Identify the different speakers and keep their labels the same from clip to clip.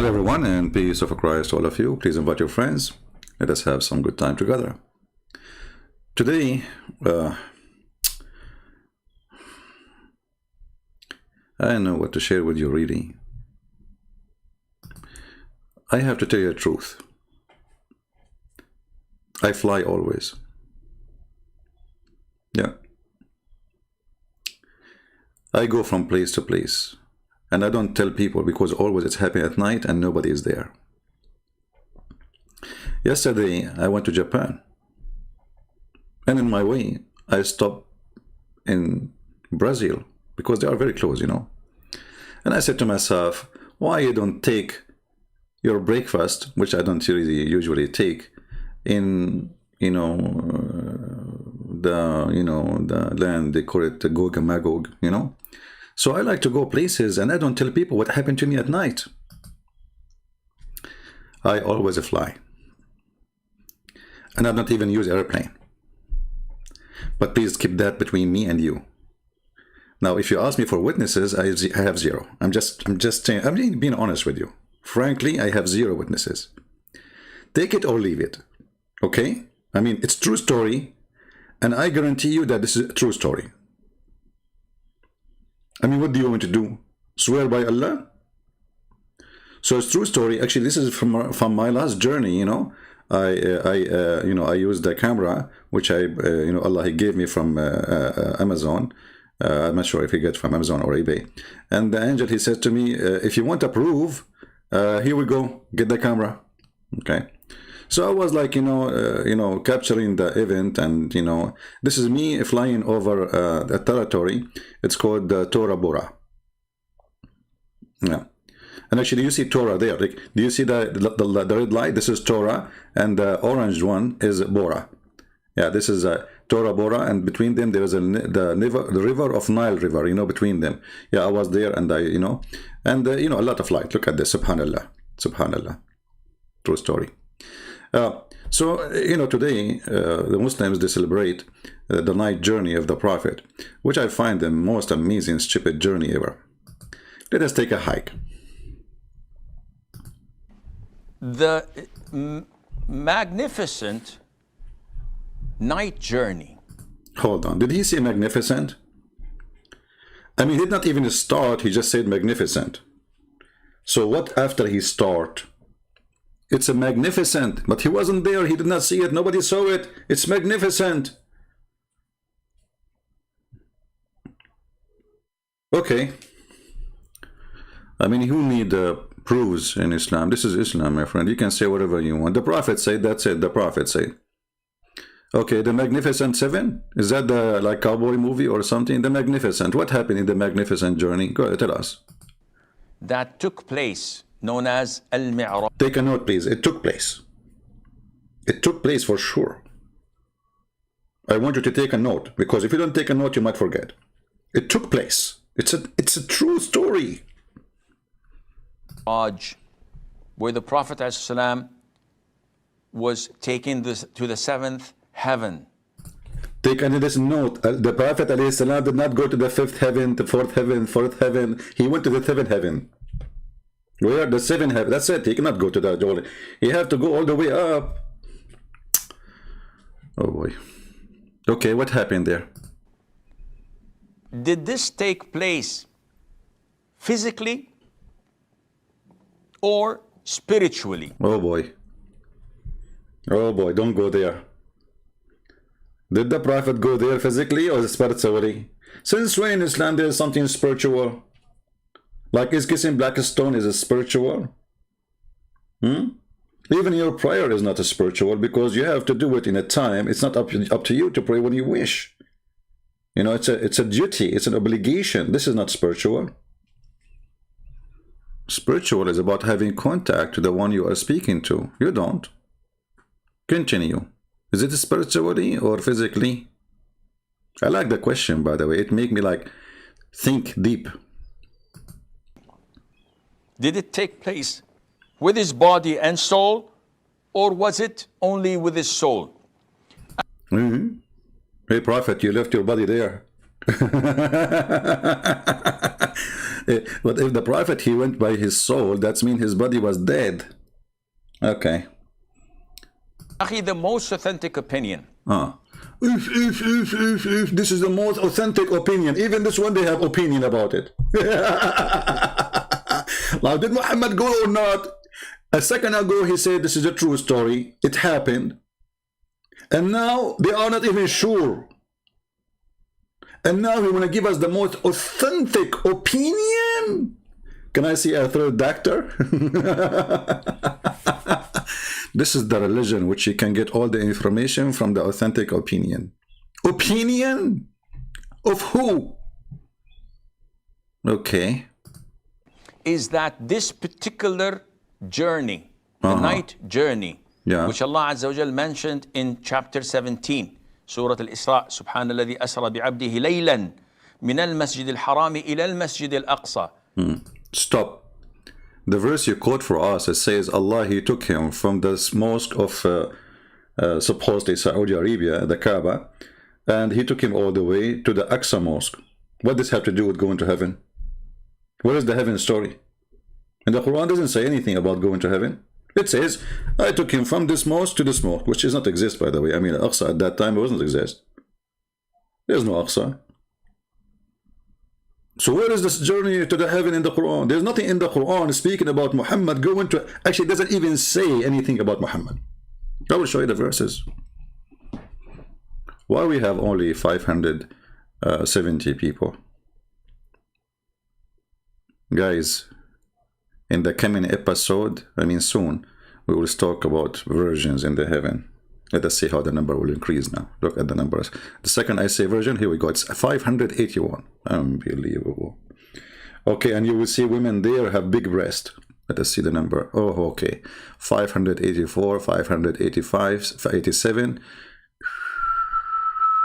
Speaker 1: Hello everyone, and peace of Christ to all of you. Please invite your friends. Let us have some good time together. Today, I don't know what to share with you really. I have to tell you the truth. I fly always. Yeah. I go from place to place. And I don't tell people because always it's happening at night and nobody is there. Yesterday, I went to Japan. And in my way, I stopped in Brazil because they are very close, you know. And I said to myself, why you don't take your breakfast, which I don't really usually take, in, the land, they call it the Gog and Magog, you know. So I like to go places and I don't tell people what happened to me at night. I always fly. And I don't even use airplane. But please keep that between me and you. Now, if you ask me for witnesses, I have zero. I'm just saying, I'm being honest with you. Frankly, I have zero witnesses. Take it or leave it. Okay? I mean, it's true story. And I guarantee you that this is a true story. I mean, what do you want me to do? Swear by Allah? So it's true story. Actually, this is from my last journey. You know, I used the camera which Allah He gave me from Amazon. I'm not sure if He got from Amazon or eBay. And the angel, he said to me, if you want to prove, here we go, get the camera. Okay. So I was like, capturing the event, and this is me flying over a territory. It's called Tora Bora. Yeah, and actually, you see Torah there. Like, do you see the red light? This is Torah, and the orange one is Bora. Yeah, this is Tora Bora, and between them there is the river of Nile River. Between them. Yeah, I was there, and a lot of light. Look at this, Subhanallah, Subhanallah, true story. Today the Muslims, they celebrate the night journey of the Prophet, which I find the most amazing, stupid journey ever. Let us take a hike.
Speaker 2: The magnificent night journey.
Speaker 1: Hold on. Did he say magnificent? I mean, he did not even start. He just said magnificent. So what after he start? It's a magnificent, but he wasn't there. He did not see it. Nobody saw it. It's magnificent. Okay. I mean, who need proofs in Islam? This is Islam, my friend. You can say whatever you want. The Prophet said, that's it. The Prophet said. Okay, the Magnificent Seven? Is that the like cowboy movie or something? The Magnificent. What happened in the Magnificent journey? Go ahead, tell us.
Speaker 2: That took place, known as Al-Mi'raj.
Speaker 1: Take a note, please. It took place. It took place for sure. I want you to take a note, because if you don't take a note, you might forget. It took place. It's a true story.
Speaker 2: Where the Prophet ﷺ was taken to the seventh heaven.
Speaker 1: Take this note. The Prophet ﷺ did not go to the fifth heaven, the fourth heaven. He went to the seventh heaven. Where the seventh heaven? That's it. He cannot go to that. You have to go all the way up. Oh boy. Okay, what happened there?
Speaker 2: Did this take place physically or spiritually?
Speaker 1: Oh boy. Oh boy, don't go there. Did the Prophet go there physically or spiritually? Since when in Islam there is something spiritual? Like, is kissing black stone is a spiritual? Even your prayer is not a spiritual, because you have to do it in a time. It's not up to you to pray when you wish. It's a duty. It's an obligation. This is not spiritual. Spiritual is about having contact to the one you are speaking to. You don't. Continue. Is it spiritually or physically? I like the question, by the way. It makes me think deep.
Speaker 2: Did it take place with his body and soul, or was it only with his soul?
Speaker 1: Hey, Prophet, you left your body there. But if the prophet, he went by his soul, that means his body was dead. Okay.
Speaker 2: The most authentic opinion.
Speaker 1: If this is the most authentic opinion, even this one they have opinion about it. Now, did Muhammad go or not? A second ago he said this is a true story, it happened, and now they are not even sure. And now he want to give us the most authentic opinion. Can I see a third doctor? This is the religion which you can get all the information from the authentic opinion. Opinion? Of who? Okay.
Speaker 2: Is that this particular journey, the night journey, which Allah Azza wa Jal mentioned in chapter 17, Surah Al-Isra, سبحان الذي أسرى بعبده ليلا من المسجد الحرام إلى المسجد الأقصى.
Speaker 1: Stop. The verse you quote for us, it says Allah, he took him from this mosque of supposedly Saudi Arabia, the Kaaba, and he took him all the way to the Aqsa mosque. What does this have to do with going to heaven? Where is the heaven story? And the Quran doesn't say anything about going to heaven. It says, I took him from this mosque to this mosque, which does not exist, by the way. I mean, Aqsa at that time doesn't exist. There's no Aqsa. So where is this journey to the heaven in the Quran? There's nothing in the Quran speaking about Muhammad going to... Actually, it doesn't even say anything about Muhammad. I will show you the verses. Why we have only 570 people? Guys, in the coming episode, I mean soon, we will talk about virgins in the heaven. Let us see how the number will increase now. Look at the numbers. The second I say virgin, here we go. It's 581. Unbelievable. Okay, and you will see women there have big breast. Let us see the number. Oh, okay. 584, 585, 87.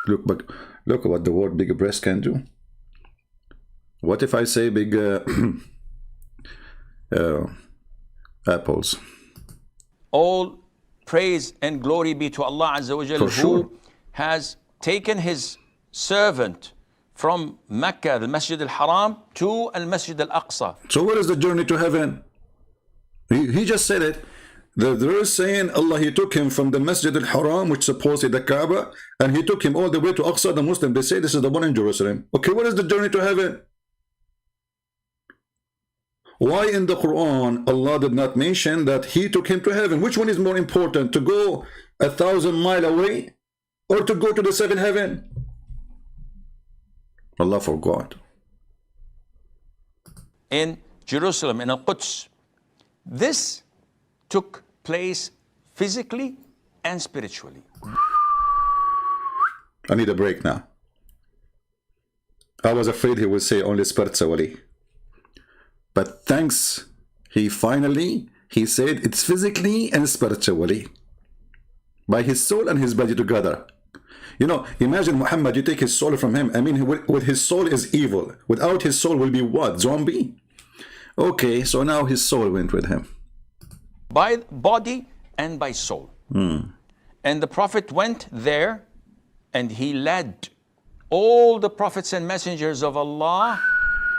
Speaker 1: Look what the word big breast can do. What if I say big apples?
Speaker 2: All praise and glory be to Allah Azza wa Jal, who has taken his servant from Mecca, the Masjid al-Haram, to al-Masjid al-Aqsa.
Speaker 1: So where is the journey to heaven? He just said it. The verse saying Allah, he took him from the Masjid al-Haram, which supposedly the Kaaba, and he took him all the way to Aqsa. The Muslim, they say this is the one in Jerusalem. Okay, what is the journey to heaven? Why in the Quran Allah did not mention that he took him to heaven? Which one is more important, to go 1,000 miles away or to go to the seventh heaven? Allah forgot.
Speaker 2: In Jerusalem, in Al-Quds, this took place physically and spiritually.
Speaker 1: I need a break now. I was afraid he would say only spiritually. But thanks, he said it's physically and spiritually. By his soul and his body together. You know, imagine Muhammad, you take his soul from him. I mean, with his soul is evil. Without his soul will be what? Zombie? Okay, so now his soul went with him.
Speaker 2: By body and by soul. And the Prophet went there and he led all the prophets and messengers of Allah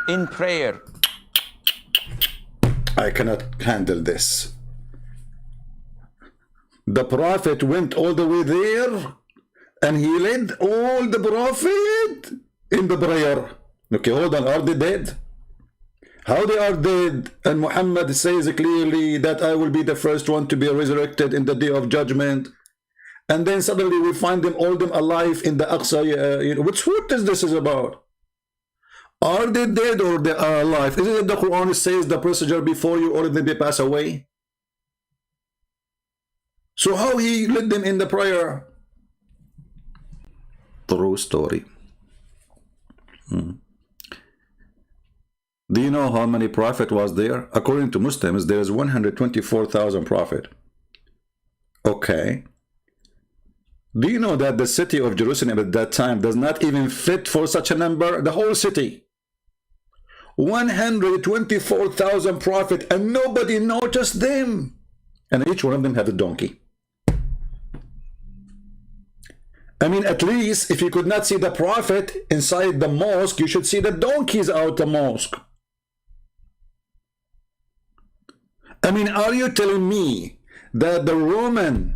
Speaker 2: in prayer.
Speaker 1: I cannot handle this. The Prophet went all the way there and he led all the Prophet in the prayer. Okay, hold on, are they dead? How they are dead? And Muhammad says clearly that I will be the first one to be resurrected in the day of judgment. And then suddenly we find them, all them alive in the Aqsa. What is this about? Are they dead or they are alive? Isn't it the Quran says the procedure before you or they pass away? So how he led them in the prayer? True story. Do you know how many prophet was there? According to Muslims, there is 124,000 prophet. Okay. Do you know that the city of Jerusalem at that time does not even fit for such a number? The whole city. 124,000 prophet and nobody noticed them. And each one of them had a donkey. I mean, at least if you could not see the Prophet inside the mosque, you should see the donkeys out the mosque. I mean, are you telling me that the Roman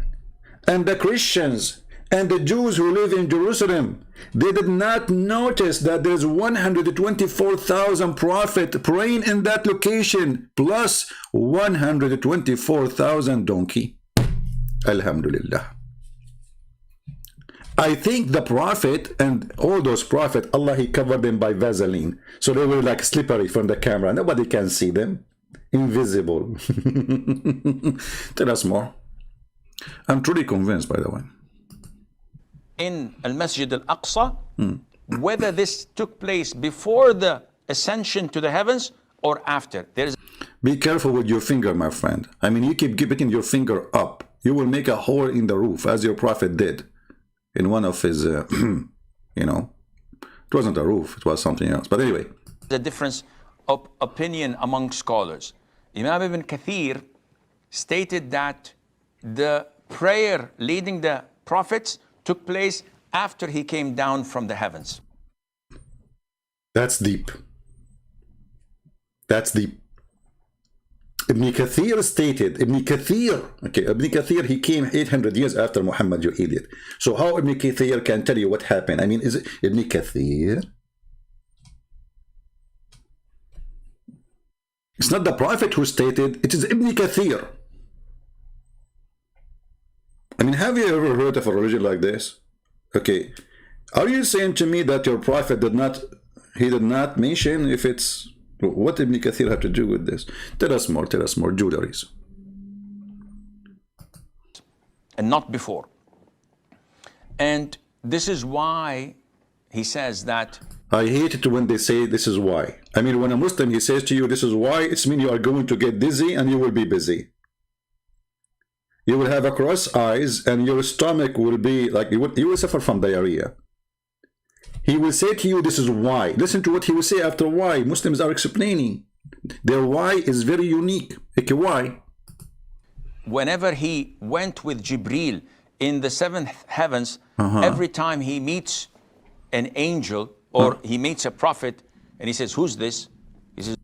Speaker 1: and the Christians and the Jews who live in Jerusalem, they did not notice that there's 124,000 prophets praying in that location, plus 124,000 donkey? Alhamdulillah. I think the Prophet and all those prophets, Allah, He covered them by Vaseline. So they were like slippery from the camera. Nobody can see them. Invisible. Tell us more. I'm truly convinced, by the way.
Speaker 2: In Al-Masjid Al-Aqsa, whether this took place before the ascension to the heavens or after.
Speaker 1: Be careful with your finger, my friend. I mean, you keep picking your finger up. You will make a hole in the roof, as your Prophet did in one of his, you know, it wasn't a roof, it was something else. But anyway.
Speaker 2: The difference of opinion among scholars. Imam Ibn Kathir stated that the prayer leading the prophets took place after he came down from the heavens.
Speaker 1: That's deep. That's deep. Ibn Kathir stated, Ibn Kathir, he came 800 years after Muhammad, you idiot. So how Ibn Kathir can tell you what happened? I mean, is it Ibn Kathir? It's not the Prophet who stated, it is Ibn Kathir. I mean, have you ever heard of a religion like this? Okay, are you saying to me that your Prophet did not mention if it's, what Ibn Kathir have to do with this? Tell us more, jewelries.
Speaker 2: And not before. And this is why he says that.
Speaker 1: I hate it when they say this is why. I mean, when a Muslim, he says to you, this is why, it's mean you are going to get dizzy and you will be busy. You will have a cross eyes and your stomach will be like, you will suffer from diarrhea. He will say to you, this is why. Listen to what he will say after why. Muslims are explaining. Their why is very unique. Okay, why?
Speaker 2: Whenever he went with Jibreel in the seventh heavens, every time he meets an angel or he meets a prophet and he says, who's this? He says,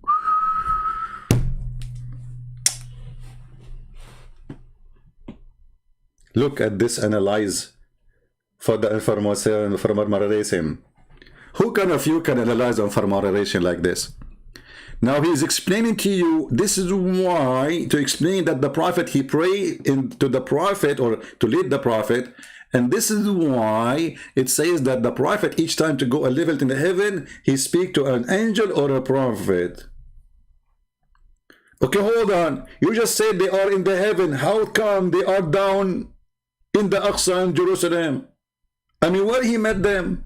Speaker 1: look at this, analyze for the information. Who kind of you can analyze information like this? Now he's explaining to you, this is why, to explain that the prophet, he prayed to the prophet or to lead the prophet, and this is why it says that the prophet, each time to go a level in the heaven, he speak to an angel or a prophet. Okay, hold on. You just said they are in the heaven. How come they are down in the Aqsa in Jerusalem? I mean, where he met them?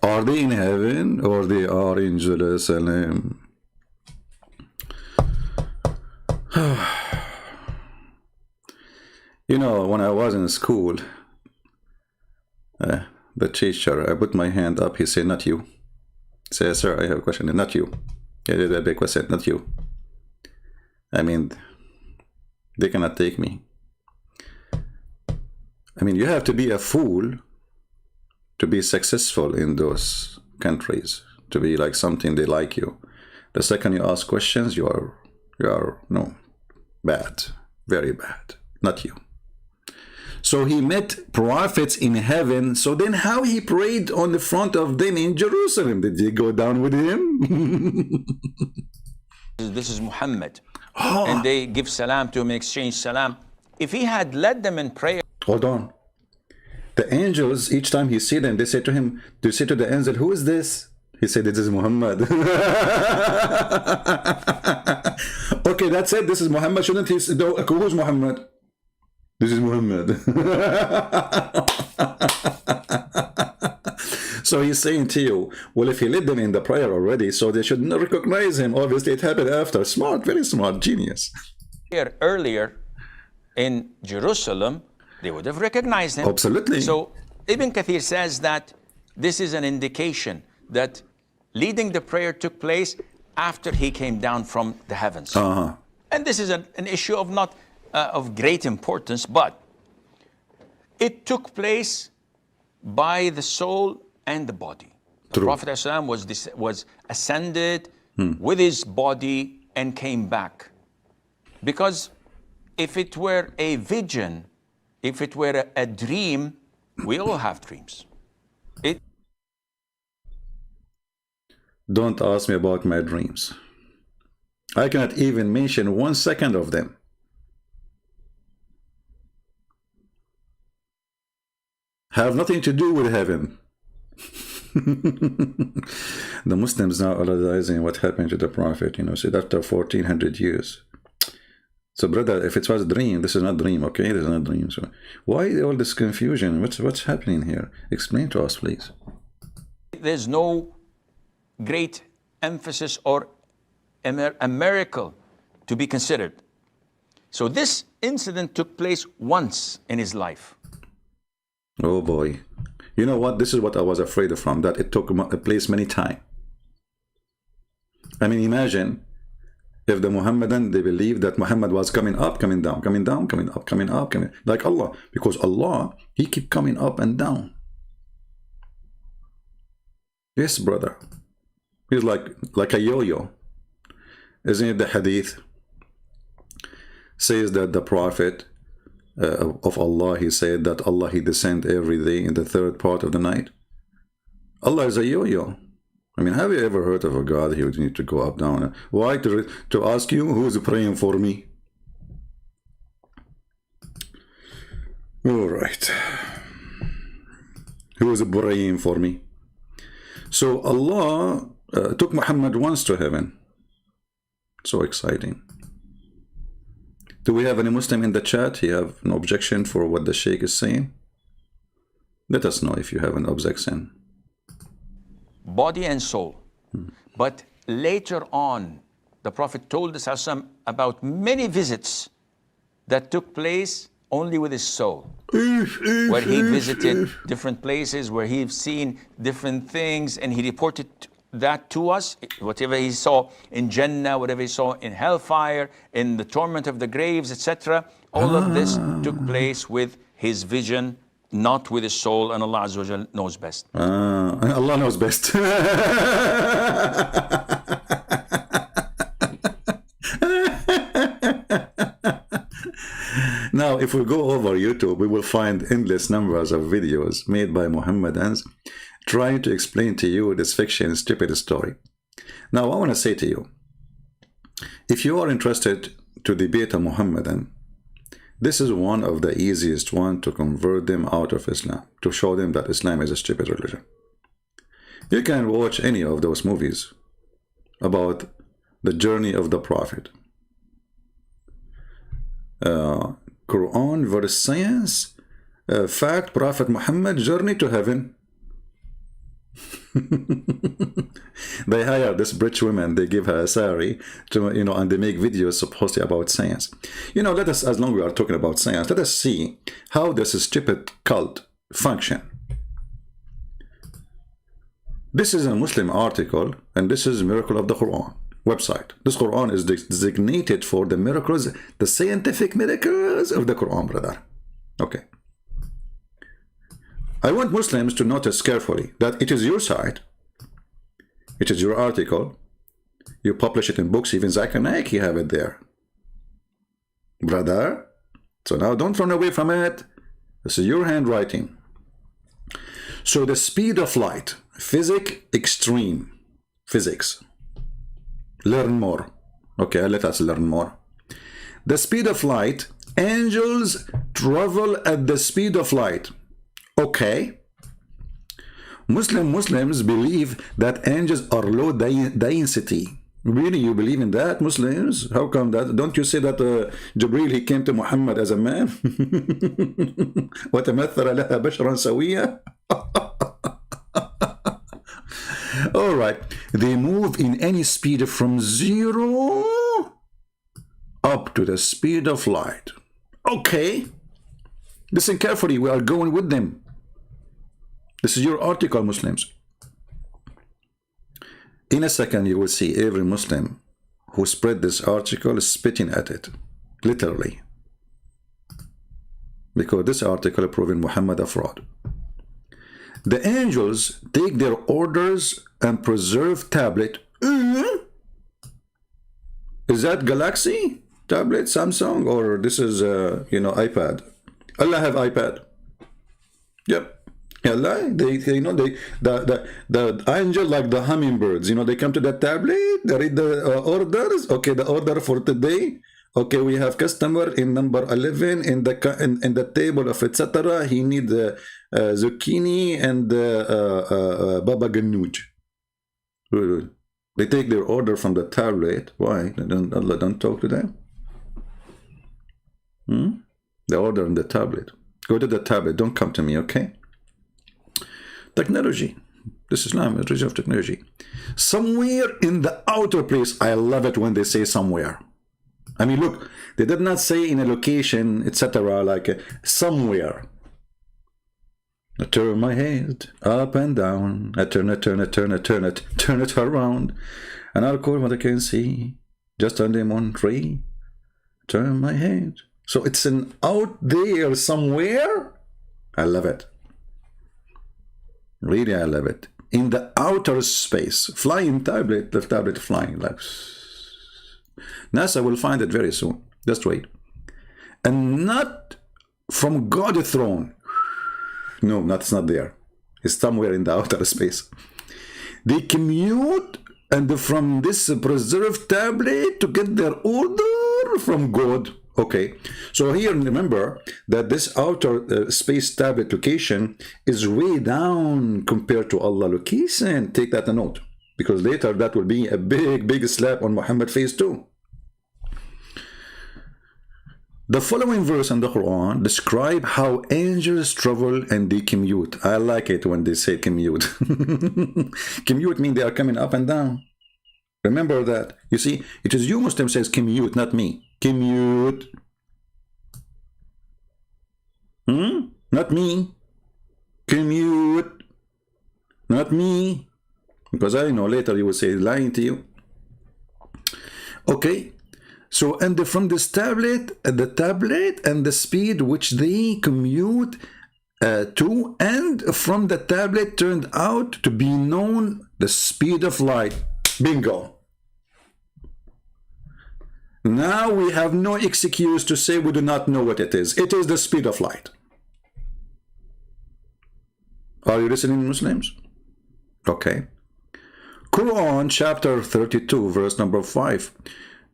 Speaker 1: Are they in heaven or they are in Jerusalem? You know, when I was in school, the teacher, I put my hand up, he said, not you. I said, sir, I have a question. Not you. Yeah, the big question, not you. I mean, they cannot take me. I mean, you have to be a fool to be successful in those countries, to be like something they like you. The second you ask questions, you are no, bad, very bad, not you. So he met prophets in heaven. So then how he prayed on the front of them in Jerusalem? Did he go down with him?
Speaker 2: This is Muhammad. And they give salam to him, exchange salam. If he had led them in prayer.
Speaker 1: Hold on. The angels, each time he see them, they say to him, they say to the angel, who is this? He said, this is Muhammad. Okay, that's it. This is Muhammad. Shouldn't he say, no, who's Muhammad? This is Muhammad. So he's saying to you, well, if he led them in the prayer already, so they should not recognize him. Obviously, it happened after. Smart, very smart, genius.
Speaker 2: Here earlier in Jerusalem, they would have recognized him.
Speaker 1: Absolutely.
Speaker 2: So Ibn Kathir says that this is an indication that leading the prayer took place after he came down from the heavens. And this is an issue of not of great importance, but it took place by the soul and the body. The Prophet ﷺ was ascended with his body and came back. Because if it were a vision, if it were a dream, we all have dreams.
Speaker 1: Don't ask me about my dreams. I cannot even mention 1 second of them. Have nothing to do with heaven. The Muslims now are realizing what happened to the Prophet, you know, so after 1400 years. So brother, if it was a dream, this is not a dream, okay? This is not a dream. So why all this confusion? What's happening here? Explain to us, please.
Speaker 2: There's no great emphasis or a miracle to be considered. So this incident took place once in his life.
Speaker 1: Oh boy. You know what? This is what I was afraid of from, that it took place many times. I mean, imagine if the Mohammedan, they believe that Muhammad was coming up, coming down, coming down, coming up, coming up, coming, like Allah. Because Allah, he keep coming up and down. Yes, brother. He's like a yo-yo. Isn't it the hadith says that the Prophet of Allah, he said that Allah, he descend every day in the third part of the night. Allah is a yo-yo. I mean, have you ever heard of a God who would need to go up, down? Why? To ask you, who is praying for me? All right. Who is praying for me? So Allah took Muhammad once to heaven. So exciting. Do we have any Muslim in the chat? You have an objection for what the Sheikh is saying? Let us know if you have an objection.
Speaker 2: Body and soul. But later on, the Prophet told us about many visits that took place only with his soul. Where he visited different places, where he's seen different things, and he reported that to us, whatever he saw in Jannah, whatever he saw in hellfire, in the torment of the graves, etc. All of this took place with his vision, not with his soul, and Allah Azza wa Jal knows best.
Speaker 1: Allah knows best. Now, if we go over YouTube, we will find endless numbers of videos made by Mohammedans trying to explain to you this fiction, stupid story. Now, I want to say to you, if you are interested to debate a Mohammedan, this is one of the easiest one to convert them out of Islam, to show them that Islam is a stupid religion. You can watch any of those movies about the journey of the Prophet. Quran versus science, fact, Prophet Muhammad, journey to heaven. They hire this British woman, they give her a salary to, you know, and they make videos supposedly about science. You know, let us, as long as we are talking about science, let us see how this stupid cult function. This is a Muslim article, and this is Miracle of the Quran website. This Quran is designated for the miracles, the scientific miracles of the Quran, brother. Okay. I want Muslims to notice carefully that it is your site, it is your article, you publish it in books, even Zakir Naik, you have it there. Brother, so now don't run away from it. This is your handwriting. So the speed of light, extreme physics. Learn more. Okay, let us learn more. The speed of light, angels travel at the speed of light. Okay. Muslims believe that angels are low density. Really, you believe in that, Muslims? How come that? Don't you say that Jibreel, he came to Muhammad as a man? وَتَمَثَّلَ لَهَا بَشْرًا سَوِيًّا. All right. They move in any speed from 0 up to the speed of light. Okay. Listen carefully. We are going with them. This is your article, Muslims. In a second, you will see every Muslim who spread this article spitting at it. Literally. because this article proving Muhammad a fraud. The angels take their orders and preserve tablet. Is that Galaxy tablet, Samsung, or this is iPad? Allah have iPad. Yep. Allah, the angel like the hummingbirds. They come to the tablet. They read the orders. Okay, the order for today. Okay, we have customer in number 11 in the table of etc. He need zucchini and baba ganoush. They take their order from the tablet. Why? Allah don't talk to them. The order in the tablet. Go to the tablet. Don't come to me. Okay. Technology. This Islam is religion of technology. Somewhere in the outer place. I love it when they say somewhere. I mean, look, they did not say in a location, etc. Like somewhere. I turn my head up and down. I turn it around. And I'll call what I can see. Just on the one tree. Turn my head. So it's an out there somewhere. I love it. Really, I love it. In the outer space. Flying tablet, the tablet flying like... NASA will find it very soon. Just wait. And not from God's throne. No, that's not there. It's somewhere in the outer space. They commute and from this preserved tablet to get their order from God. Okay, so here remember that this outer space tablet location is way down compared to Allah location. Take that a note, because later that will be a big slap on Muhammad face too. The following verse in the Quran describe how angels travel and they commute. I like it when they say commute. Commute means they are coming up and down. Remember that. You see, it is you Muslim says commute, not me. Commute. Not me. Commute. Not me. Because I know later you will say lying to you. Okay. So, and from this tablet, the tablet and the speed which they commute to, and from the tablet turned out to be known the speed of light. Bingo. Now we have no excuse to say we do not know what it is. It is the speed of light. Are you listening, Muslims? Okay. Quran chapter 32 verse number 5.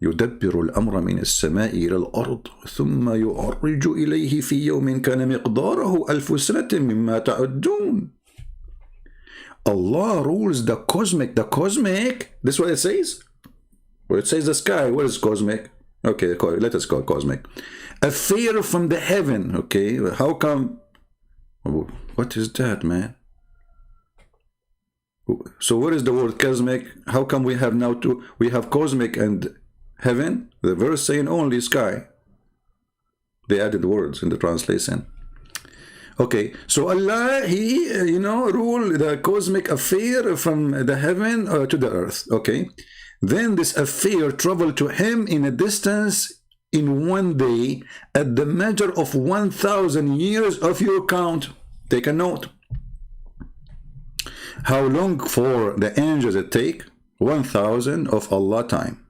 Speaker 1: يدبر الأمر من السماء إلى الأرض ثم يعرج إليه في يوم كان مقداره 1000 سنة مما تعدون. Allah rules the cosmic. The cosmic, this is what it says? Well, it says the sky. What is cosmic? Okay, let us call it cosmic. Affair from the heaven. Okay, how come? What is that, man? So what is the word cosmic? How come we have now two? We have cosmic and heaven. The verse saying only sky. They added words in the translation. Okay, so Allah, He, rule the cosmic affair from the heaven to the earth. Okay, then this affair traveled to Him in a distance in one day at the measure of 1000 years of your count. Take a note. How long for the angels it take? 1000 of Allah time.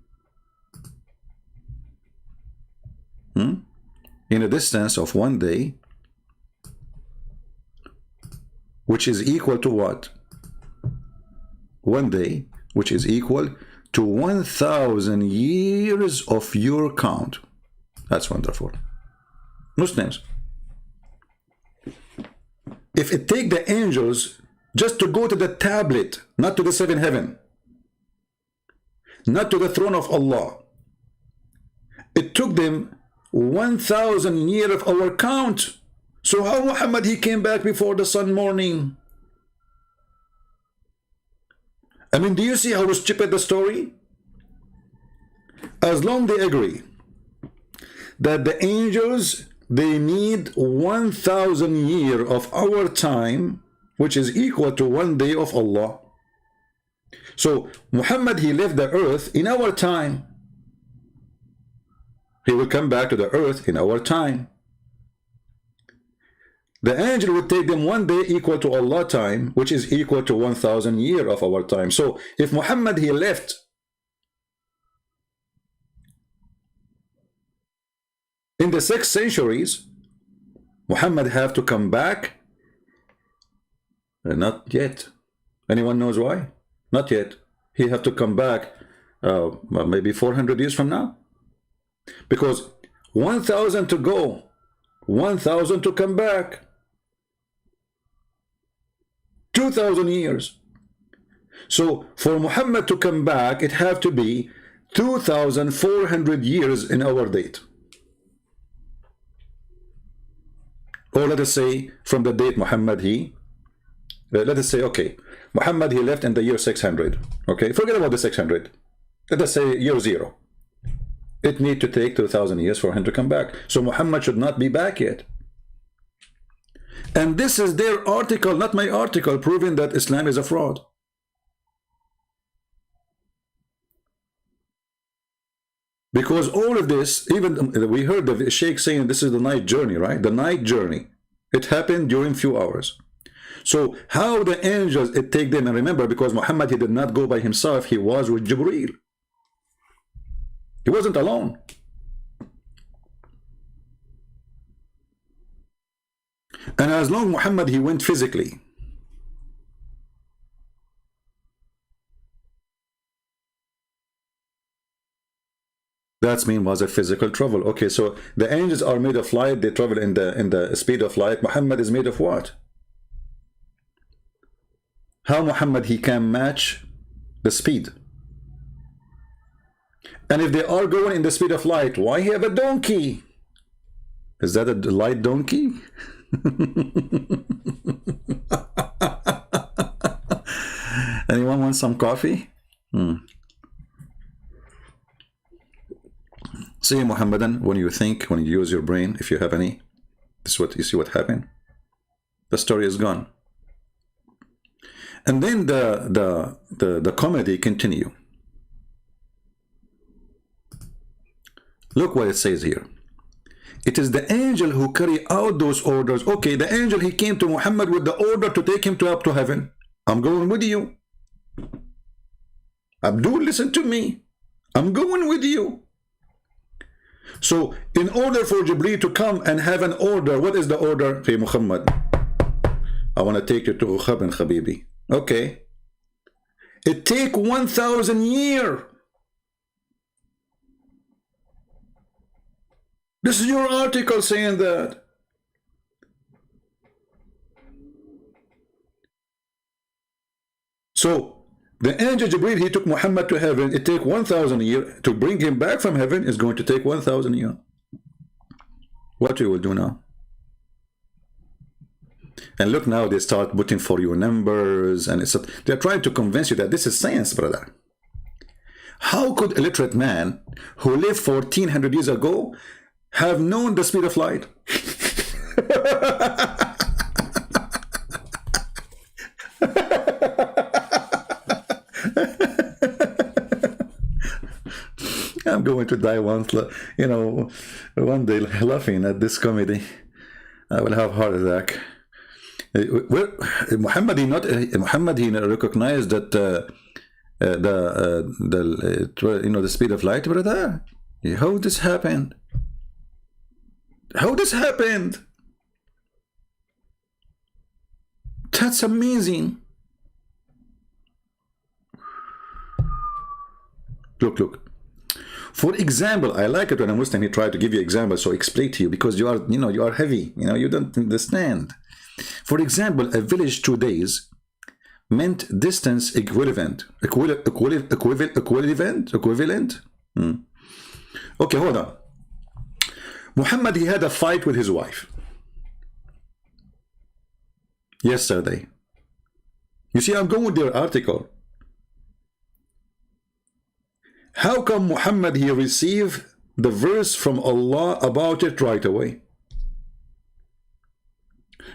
Speaker 1: In a distance of one day, which is equal to what? One day, which is equal to 1000 years of your count. That's wonderful. Muslims, if it take the angels just to go to the tablet, not to the seventh heaven, not to the throne of Allah, it took them 1000 years of our count. So how Muhammad, he came back before the sun morning? I mean, do you see how stupid the story? As long they agree that the angels, they need 1000 years of our time, which is equal to one day of Allah. So Muhammad, he left the earth in our time. He will come back to the earth in our time. The angel would take them 1 day equal to Allah time, which is equal to 1,000 years of our time. So if Muhammad, he left in the 6th centuries, Muhammad have to come back. Not yet. Anyone knows why? Not yet. He have to come back maybe 400 years from now. Because 1,000 to go, 1,000 to come back. 2,000 years. So for Muhammad to come back, it have to be 2,400 years in our date. Or let us say from the date Muhammad let us say, okay, Muhammad, he left in the year 600. Okay, forget about the 600. Let us say year 0. It need to take 2,000 years for him to come back. So Muhammad should not be back yet. And this is their article, not my article, proving that Islam is a fraud. Because all of this, even we heard the Sheikh saying this is the night journey, right? The night journey. It happened during few hours. So how the angels, it take them, and remember, because Muhammad, he did not go by himself, he was with Jibreel. He wasn't alone. And as long Muhammad, he went physically. That mean was a physical travel. Okay, so the angels are made of light, they travel in the speed of light. Muhammad is made of what? How Muhammad, he can match the speed? And if they are going in the speed of light, why he have a donkey? Is that a light donkey? Anyone want some coffee? See, Muhammadan, when you think, when you use your brain, if you have any, this is what you see what happened. The story is gone. And then the comedy continue. Look what it says here. It is the angel who carry out those orders. Okay, the angel, he came to Muhammad with the order to take him up to heaven. I'm going with you. Abdul, listen to me. I'm going with you. So, in order for Jibreel to come and have an order, what is the order? Hey, Muhammad, I want to take you to Khaban, Habibi. Okay. It take 1,000 years. This is your article saying that. So, the angel Jibreel, he took Muhammad to heaven. It take 1,000 years. To bring him back from heaven is going to take 1,000 years. What you will do now? And look now, they start putting for you numbers, and they're trying to convince you that this is science, brother. How could a illiterate man who lived 1,400 years ago have known the speed of light? I'm going to die once, one day laughing at this comedy. I will have a heart attack. Muhammad, he recognized that the speed of light, brother. How this happened? How this happened? That's amazing. Look. For example, I like it when a Muslim, he try to give you examples, so explain to you, because you are heavy, you don't understand. For example, a village 2 days meant distance equivalent. Equivalent? Okay, hold on. Muhammad, he had a fight with his wife yesterday. You see, I'm going with their article. How come Muhammad, he received the verse from Allah about it right away?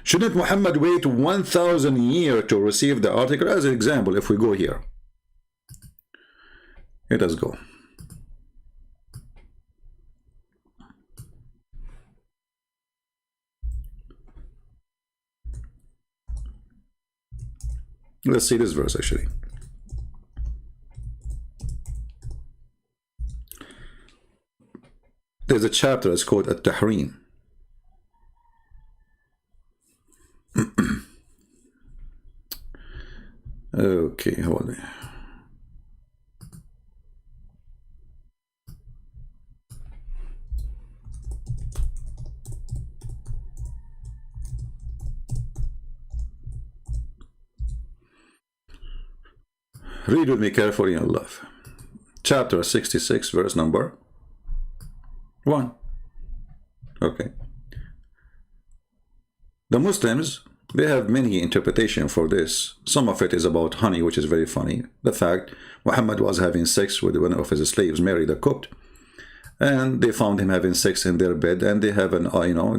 Speaker 1: Shouldn't Muhammad wait 1,000 years to receive the article? As an example, if we go here. Let us go. Let's see this verse actually. There's a chapter that's called At-Tahrim. Okay, hold on. Read with me carefully in love. Chapter 66, verse number 1. Okay. The Muslims, they have many interpretations for this. Some of it is about honey, which is very funny. The fact Muhammad was having sex with one of his slaves, married a Copt, and they found him having sex in their bed, and they have an,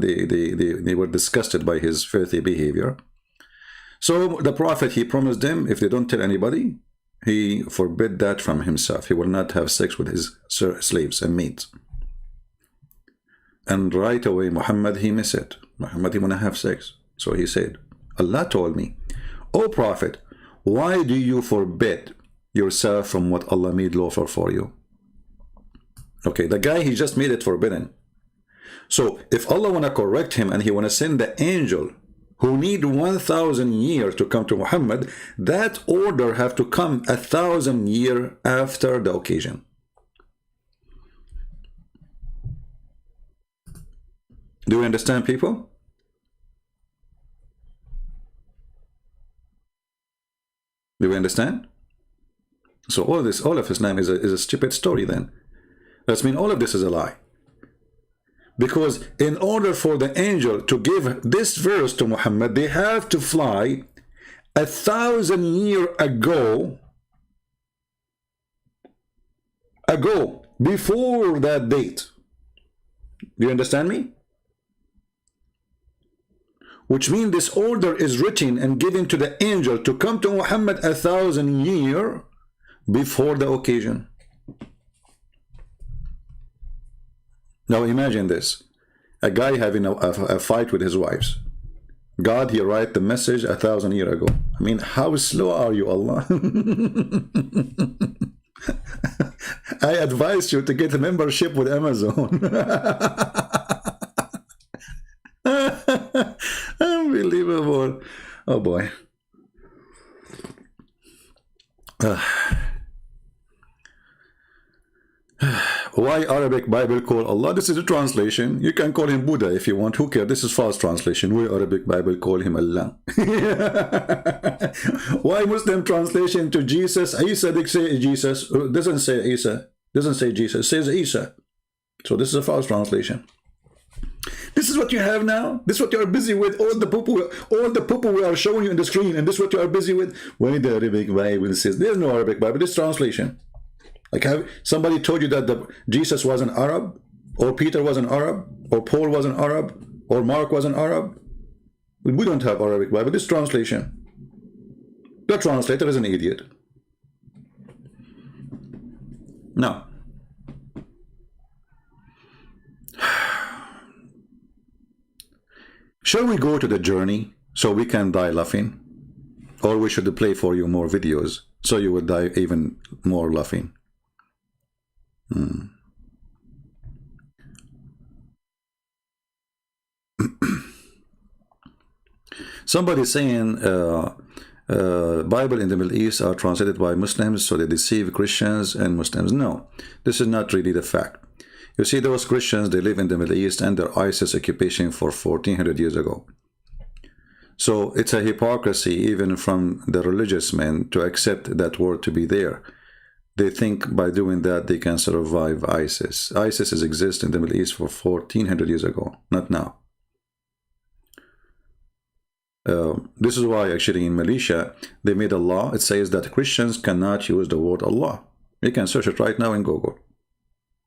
Speaker 1: they were disgusted by his filthy behavior. So the Prophet, he promised them, if they don't tell anybody, he forbid that from himself. He will not have sex with his slaves and maids. And right away, Muhammad, he missed it. Muhammad, he want to have sex. So he said, Allah told me, O Prophet, why do you forbid yourself from what Allah made lawful for you? Okay, the guy, he just made it forbidden. So if Allah want to correct him and he want to send the angel who need 1,000 years to come to Muhammad, that order have to come 1,000 years after the occasion. Do you understand, people? Do we understand? So all of Islam is a stupid story then. That means all of this is a lie. Because in order for the angel to give this verse to Muhammad, they have to fly 1,000 years ago, before that date. Do you understand me? Which means this order is written and given to the angel to come to Muhammad 1,000 years before the occasion. Now imagine this. A guy having a fight with his wives. God, he write the message 1,000 years ago. I mean, how slow are you, Allah? I advise you to get a membership with Amazon. Unbelievable. Oh boy. Why Arabic Bible call Allah? This is a translation. You can call him Buddha if you want. Who cares? This is false translation. Why Arabic Bible call him Allah? Why Muslim translation to Jesus? Isa, they say Jesus. Doesn't say Isa. Doesn't say Jesus. It says Isa. So this is a false translation. This is what you have now. This is what you are busy with. All the poo we are showing you on the screen, and this is what you are busy with. Why the Arabic Bible says there's no Arabic Bible. This translation. Like, have somebody told you that Jesus was an Arab, or Peter was an Arab, or Paul was an Arab, or Mark was an Arab? We don't have Arabic Bible. This translation. The translator is an idiot. Now, shall we go to the journey so we can die laughing? Or we should play for you more videos so you would die even more laughing? Somebody saying Bible in the Middle East are translated by Muslims so they deceive Christians and Muslims. No, this is not really the fact. You see, those Christians, they live in the Middle East under ISIS occupation for 1400 years ago. So it's a hypocrisy even from the religious men to accept that word to be there. They think by doing that they can survive ISIS. ISIS has existed in the Middle East for 1400 years ago, not now. This is why actually in Malaysia they made a law. It says that Christians cannot use the word Allah. You can search it right now in Google.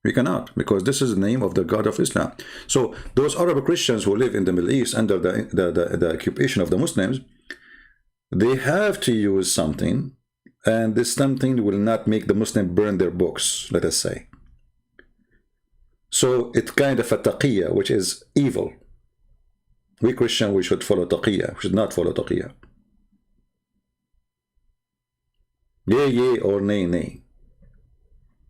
Speaker 1: We cannot, because this is the name of the God of Islam. So those Arab Christians who live in the Middle East under the occupation of the Muslims, they have to use something, and this something will not make the Muslim burn their books, let us say. So it's kind of a taqiyya, which is evil. We Christian, we should follow taqiyya. We should not follow taqiyya. yea, or nay, nay.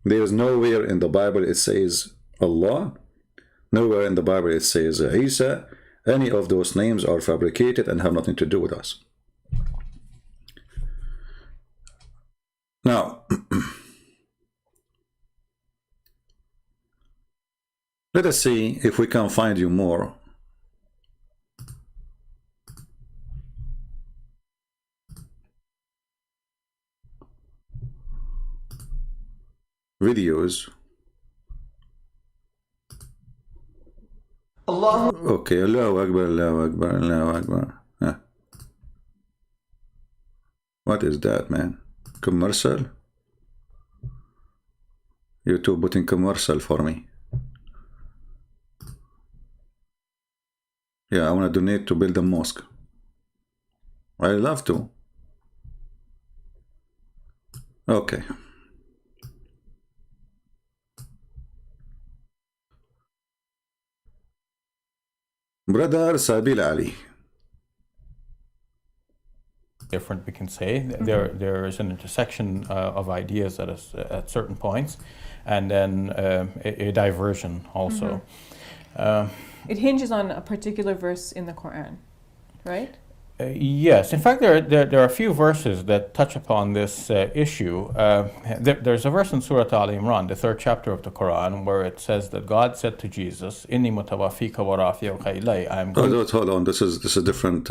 Speaker 1: There is nowhere in the Bible it says Allah. Nowhere in the Bible it says Isa. Any of those names are fabricated and have nothing to do with us. Now, let us see if we can find you more videos.
Speaker 3: Allah.
Speaker 1: Okay, Allahu Akbar, Allahu Akbar, Allahu Akbar. Huh. What is that, man? Commercial? YouTube putting commercial for me. Yeah, I want to donate to build a mosque. I love to. Okay. Brother Sabil Ali.
Speaker 4: Different, we can say. There is an intersection of ideas at certain points, and then a diversion also.
Speaker 5: It hinges on a particular verse in the Quran, right?
Speaker 4: Yes, in fact, there are a few verses that touch upon this issue. There's a verse in Surah Al Imran, the 3rd chapter of the Quran, where it says that God said to Jesus, "Inni mutawaffika wa rafi'uka ilay." I am going.
Speaker 1: Hold on. This is different.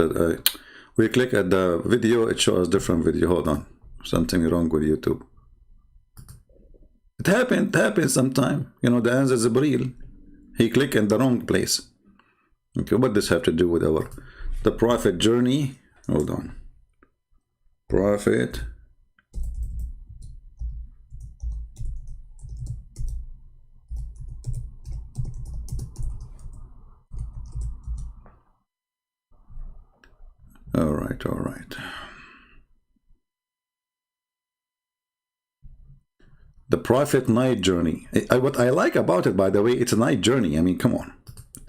Speaker 1: We click at the video, it shows different video. Hold on, something wrong with YouTube. It happens sometime. You know, the answer is Jibreel. He clicked in the wrong place. Okay, what does this have to do with the prophet journey? Hold on. Prophet all right. The prophet night journey. What I like about it, by the way, it's a night journey. I mean, come on.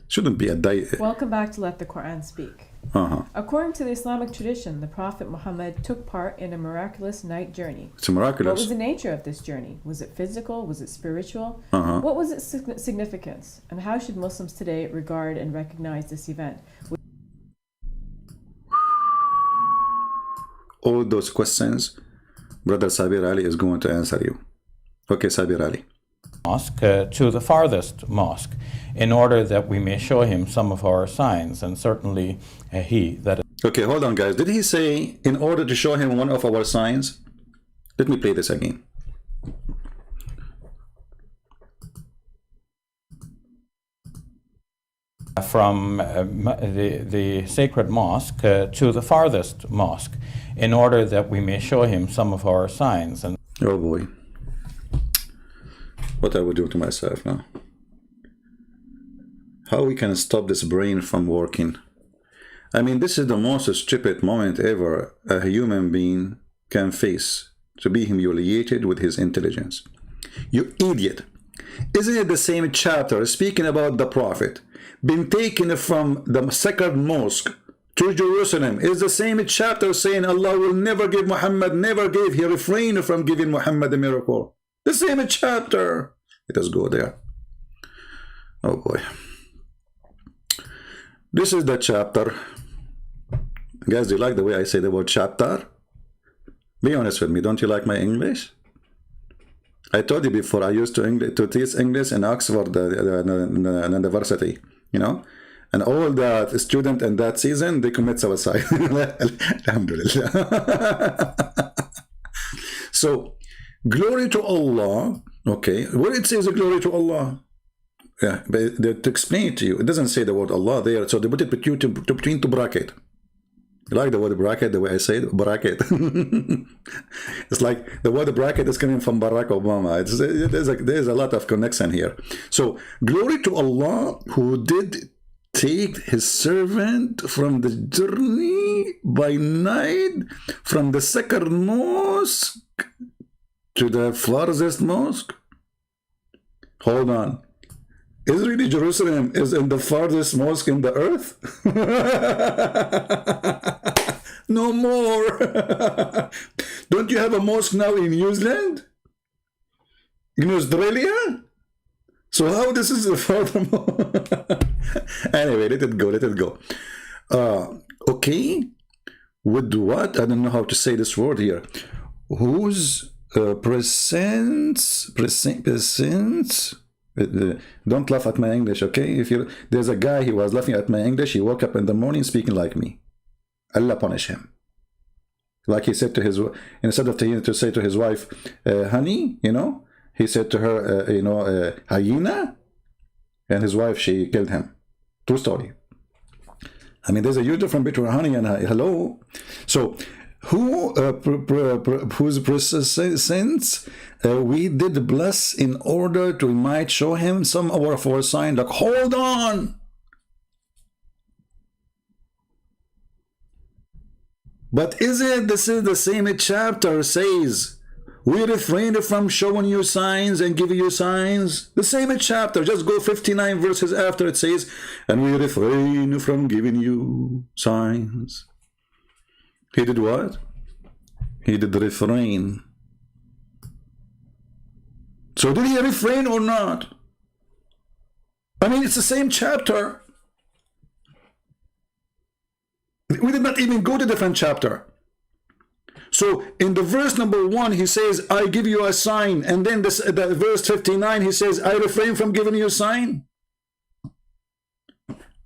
Speaker 1: Shouldn't be a day.
Speaker 5: Welcome back to Let the Quran Speak. According to the Islamic tradition, the Prophet Muhammad took part in a miraculous night journey.
Speaker 1: It's miraculous.
Speaker 5: What was the nature of this journey? Was it physical? Was it spiritual? What was its significance? And how should Muslims today regard and recognize this event?
Speaker 1: All those questions, Brother Sabir Ali is going to answer you. Okay, Sabir Ali.
Speaker 4: Mosque to the farthest mosque, in order that we may show him some of our signs, and certainly he that.
Speaker 1: Okay, hold on, guys. Did he say in order to show him one of our signs? Let me play this again.
Speaker 4: From the sacred mosque to the farthest mosque, in order that we may show him some of our signs. And
Speaker 1: oh boy, what I would do to myself now. How we can stop this brain from working? I mean, this is the most stupid moment ever a human being can face, to be humiliated with his intelligence. You idiot. Isn't it the same chapter speaking about the prophet been taken from the sacred mosque to Jerusalem? Is the same chapter saying Allah will never give Muhammad, never gave, he refrained from giving Muhammad a miracle. The same chapter. Let us go there. Oh boy. This is the chapter. Guys, do you like the way I say the word chapter? Be honest with me. Don't you like my English? I told you before, I used to teach English in Oxford University, you know, and all the students in that season, they commit suicide. Alhamdulillah. So, glory to Allah. Okay, where it says glory to Allah? Yeah, but to explain it to you, it doesn't say the word Allah there, so they put it between two bracket. You like the word bracket, the way I say it? Bracket. It's like the word bracket is coming from Barack Obama. There's a lot of connection here. So, glory to Allah who did take his servant from the journey by night from the sacred mosque to the farthest mosque. Hold on. Is really Jerusalem is in the farthest mosque in the earth? No more. Don't you have a mosque now in New Zealand? In Australia? So how this is furthermore? Anyway, let it go, let it go. Okay, with what? I don't know how to say this word here. Whose presence? Don't laugh at my English, okay? There's a guy, he was laughing at my English. He woke up in the morning speaking like me. Allah punish him. Like he said to his, instead of to say to his wife, honey, you know, he said to her, you know, hyena, and his wife, she killed him. True story. I mean, there's a huge difference between honey and hello. So, whose presence we did bless in order to might show him some of our sign. Like, hold on. But this is the same chapter says, we refrained from showing you signs and giving you signs. The same chapter, just go 59 verses after it says, and we refrain from giving you signs. He did what? He did refrain. So did he refrain or not? I mean, it's the same chapter. We did not even go to different chapter. So in the verse number 1, he says, I give you a sign. And then the verse 59, he says, I refrain from giving you a sign.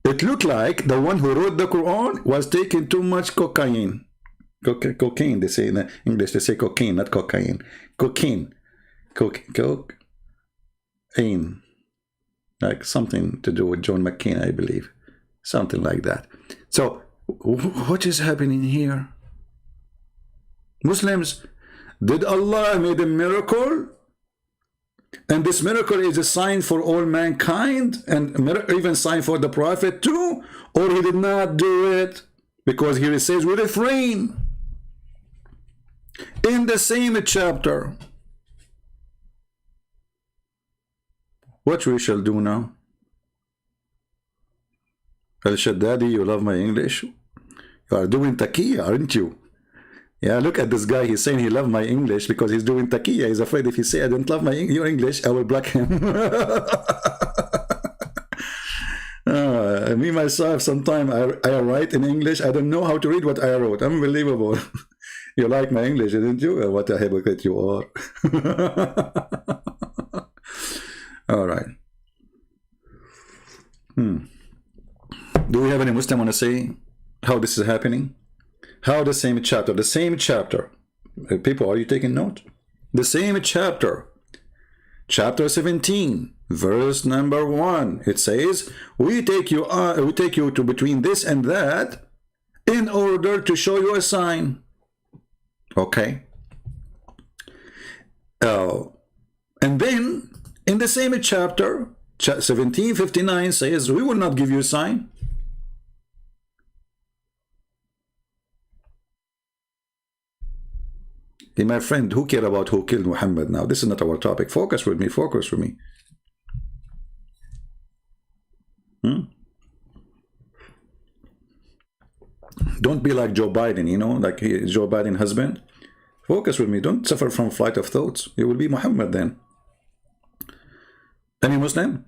Speaker 1: It looked like the one who wrote the Quran was taking too much cocaine. Cocaine, they say in English, they say cocaine, not cocaine. Cocaine. Cocaine. Like something to do with John McCain, I believe. Something like that. So, what is happening here? Muslims, did Allah made a miracle? And this miracle is a sign for all mankind and even sign for the Prophet too? Or he did not do it? Because here it says we refrain. In the same chapter. What we shall do now? Al-Shaddadi, you love my English? You are doing taqiyya, aren't you? Yeah, look at this guy. He's saying he loves my English because he's doing taqiyya. He's afraid if he say I don't love your English, I will block him. Me, myself, sometimes I write in English. I don't know how to read what I wrote. Unbelievable. You like my English, didn't you? What a hypocrite you are. All right. Do we have any Muslim want to say how this is happening? How the same chapter, people, are you taking note? The same chapter, chapter 17, verse number 1, it says, we take you to between this and that in order to show you a sign. Okay. And then in the same chapter, 17:59 says, we will not give you a sign. Hey, my friend, who cares about who killed Muhammad now? This is not our topic. Focus with me, focus with me. Don't be like Joe Biden, you know, like Joe Biden's husband. Focus with me. Don't suffer from flight of thoughts. You will be Muhammad then. Any Muslim?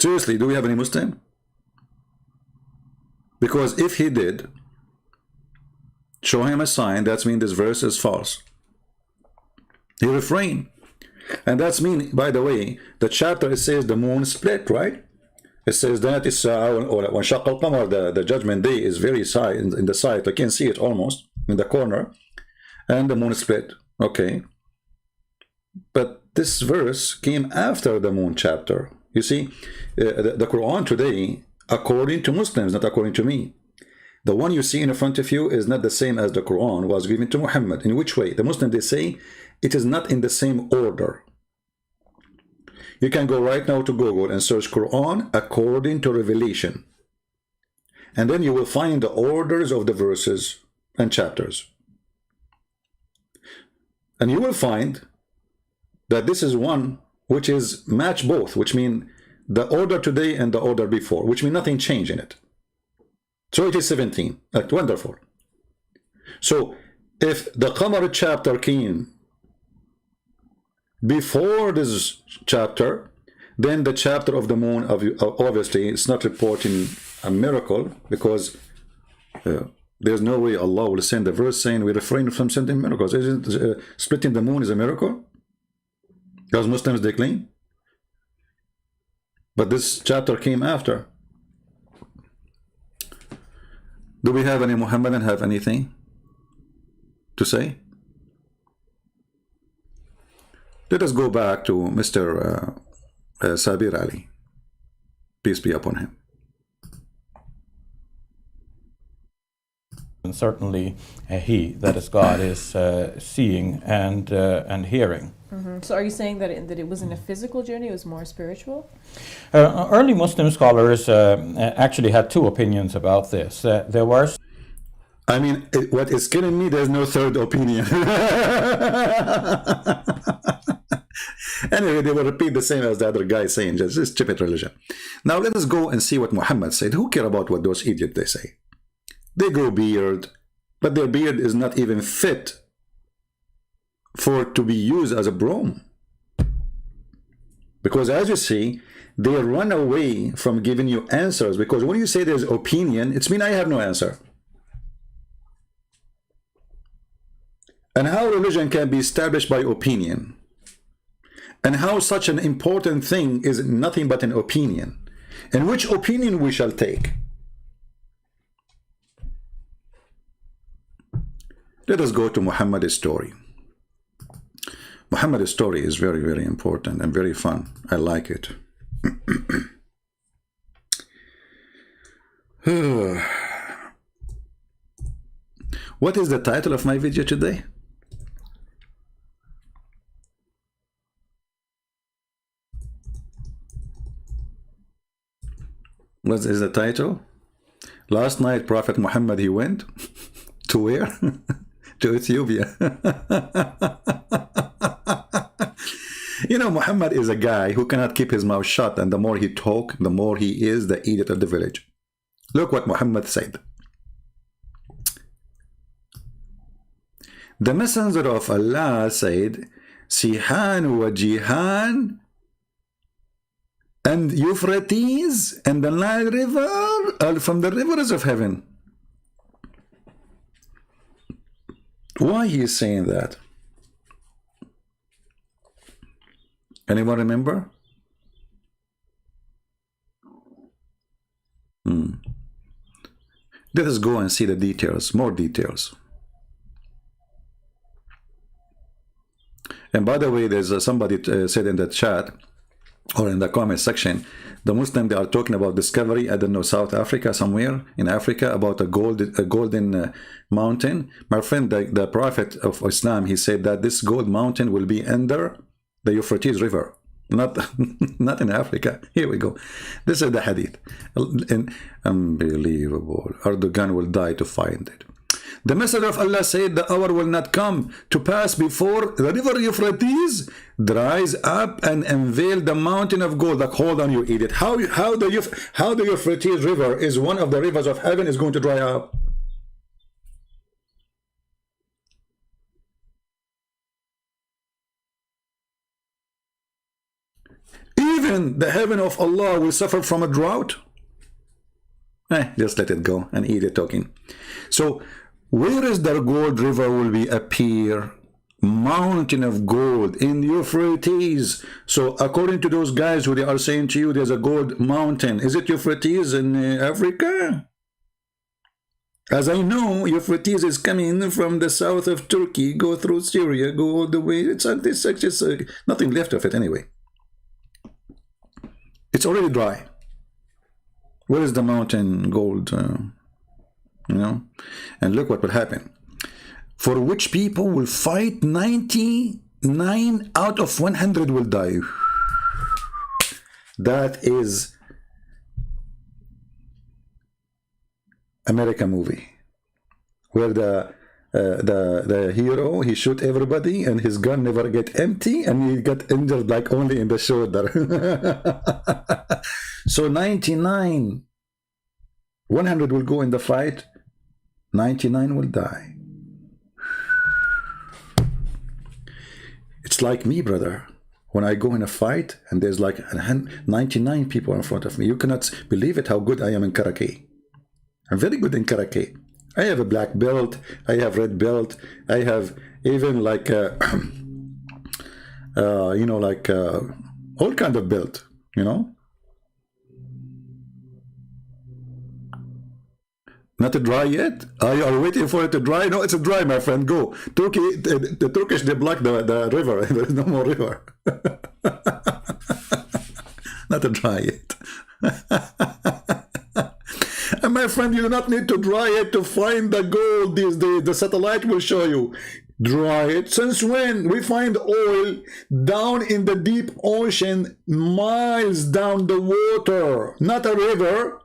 Speaker 1: Seriously, do we have any Muslim? Because if he did, show him a sign, that's mean this verse is false. He refrained. And that's mean, by the way, the chapter, it says the moon split, right? It says that it's when shaq al-qamar, the judgment day is very side in the side. I can see it almost in the corner. And the moon split. Okay. But this verse came after the moon chapter. You see, the Quran today, according to Muslims, not according to me, the one you see in front of you is not the same as the Quran was given to Muhammad. In which way? The Muslims, they say it is not in the same order. You can go right now to Google and search Quran according to revelation. And then you will find the orders of the verses and chapters. And you will find that this is one which is match both, which mean the order today and the order before, which mean nothing changed in it. So it is 17. Wonderful. So if the Qamar chapter came before this chapter, then the chapter of the moon, obviously, it's not reporting a miracle, because there's no way Allah will send a verse saying we refrain from sending miracles. Isn't splitting the moon is a miracle? Because Muslims, they claim. But this chapter came after. Do we have any Muhammadan have anything to say? Let us go back to Mr. Sabir Ali. Peace be upon him.
Speaker 4: And certainly he, that is God, is seeing and hearing.
Speaker 5: So are you saying that it wasn't a physical journey, it was more spiritual?
Speaker 4: Early Muslim scholars actually had two opinions about this. There were...
Speaker 1: I mean, what is killing me, there's no third opinion. Anyway, they will repeat the same as the other guy saying, just stupid religion. Now let us go and see what Muhammad said. Who care about what those idiots they say? They grow beard, but their beard is not even fit for to be used as a broom. Because as you see, they run away from giving you answers, because when you say there's opinion, it's mean I have no answer. And how religion can be established by opinion, and how such an important thing is nothing but an opinion, and which opinion we shall take. Let us go to Muhammad's story. Muhammad's story is very, very important and very fun. I like it. What is the title of my video today? What is the title? Last night, Prophet Muhammad, he went to where? To Ethiopia. You know, Muhammad is a guy who cannot keep his mouth shut, and the more he talk, the more he is the idiot of the village. Look what Muhammad said. The messenger of Allah said, Sihan wa Jihan and Euphrates and the Nile River are from the rivers of heaven. Why he is saying that? Anyone remember? Let us go and see the details, more details. And by the way, there's somebody said in the chat or in the comment section, the Muslim, they are talking about discovery, I don't know, South Africa, somewhere in Africa, about a golden mountain. My friend, the Prophet of Islam, he said that this gold mountain will be under the Euphrates River, not in Africa. Here we go. This is the hadith. Unbelievable. Erdogan will die to find it. The Messenger of Allah said, the hour will not come to pass before the river Euphrates dries up and unveil the mountain of gold. Like, hold on, you idiot. How the Euphrates River is one of the rivers of heaven is going to dry up? Even the heaven of Allah will suffer from a drought? Just let it go, an idiot talking. So, where is the gold river will be appear? Mountain of gold in Euphrates. So according to those guys who they are saying to you there's a gold mountain, is it Euphrates in Africa? As I know, Euphrates is coming from the south of Turkey, go through Syria, go all the way. It's nothing left of it anyway. It's already dry. Where is the mountain gold? You know, and look what will happen. For which people will fight, 99 out of 100 will die. That is American movie, where the hero, he shoot everybody and his gun never get empty and he got injured like only in the shoulder. So 99 100 will go in the fight, 99 will die. It's like me, brother. When I go in a fight and there's like 99 people in front of me, you cannot believe it how good I am in karate. I'm very good in karate. I have a black belt, I have red belt, I have even like you know, like all kind of belt, you know. Not dry yet? Are you waiting for it to dry? No, it's a dry, my friend. Go. Turkey, the Turkish, they block the river. There is no more river. Not a dry yet. And my friend, you do not need to dry it to find the gold these days. The satellite will show you. Dry it. Since when? We find oil down in the deep ocean, miles down the water, not a river.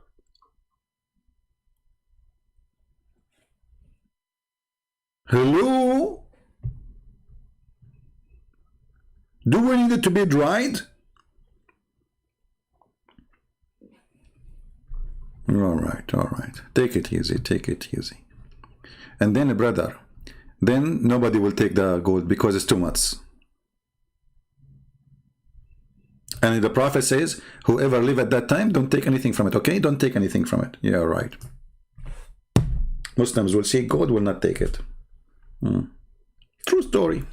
Speaker 1: Hello? Do we need it to be dried? All right, all right. Take it easy, take it easy. And then, brother, then nobody will take the gold because it's too much. And the Prophet says, whoever live at that time, don't take anything from it, okay? Don't take anything from it. Yeah, right. Muslims will see gold, will not take it. True story.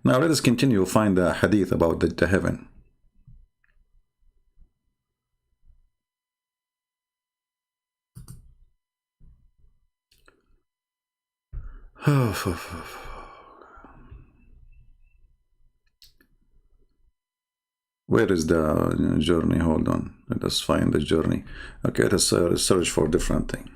Speaker 1: Now let us continue, find the hadith about the heaven. Where is the journey? Hold on. Let us find the journey. Okay, let us search for different thing.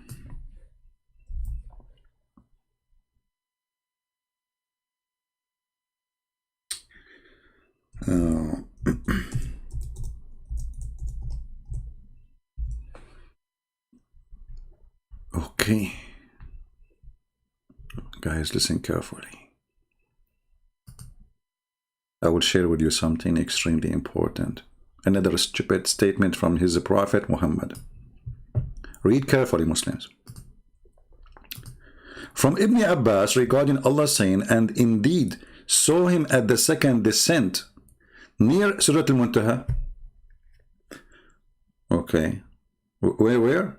Speaker 1: Okay, guys, listen carefully. I will share with you something extremely important. Another stupid statement from his prophet Muhammad. Read carefully, Muslims. From Ibn Abbas regarding Allah saying, and indeed saw him at the second descent near Surah Al-Muntaha. Okay. Where?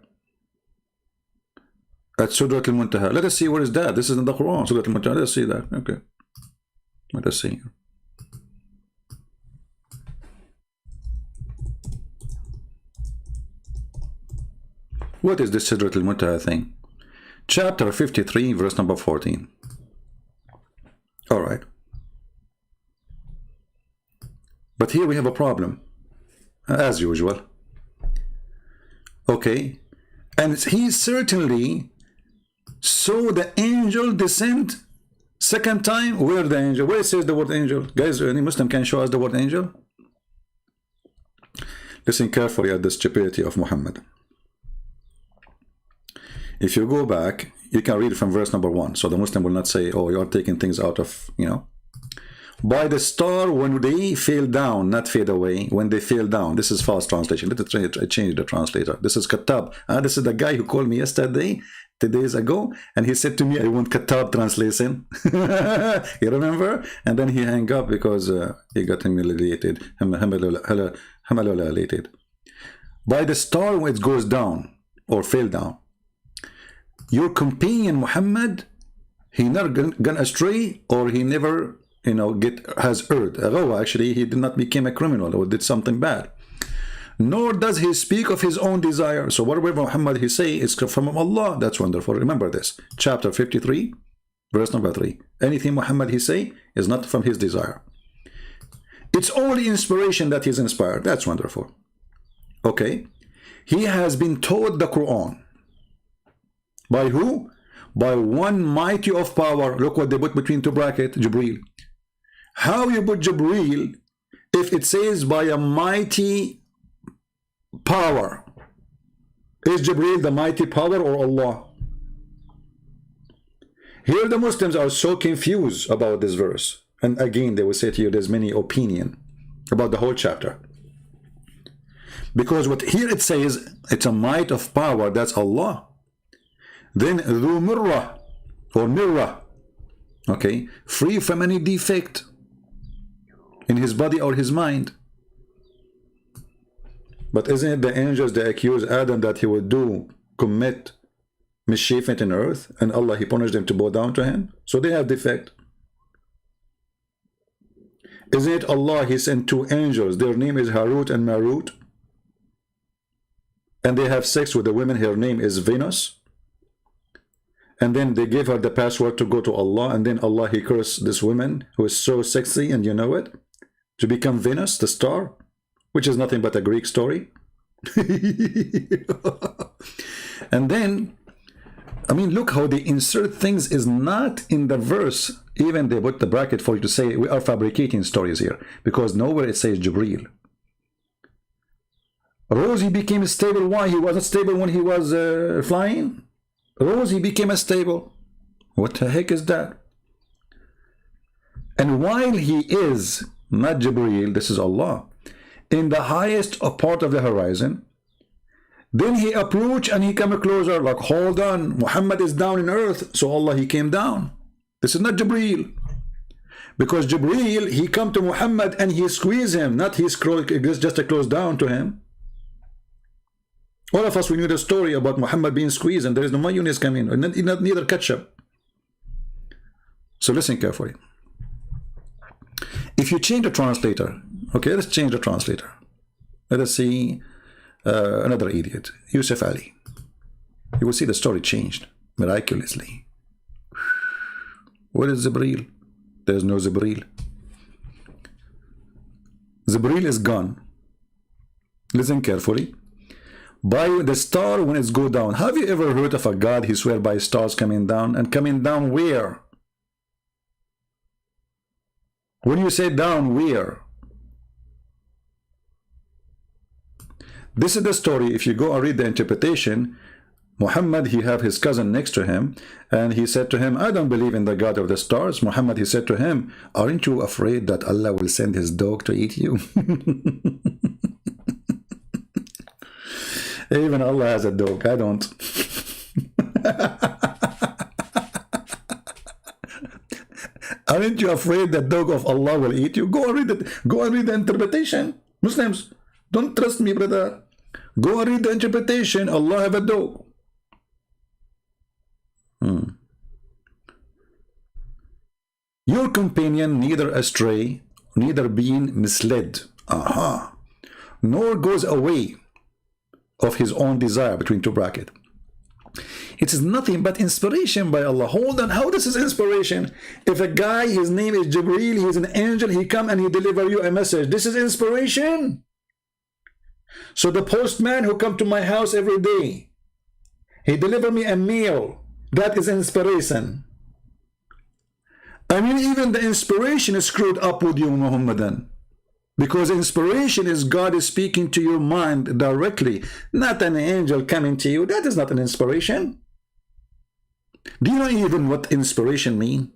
Speaker 1: At Surah Al-Muntaha. Let us see where is that. This is in the Quran. Surah Al-Muntaha. Let us see that. Okay. Let us see. What is this Surah Al-Muntaha thing? Chapter 53, verse number 14. All right. But here we have a problem, as usual. Okay. And he certainly saw the angel descend second time. Where the angel? Where it says the word angel? Guys, any Muslim can show us the word angel? Listen carefully at the stupidity of Muhammad. If you go back, you can read from verse number 1. So the Muslim will not say, oh, you are taking things out of, you know. By the star when they fell down, not fade away, when they fell down. This is false translation. Let us change the translator. This is Kattab. This is the guy who called me yesterday, 2 days ago, and he said to me, I want Kattab translation. You remember? And then he hung up because he got humiliated. By the star when it goes down or fell down. Your companion Muhammad, he never gone astray, or he never, you know, has erred. Actually, he did not become a criminal or did something bad. Nor does he speak of his own desire. So whatever Muhammad he say is from Allah. That's wonderful. Remember this. Chapter 53, verse number 3. Anything Muhammad he say is not from his desire. It's only inspiration that he's inspired. That's wonderful. Okay. He has been taught the Quran. By who? By one mighty of power. Look what they put between two brackets, Jibreel. How you put Jibreel if it says by a mighty power? Is Jibreel the mighty power or Allah? Here the Muslims are so confused about this verse. And again, they will say to you there's many opinions about the whole chapter. Because what here it says, it's a might of power, that's Allah. Then ذو مرة or mirror, okay, free from any defect in his body or his mind. But isn't it the angels that accuse Adam that he would commit mischief in earth, and Allah, he punished them to bow down to him? So they have defect. Isn't it Allah, he sent 2 angels, their name is Harut and Marut, and they have sex with the women, her name is Venus, and then they gave her the password to go to Allah, and then Allah, he cursed this woman who is so sexy, and you know it, to become Venus, the star, which is nothing but a Greek story. And then, I mean, look how they insert things is not in the verse. Even they put the bracket for you to say we are fabricating stories here, because nowhere it says Jibreel. Rosie became stable. Why? He wasn't stable when he was flying. Rosie became stable. What the heck is that? And while he is not Jibreel, this is Allah, in the highest part of the horizon, then he approached and he came closer, like, hold on, Muhammad is down in earth, so Allah, he came down. This is not Jibreel, because Jibreel, he come to Muhammad and he squeeze him, not he just a close down to him. All of us, we knew the story about Muhammad being squeezed, and there is no mayonnaise coming, and neither ketchup. So listen carefully. If you change the translator, okay, let's change the translator. Let us see another idiot, Yusuf Ali. You will see the story changed miraculously. Where is Jibreel? There is no Jibreel. Jibreel is gone. Listen carefully. By the star when it's go down. Have you ever heard of a God he swear by stars coming down? And coming down where? When you say down, where? This is the story. If you go and read the interpretation, Muhammad, he have his cousin next to him, and he said to him, I don't believe in the God of the stars. Muhammad, he said to him, aren't you afraid that Allah will send his dog to eat you? Even Allah has a dog. I don't. Aren't you afraid that dog of Allah will eat you? Go and read it. Go and read the interpretation. Muslims, don't trust me, brother. Go and read the interpretation. Allah have a dog. Your companion neither astray, neither being misled, nor goes away of his own desire, between 2 brackets. It is nothing but inspiration by Allah. Hold on, how this is inspiration? If a guy, his name is Jibreel, he's an angel, he come and he deliver you a message. This is inspiration. So the postman who come to my house every day, he deliver me a meal. That is inspiration. I mean, even the inspiration is screwed up with you, Muhammadan. Because inspiration is God is speaking to your mind directly, not an angel coming to you. That is not an inspiration. Do you know even what inspiration means?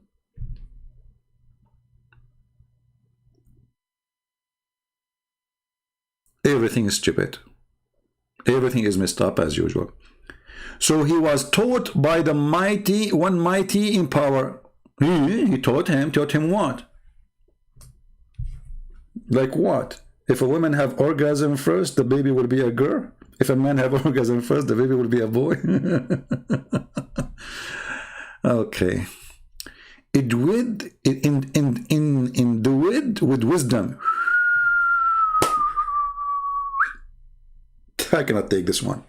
Speaker 1: Everything is stupid. Everything is messed up as usual. So he was taught by the mighty, one mighty in power. He taught him what? Like what? If a woman have orgasm first, the baby will be a girl. If a man have orgasm first, the baby will be a boy. Okay. Endued with wisdom. I cannot take this one.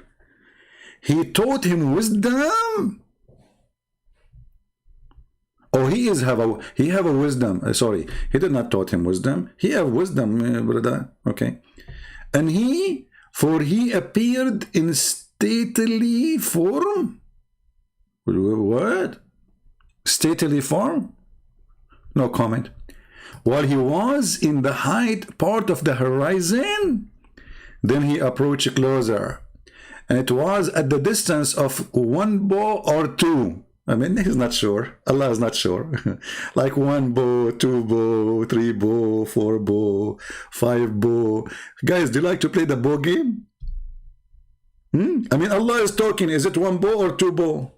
Speaker 1: He taught him wisdom. Oh, he have a wisdom. Sorry, he did not taught him wisdom. He have wisdom, brother. Okay, and he appeared in stately form. What? Stately form? No comment. While he was in the height part of the horizon, then he approached closer, and it was at the distance of 1 bow or 2. I mean, he's not sure. Allah is not sure. Like 1 bow, 2 bow, 3 bow, 4 bow, 5 bow. Guys, do you like to play the bow game? I mean, Allah is talking. Is it 1 bow or 2 bow?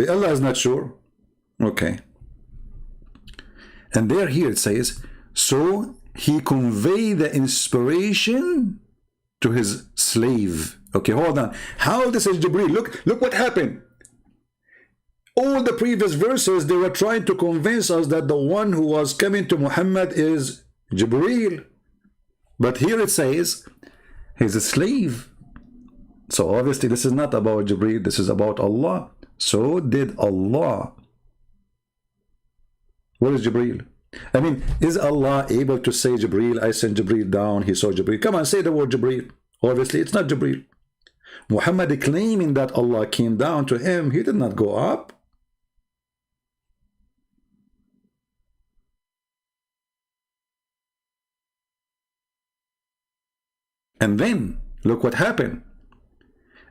Speaker 1: Allah is not sure. Okay. And here it says, so he conveyed the inspiration to his slave. Okay, hold on. How this is Jibreel? Look what happened. All the previous verses, they were trying to convince us that the one who was coming to Muhammad is Jibreel. But here it says, he's a slave. So obviously this is not about Jibreel, this is about Allah. So did Allah. Where is Jibreel? I mean, is Allah able to say Jibreel, I sent Jibreel down, he saw Jibreel? Come on, say the word Jibreel. Obviously it's not Jibreel. Muhammad claiming that Allah came down to him, he did not go up. And then, look what happened.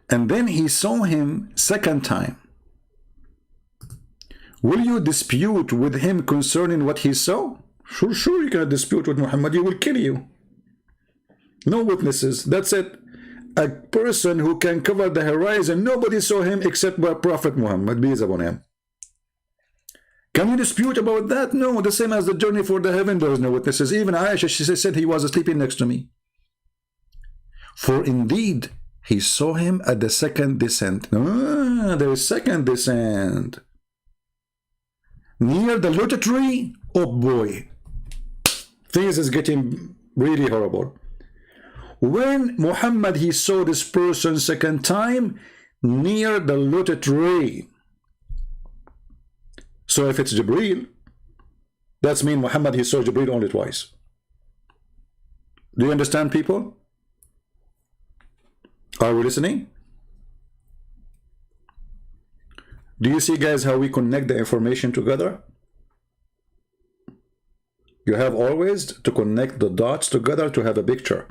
Speaker 1: And then he saw him second time. Will you dispute with him concerning what he saw? Sure, you cannot dispute with Muhammad. He will kill you. No witnesses. That's it. A person who can cover the horizon. Nobody saw him except by Prophet Muhammad. Peace upon him. Can you dispute about that? No. The same as the journey for the heaven. There is no witnesses. Even Aisha, she said he was sleeping next to me. For indeed, he saw him at the second descent. There is second descent. Near the lotus tree. Oh boy. Things is getting really horrible. When Muhammad, he saw this person second time near the lotus tree. So if it's Jibreel, that's mean Muhammad, he saw Jibreel only twice. Do you understand, people? Are we listening? Do you see, guys, how we connect the information together? You have always to connect the dots together to have a picture.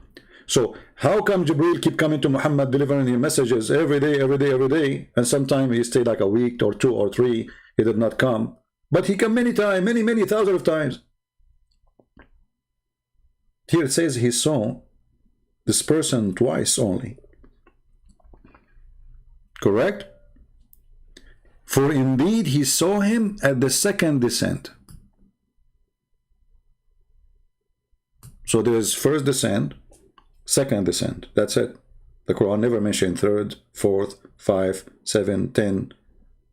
Speaker 1: So how come Jibreel keep coming to Muhammad, delivering his messages every day, and sometimes he stayed like a week or 2 or 3, he did not come. But he came many times, many thousands of times. Here it says he saw this person twice only. Correct? For indeed he saw him at the second descent. So there's first descent, second descent. That's it. The Quran never mentioned third, fourth, 5, 7, 10.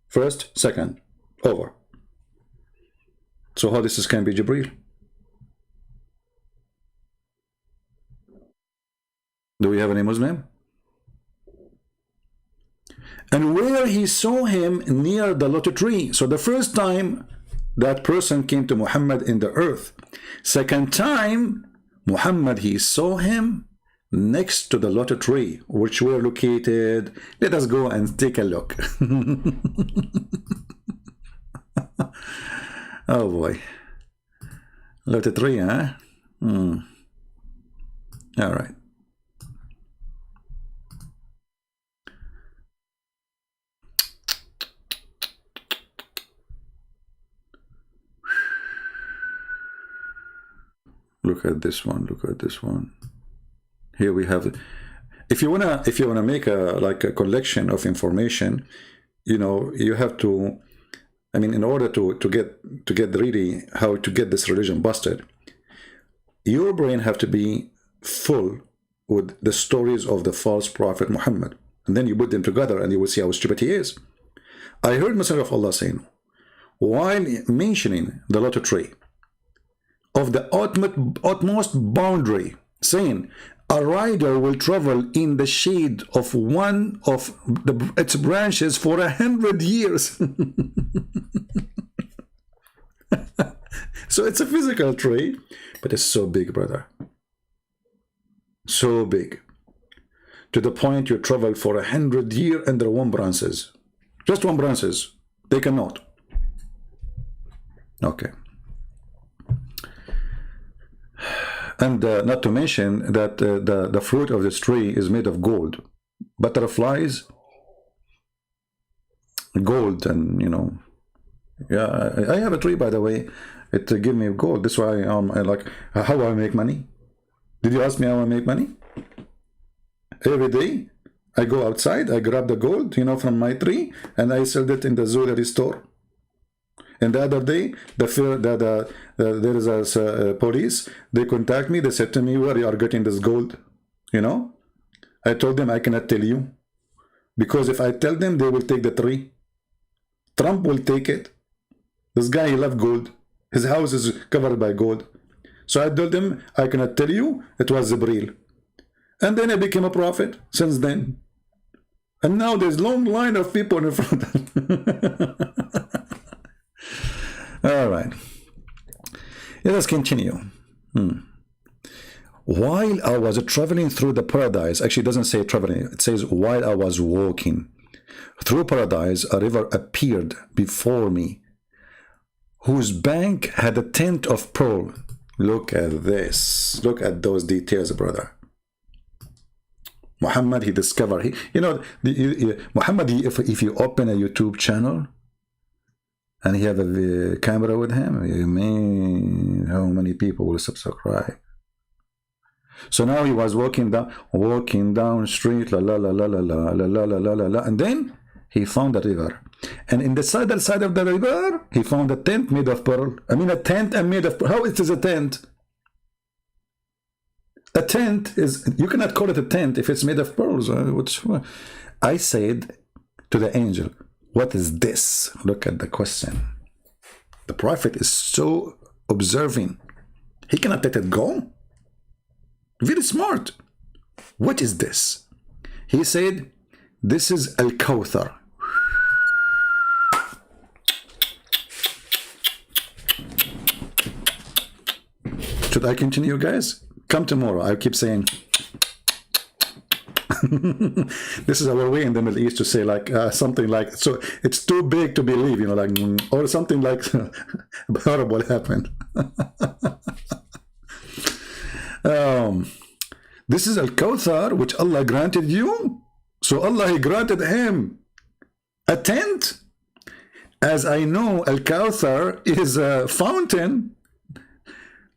Speaker 1: First, second, over. So how this can be Jibreel? Do we have any Muslim? And where he saw him near the lotus tree. So the first time that person came to Muhammad in the earth. Second time, Muhammad, he saw him next to the lotus tree, which were located. Let us go and take a look. Oh boy. Lotus tree, huh? All right. Look at this one. Look at this one. Here we have it. If you wanna make a collection of information, you know, you have to. I mean, in order to get really how to get this religion busted, your brain have to be full with the stories of the false prophet Muhammad, and then you put them together, and you will see how stupid he is. I heard Messenger of Allah saying, while mentioning the lotus tree, of the utmost boundary, saying a rider will travel in the shade of one of its branches for 100 years. So it's a physical tree, but it's so big, brother. So big. To the point you travel for 100 years under one branches. Just one branches. They cannot. Okay. And not to mention that the fruit of this tree is made of gold. Butterflies, gold, and you know, yeah, I have a tree, by the way. It give me gold. That's why I like, how I make money. Did you ask me how I make money? Every day I go outside, I grab the gold, you know, from my tree, and I sell it in the jewelry store. And the other day, there is a police. They contact me. They said to me, "Where you are getting this gold?" You know, I told them I cannot tell you, because if I tell them, they will take the tree. Trump will take it. This guy, he loves gold. His house is covered by gold. So I told them I cannot tell you. It was Jibril. And then I became a prophet since then. And now there's long line of people in front of All right. Let us continue. While I was traveling through the paradise, actually it doesn't say traveling, it says while I was walking through paradise, a river appeared before me, whose bank had a tint of pearl. Look at this. Look at those details, brother. Muhammad, he discovered, Muhammad, if you open a YouTube channel and he have a camera with him, man, how many people will subscribe? So now he was walking down street, la la la la la la la la la la la, and then he found a river. And in the side of the river, he found a tent made of pearl. I mean, a tent made of pearl. How it is a tent? A tent is, you cannot call it a tent if it's made of pearls. I said to the angel, what is this? Look at the question. The prophet is so observing. He cannot let it go. Very smart. What is this? He said, this is Al-Kawthar. Should I continue, guys? Come tomorrow. I keep saying, this is our way in the Middle East to say like something like, so it's too big to believe, you know, like, or something like horrible happened. This is Al-Kawthar, which Allah granted you. So Allah, he granted him a tent. As I know, Al-Kawthar is a fountain.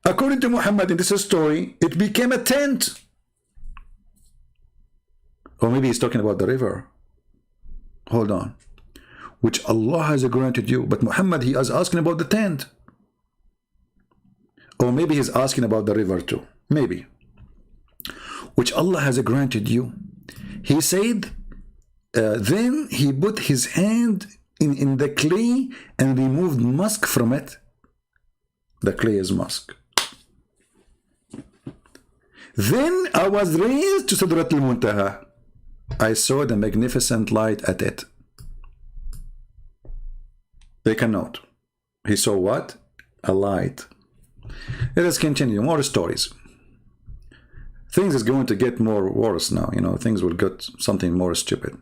Speaker 1: According to Muhammad in this story, it became a tent. Or maybe he's talking about the river. Hold on. Which Allah has granted you. But Muhammad, he is asking about the tent. Or maybe he's asking about the river too. Maybe. Which Allah has granted you. He said, then he put his hand in the clay and removed musk from it. The clay is musk. Then I was raised to Sidrat al-Muntaha. I saw the magnificent light at it. Take a note. He saw what? A light. Let us continue. More stories. Things is going to get more worse now. You know, things will get something more stupid.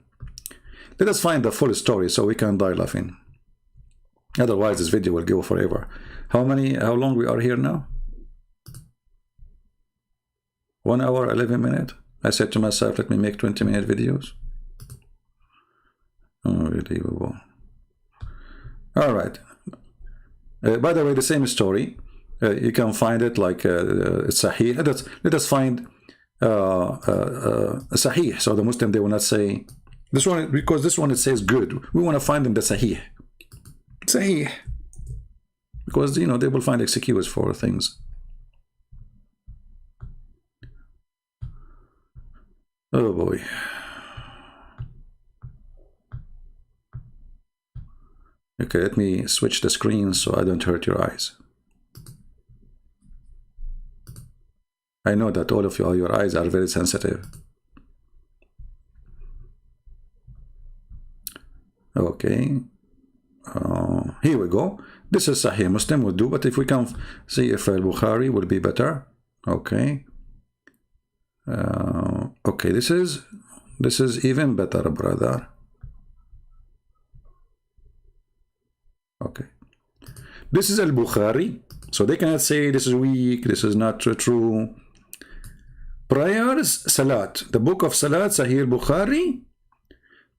Speaker 1: Let us find the full story so we can die laughing. Otherwise, this video will go forever. How long we are here now? 1 hour, 11 minutes. I said to myself, let me make 20-minute videos. Unbelievable. All right. By the way, the same story. You can find it like Sahih. Let us find Sahih. So the Muslim, they will not say this one, because this one it says good. We want to find in the Sahih. Sahih. Because, you know, they will find excuse for things. Oh boy. Okay, let me switch the screen so I don't hurt your eyes. I know that all of you, your eyes are very sensitive. Okay. Here we go. This is Sahih Muslim would do, but if we can see if Al-Bukhari will be better. Okay. Okay, this is even better, brother. Okay. This is Al-Bukhari. So they cannot say this is weak, this is not true. Prayers, Salat. The book of Salat, Sahih Bukhari,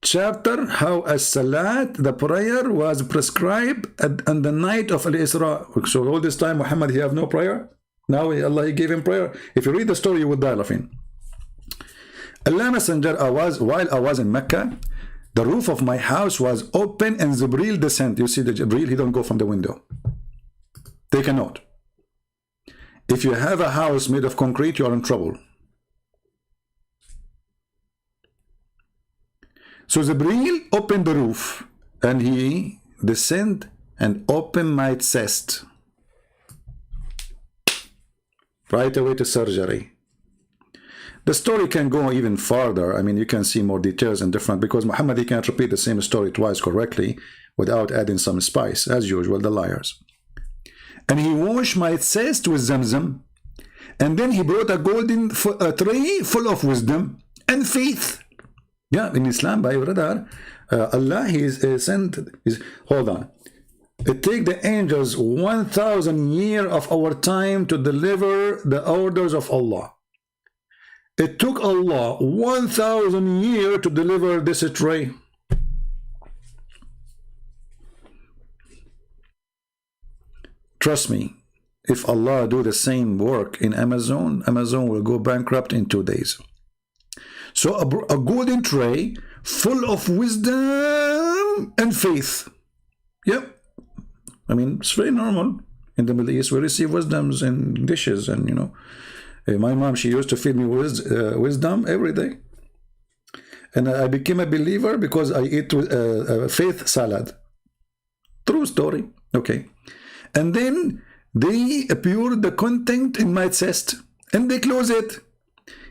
Speaker 1: chapter how as Salat, the prayer was prescribed on the night of Al-Isra. So all this time Muhammad, he have no prayer. Now Allah, he gave him prayer. If you read the story, you would die laughing. Allah Messenger, while I was in Mecca, the roof of my house was open and Jibreel descend. You see the Jibreel, he don't go from the window. Take a note. If you have a house made of concrete, you are in trouble. So Jibreel opened the roof and he descend and open my chest. Right away to surgery. The story can go even farther. I mean, you can see more details and different, because Muhammad, he can't repeat the same story twice correctly without adding some spice, as usual, the liars. And he washed my chest with Zamzam, and then he brought a golden tray full of wisdom and faith. Yeah, in Islam, by brother, Allah, he is sent. Hold on. It takes the angels 1,000 years of our time to deliver the orders of Allah. It took Allah 1,000 years to deliver this tray. Trust me, if Allah do the same work in Amazon, Amazon will go bankrupt in 2 days. So a golden tray full of wisdom and faith. Yep. I mean, it's very normal. In the Middle East, we receive wisdoms in dishes, and you know, my mom, she used to feed me wisdom every day. And I became a believer because I eat faith salad. True story. Okay. And then they poured the content in my chest and they close it.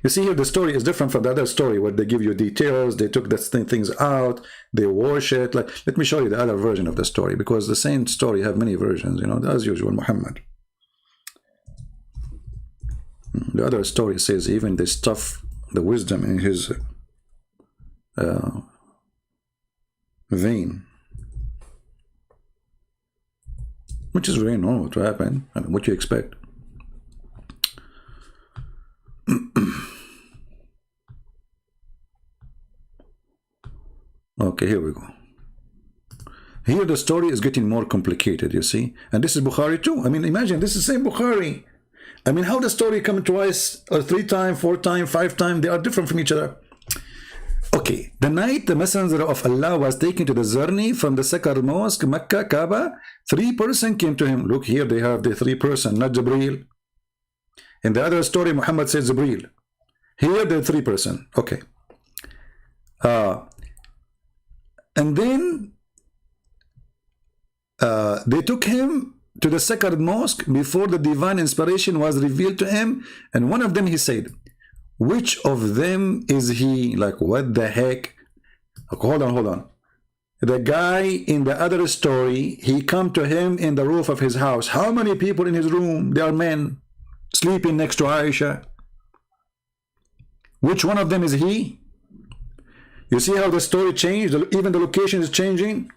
Speaker 1: You see here, the story is different from the other story where they give you details, they took the things out, they wash it. Like, let me show you the other version of the story, because the same story have many versions, you know, as usual, Muhammad. The other story says even they stuff the wisdom in his vein, which is very normal to happen. I mean, what you expect. Okay, here we go. Here the story is getting more complicated, you see. And this is Bukhari too. I mean, imagine, this is the same Bukhari. I mean, how the story come twice, or 3 times, 4 times, 5 times, they are different from each other. Okay, the night the Messenger of Allah was taken to the journey from the sacred mosque, Mecca, Kaaba, 3 persons came to him. Look here, they have the 3 persons, not Jibreel. In the other story, Muhammad says Jibreel. Here, the 3 persons. Okay. And then they took him to the sacred mosque before the divine inspiration was revealed to him. And one of them, he said, which of them is he? Like, what the heck? Hold on. The guy in the other story, he come to him in the roof of his house. How many people in his room? They are men sleeping next to Aisha. Which one of them is he? You see how the story changed? Even the location is changing.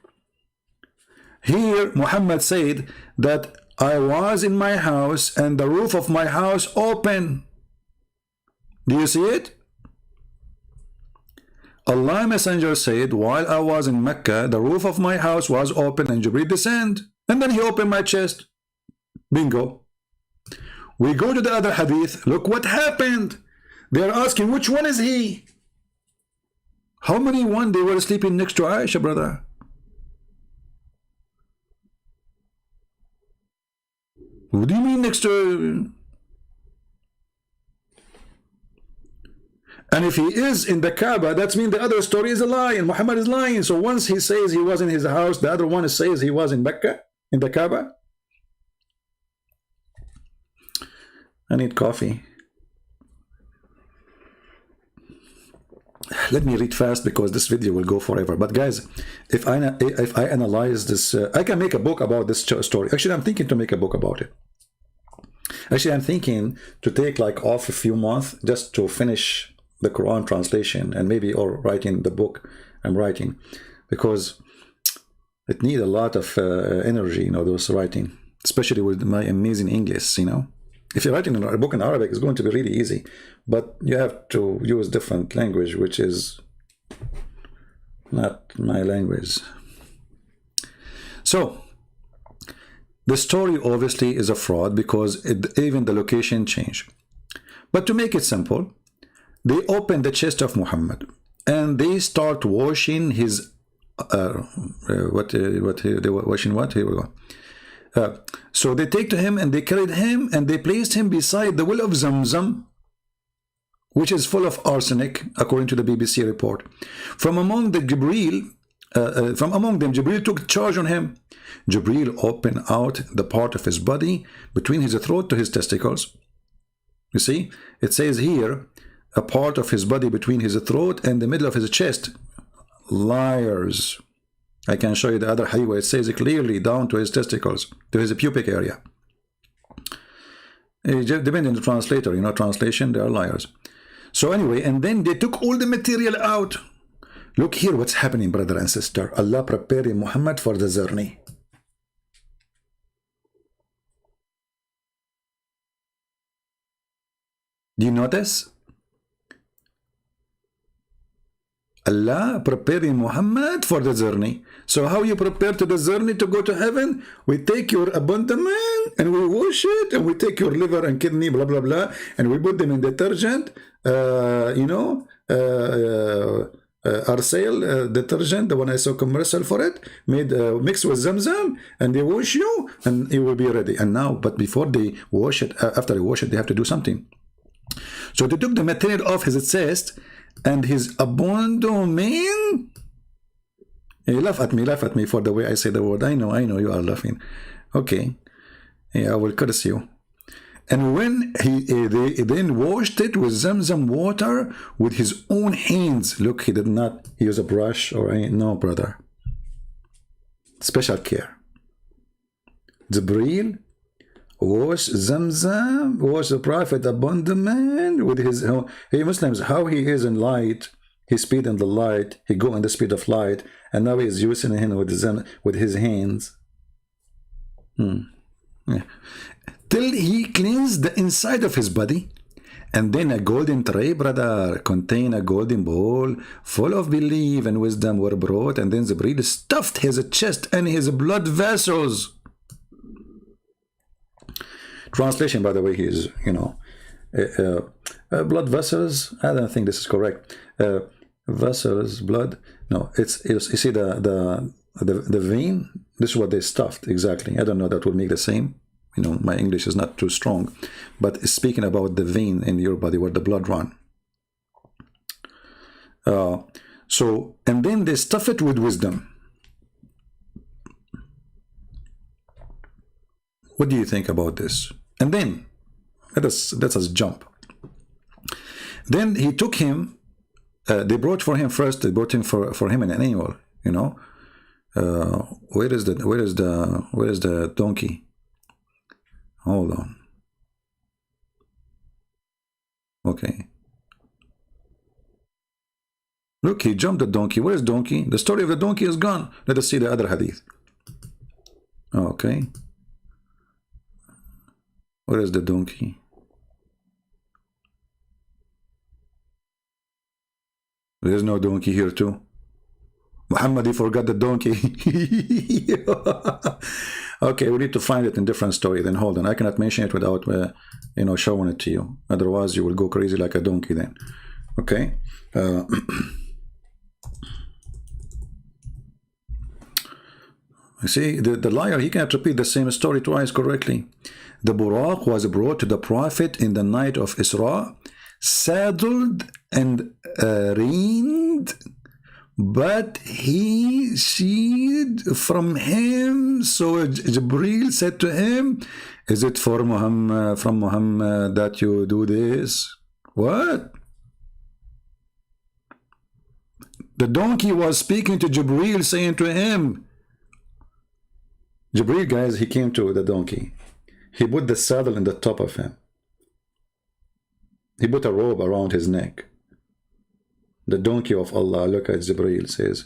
Speaker 1: Here, Muhammad said that I was in my house and the roof of my house open. Do you see it? Allah Messenger said, while I was in Mecca, the roof of my house was open and Jibreel descended. And then he opened my chest. Bingo. We go to the other hadith. Look what happened. They are asking, which one is he? How many one they were sleeping next to Aisha, brother? What do you mean next to? And if he is in the Kaaba, that means the other story is a lie and Muhammad is lying. So once he says he was in his house, the other one says he was in Mecca, in the Kaaba. I need coffee. Let me read fast because this video will go forever. But guys, if I analyze this, I can make a book about this story. Actually, I'm thinking to make a book about it. Actually, I'm thinking to take like off a few months just to finish the Quran translation and maybe or writing the book I'm writing, because it needs a lot of energy, you know, those writing. especially with my amazing English, you know. If you're writing a book in Arabic, it's going to be really easy, but you have to use different language, which is not my language. So the story obviously is a fraud because even the location changed. But to make it simple, they open the chest of Muhammad and they start washing his what they were washing what? Here we go. So they take to him and they carried him and they placed him beside the well of Zamzam, which is full of arsenic, according to the BBC report. From among them, Jibril took charge on him. Jibril opened out the part of his body between his throat to his testicles. You see, it says here, a part of his body between his throat and the middle of his chest. Liars. I can show you the other hadith where it says it clearly down to his testicles, to his pubic area. Depending on the translator, you know, translation, they are liars. So anyway, and then they took all the material out. Look here what's happening, brother and sister. Allah preparing Muhammad for the journey. Do you notice? Allah preparing Muhammad for the journey. So how you prepare to the journey to go to heaven? We take your abdomen and we wash it, and we take your liver and kidney, blah blah blah, and we put them in detergent, you know, Arcel detergent, the one I saw commercial for it, made mixed with Zamzam, and they wash you and you will be ready. And now, but before they wash it, after they wash it, they have to do something. So they took the material off his chest and his abdomen. You laugh at me for the way I say the word. I know you are laughing. Okay, yeah, I will curse you. And when they then washed it with Zamzam water with his own hands. Look, he did not use a brush or any, no, brother. Special care. Jibril wash Zamzam, wash the Prophet abandonment with his, hey Muslims, how he is in light, he speed in the light, he go in the speed of light, and now he is using him with his hands. Yeah. Till he cleansed the inside of his body, and then a golden tray, brother, contain a golden bowl full of belief and wisdom were brought, and then Jibril stuffed his chest and his blood vessels. Translation, by the way, is, you know, blood vessels. I don't think this is correct. Vessels, blood. No, it's you see the vein. This is what they stuffed exactly. I don't know. That would make the same. You know, my English is not too strong, but it's speaking about the vein in your body where the blood run. So, and then they stuff it with wisdom. What do you think about this? And then let us jump. Then he took him. They brought for him first. They brought him for him an animal. You know, where is the donkey? Hold on. Okay. Look, he jumped the donkey. Where is donkey? The story of the donkey is gone. Let us see the other hadith. Okay. Where is the donkey? There's no donkey here too. Muhammad, he forgot the donkey. Okay, we need to find it in different story. Then hold on, I cannot mention it without, you know, showing it to you. Otherwise, you will go crazy like a donkey then. Okay. You see, the liar, he cannot repeat the same story twice correctly. The Buraq was brought to the Prophet in the night of Isra, saddled and reined, but he sheed from him. So Jibril said to him, is it for Muhammad, from Muhammad that you do this? What? The donkey was speaking to Jibril, saying to him, Jibril, guys, he came to the donkey. He put the saddle in the top of him. He put a robe around his neck. The donkey of Allah, look at Jibril, says,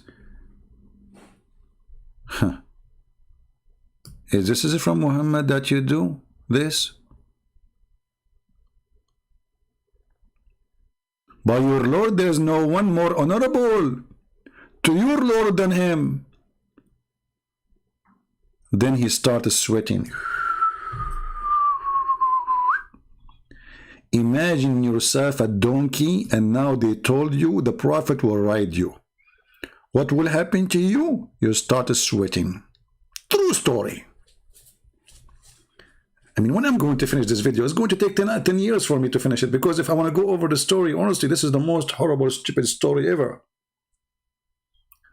Speaker 1: huh. Is this from Muhammad that you do this? By your Lord, there is no one more honorable to your Lord than him. Then he started sweating. Imagine yourself a donkey, and now they told you the Prophet will ride you. What will happen to you? You started sweating. True story. I mean, when I'm going to finish this video, it's going to take 10 years for me to finish it, because if I want to go over the story, honestly, this is the most horrible, stupid story ever.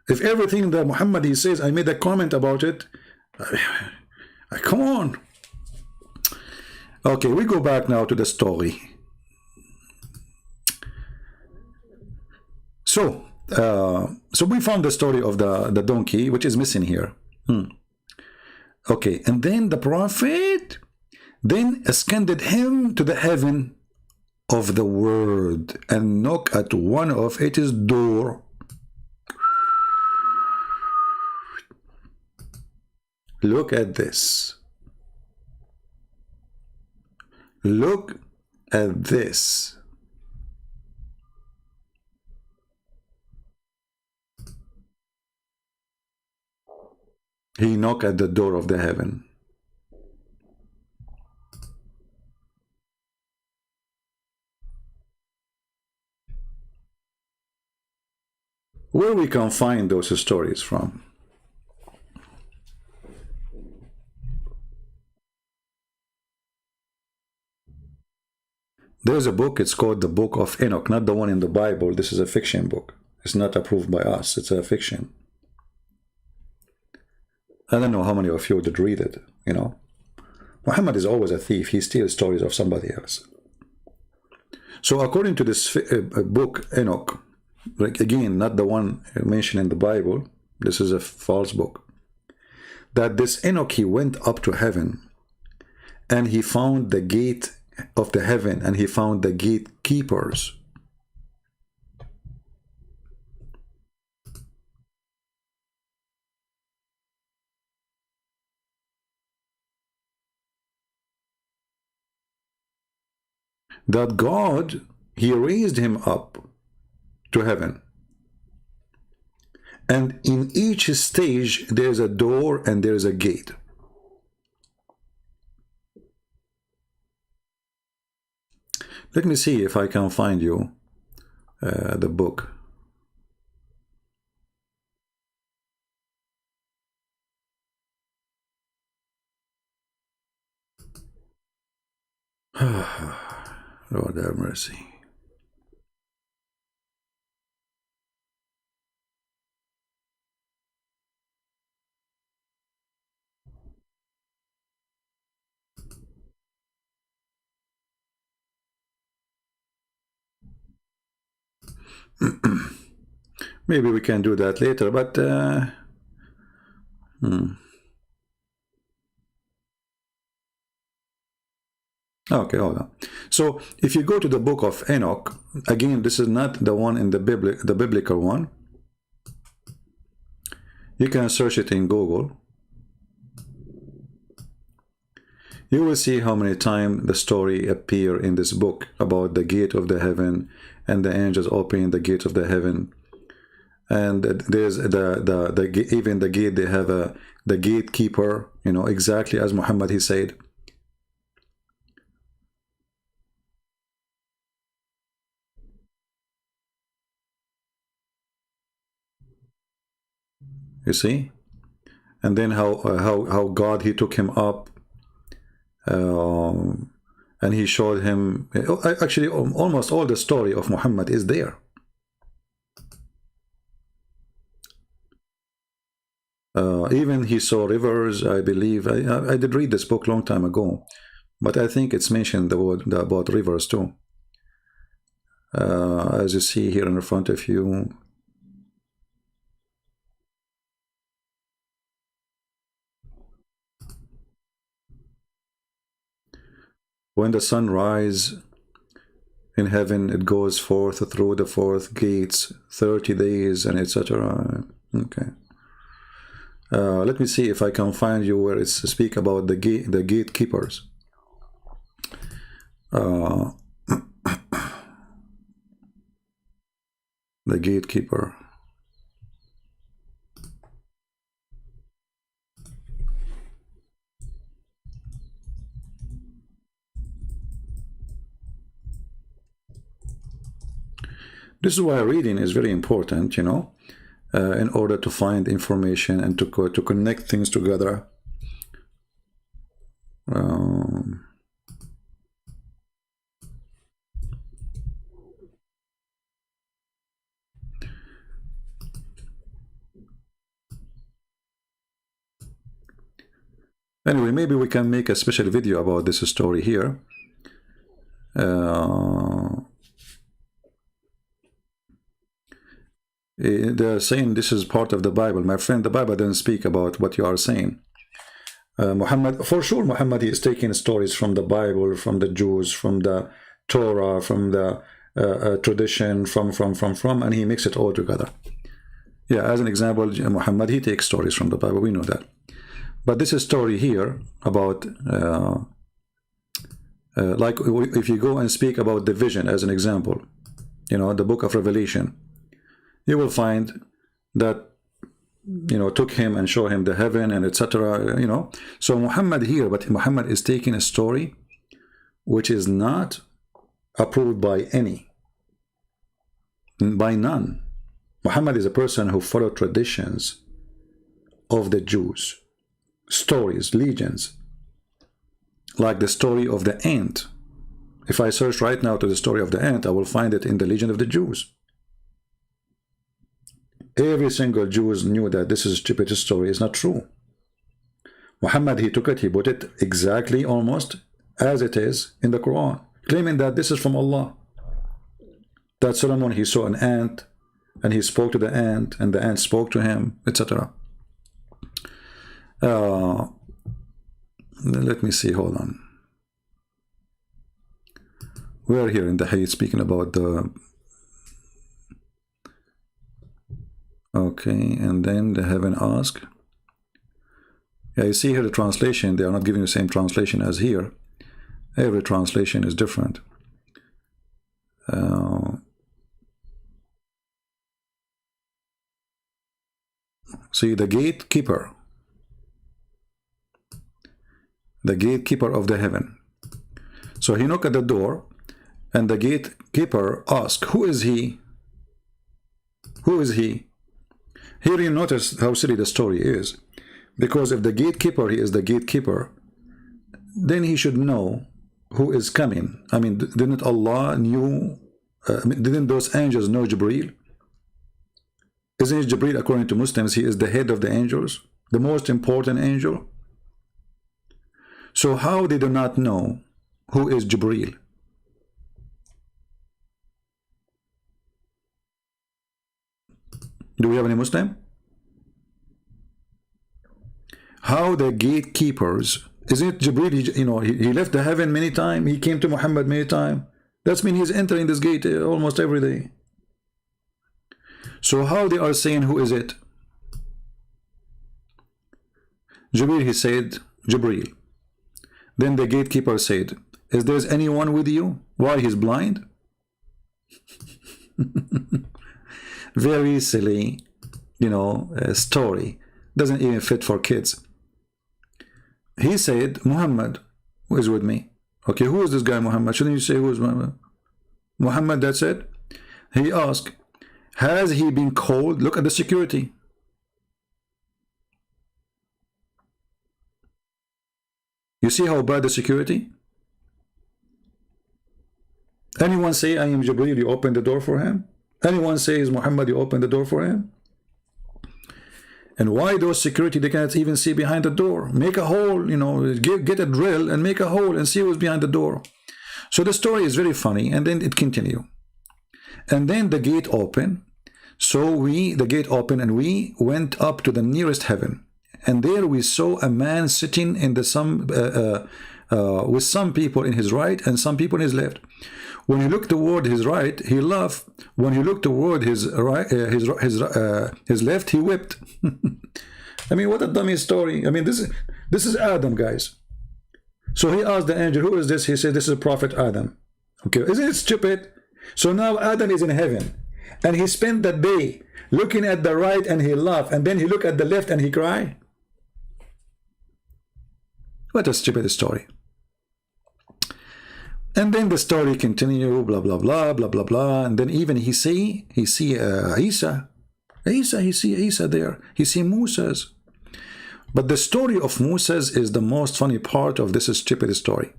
Speaker 1: If everything that Muhammad he says, I made a comment about it, come on. Okay, we go back now to the story. So we found the story of the donkey, which is missing here. Okay, and then the Prophet then ascended him to the heaven of the world and knocked at one of its door. Look at this. Look at this. He knocked at the door of the heaven. Where we can find those stories from? There's a book, it's called the Book of Enoch, not the one in the Bible. This is a fiction book. It's not approved by us, it's a fiction. I don't know how many of you did read it, you know. Muhammad is always a thief. He steals stories of somebody else. So according to this book, Enoch, like again, not the one mentioned in the Bible, this is a false book, that this Enoch, he went up to heaven and he found the gate of the heaven and he found the gatekeepers. That God, he raised him up to heaven. And in each stage, there's a door and there's a gate. Let me see if I can find you the book. Lord have mercy. Maybe we can do that later, but okay, hold on. So if you go to the book of Enoch, again, this is not the one in the biblical one. You can search it in Google. You will see how many times the story appear in this book about the gate of the heaven and the angels opening the gate of the heaven. And there's even the gate, they have the gatekeeper, you know, exactly as Muhammad he said. You see? And then how God, he took him up, and he showed him, actually almost all the story of Muhammad is there. Even he saw rivers, I believe. I did read this book long time ago, but I think it's mentioned about rivers too. As you see here in front of you. When the sun rises in heaven, it goes forth through the fourth gates, 30 days, and etc. Okay. Let me see if I can find you where it's speak about the gatekeepers. The gatekeeper. This is why reading is very important, you know, in order to find information and to connect things together. Anyway, maybe we can make a special video about this story here. They're saying this is part of the Bible. My friend, the Bible doesn't speak about what you are saying. Muhammad, for sure, Muhammad, he is taking stories from the Bible, from the Jews, from the Torah, from the tradition, from, and he mixes it all together. Yeah, as an example, Muhammad, he takes stories from the Bible, we know that. But this is story here about, like if you go and speak about the vision as an example, you know, the book of Revelation, you will find that, you know, took him and show him the heaven and etc. You know, so Muhammad here, but Muhammad is taking a story which is not approved by any, by none. Muhammad is a person who followed traditions of the Jews, stories, legends, like the story of the ant. If I search right now to the story of the ant, I will find it in the legend of the Jews. Every single Jew knew that this is stupid story is not true. Muhammad, he took it, he put it exactly almost as it is in the Quran, claiming that this is from Allah. That Solomon, he saw an ant and he spoke to the ant and the ant spoke to him, etc. Let me see, hold on. We're here in the Hadith speaking about the... Okay, and then the heaven ask. Yeah, you see here the translation, they are not giving the same translation as here. Every translation is different. See, the gatekeeper of the heaven. So he knocked at the door, and the gatekeeper asked, who is he? Who is he? Here you notice how silly the story is. Because if the gatekeeper, he is the gatekeeper, then he should know who is coming. I mean, didn't Allah knew, didn't those angels know Jibreel? Isn't it Jibreel, according to Muslims, he is the head of the angels, the most important angel? So how they do not know who is Jibreel? Do we have any Muslim? How the gatekeepers, isn't it Jibreel, he left the heaven many times, he came to Muhammad many times. That means he's entering this gate almost every day. So how they are saying who is it? Jibreel, he said, Jibreel. Then the gatekeeper said, is there anyone with you? Why, he's blind? Very silly, story. Doesn't even fit for kids. He said, Muhammad, who is with me? Okay, who is this guy, Muhammad? Shouldn't you say who is Muhammad? Muhammad, that's it. He asked, has he been called? Look at the security. You see how bad the security? Anyone say, I am Jibreel, you open the door for him? Anyone says Muhammad, you open the door for him? And why those security, they cannot even see behind the door? Make a hole, get a drill and make a hole and see who's behind the door. So the story is very funny, and then it continues. And then the gate opened. So the gate opened and we went up to the nearest heaven. And there we saw a man sitting in with some people in his right and some people in his left. When you look toward his right, he laughed. When you look toward his right, his left, he wept. I mean, what a dummy story. I mean, this is Adam, guys. So he asked the angel, who is this? He said, this is Prophet Adam. Okay, isn't it stupid? So now Adam is in heaven, and he spent the day looking at the right and he laughed, and then he looked at the left and he cried. What a stupid story. And then the story continue, blah blah blah blah blah blah, and then even he see Isa there. He see Moses. But the story of Moses is the most funny part of this stupid story.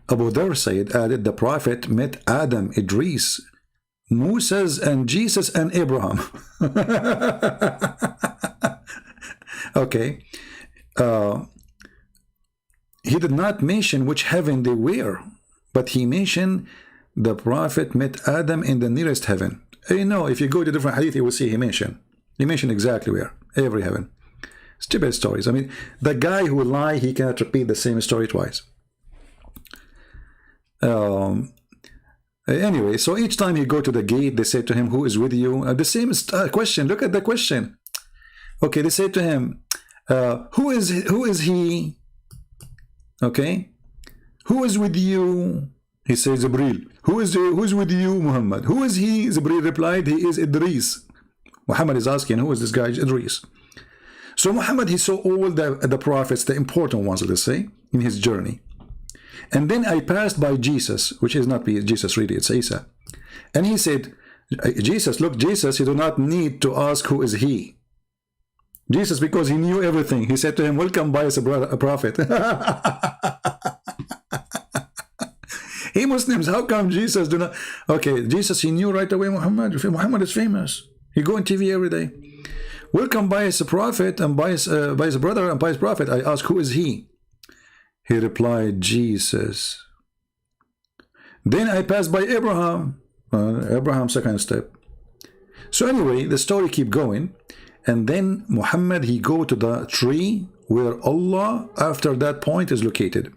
Speaker 1: Abu Dhar said, added, the prophet met Adam, Idris, Moses, and Jesus, and Abraham. Okay. He did not mention which heaven they were, but he mentioned the prophet met Adam in the nearest heaven. You know, if you go to different hadith, you will see he mentioned exactly where, every heaven. Stupid stories. I mean, the guy who lie, he cannot repeat the same story twice. Anyway, so each time he go to the gate, they say to him, who is with you? The same question. Look at the question. Okay, they say to him, who is he? Okay, who is with you? He says, Jibreel. Who is with you, Muhammad? Who is he? Jibreel replied, he is Idris. Muhammad is asking, who is this guy? Idris. So Muhammad, he saw all the prophets, the important ones, let's say, in his journey. And then I passed by Jesus, which is not Jesus really, it's Isa. And he said, Jesus, look, Jesus, you do not need to ask who is he. Jesus, because he knew everything, he said to him, welcome by as a prophet. Hey Muslims, how come Jesus do not? Okay, Jesus, he knew right away Muhammad. Muhammad is famous. He go on TV every day. Welcome by as a prophet and by his brother and by his prophet. I ask, who is he? He replied, Jesus. Then I passed by Abraham. Abraham, second step. So anyway, the story keep going. And then Muhammad, he go to the tree where Allah, after that point, is located.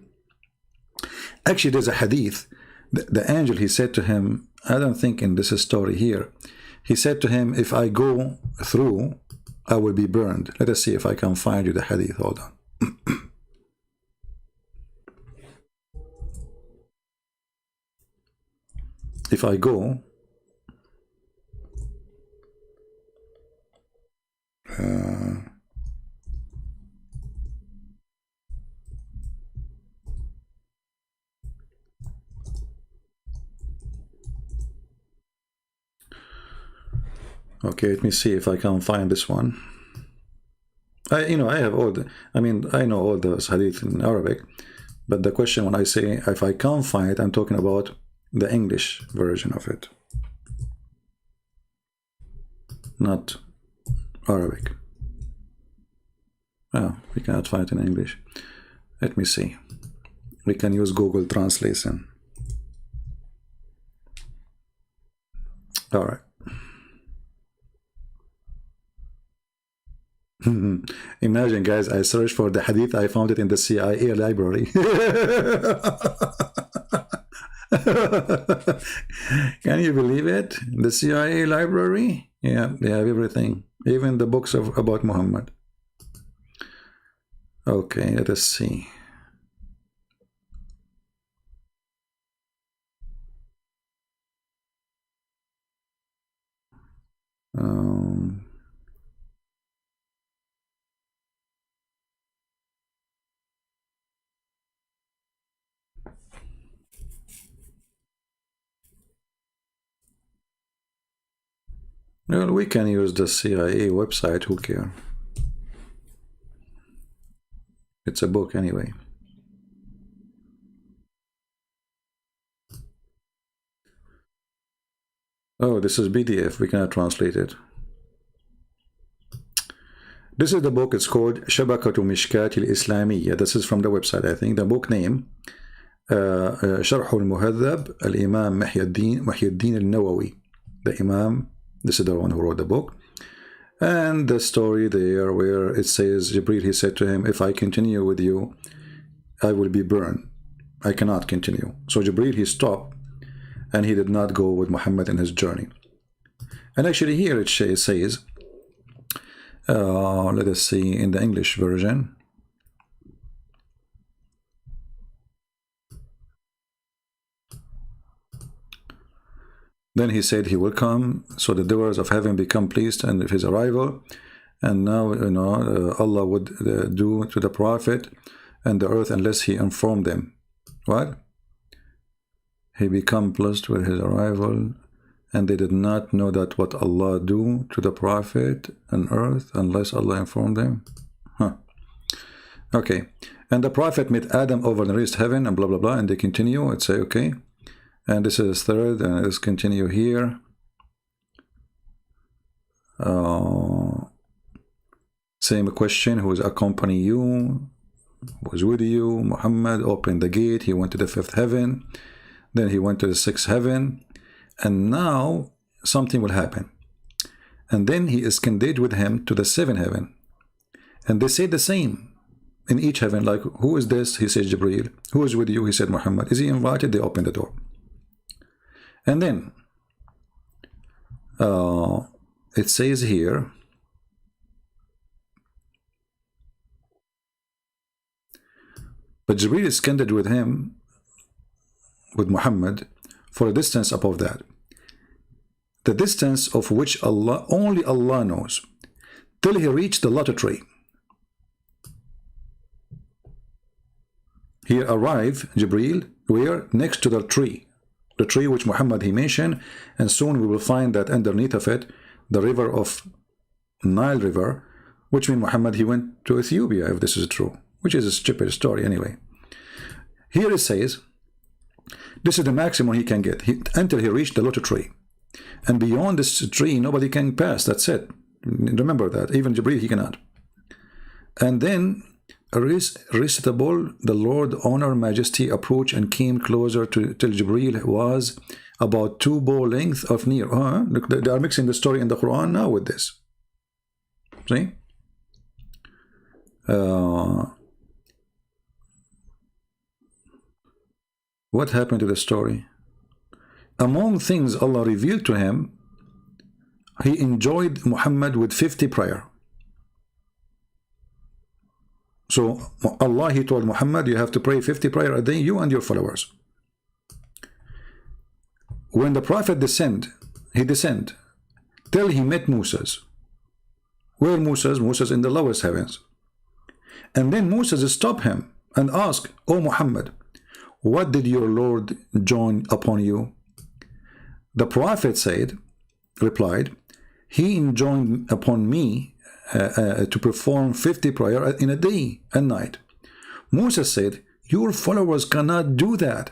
Speaker 1: Actually, there's a hadith. The angel, he said to him, I don't think in this story here, he said to him, if I go through, I will be burned. Let us see if I can find you the hadith. Hold on. If I go, okay, let me see if I can find this one. I have all the, I know all those hadith in Arabic, but the question when I say if I can't find it, I'm talking about the English version of it, not Arabic. Oh, we cannot find it in English. Let me see. We can use Google Translation. All right. Imagine, guys, I searched for the hadith, I found it in the CIA library. Can you believe it? The CIA library? Yeah, they have everything, even the books about Muhammad. Okay, let us see. Well, we can use the CIA website, who cares? It's a book anyway. Oh, this is PDF, we cannot translate it. This is the book, it's called Shabakatu Mishkat al-Islamiyya. This is from the website, I think. The book name, Sharh al-Muhadhab, al-Imam Muhyiddin al-Nawawi. The Imam, this is the one who wrote the book. And the story there where it says, Jibreel, he said to him, if I continue with you, I will be burned. I cannot continue. So Jibreel, he stopped, and he did not go with Muhammad in his journey. And actually here it says, Let us see in the English version. Then he said he will come, so the doors of heaven become pleased and of his arrival. And now, Allah would do to the Prophet and the earth unless he informed them. What? He become pleased with his arrival, and they did not know that what Allah do to the Prophet and earth unless Allah informed them. Okay. And the Prophet met Adam over the raised heaven and blah blah blah, and they continue. Let's say okay. And this is third, and let's continue here. Same question, who is accompany you, was with you. Muhammad opened the gate, he went to the fifth heaven, then he went to the sixth heaven, and now something will happen. And then he is conveyed with him to the seventh heaven. And they say the same in each heaven, like, who is this? He says Jibreel. Who is with you? He said Muhammad. Is he invited? They open the door. And then it says here, but Jibreel is connected with him, with Muhammad, for a distance above that. The distance of which only Allah knows, till he reached the lotus tree. He arrived, Jibreel, where? Next to the tree which Muhammad he mentioned, and soon we will find that underneath of it, the river of Nile River, which means Muhammad he went to Ethiopia, if this is true, which is a stupid story anyway. Here it says, this is the maximum he can get, until he reached the lotus tree. And beyond this tree, nobody can pass, that's it. Remember that, even Jibreel he cannot. And then irresistible, the Lord honor majesty approached and came closer till Jibreel was about 2 bow length of near. Look, they are mixing the story in the Quran now with this. See? What happened to the story? Among things Allah revealed to him, he enjoyed Muhammad with 50 prayer. So Allah, he told Muhammad, you have to pray 50 prayer a day, you and your followers. When the Prophet he descended till he met Moses. Where Moses? Moses in the lowest heavens. And then Moses stopped him and asked, O Muhammad, what did your Lord join upon you? The Prophet replied, he enjoined upon me to perform 50 prayer in a day and night. Moses said, your followers cannot do that.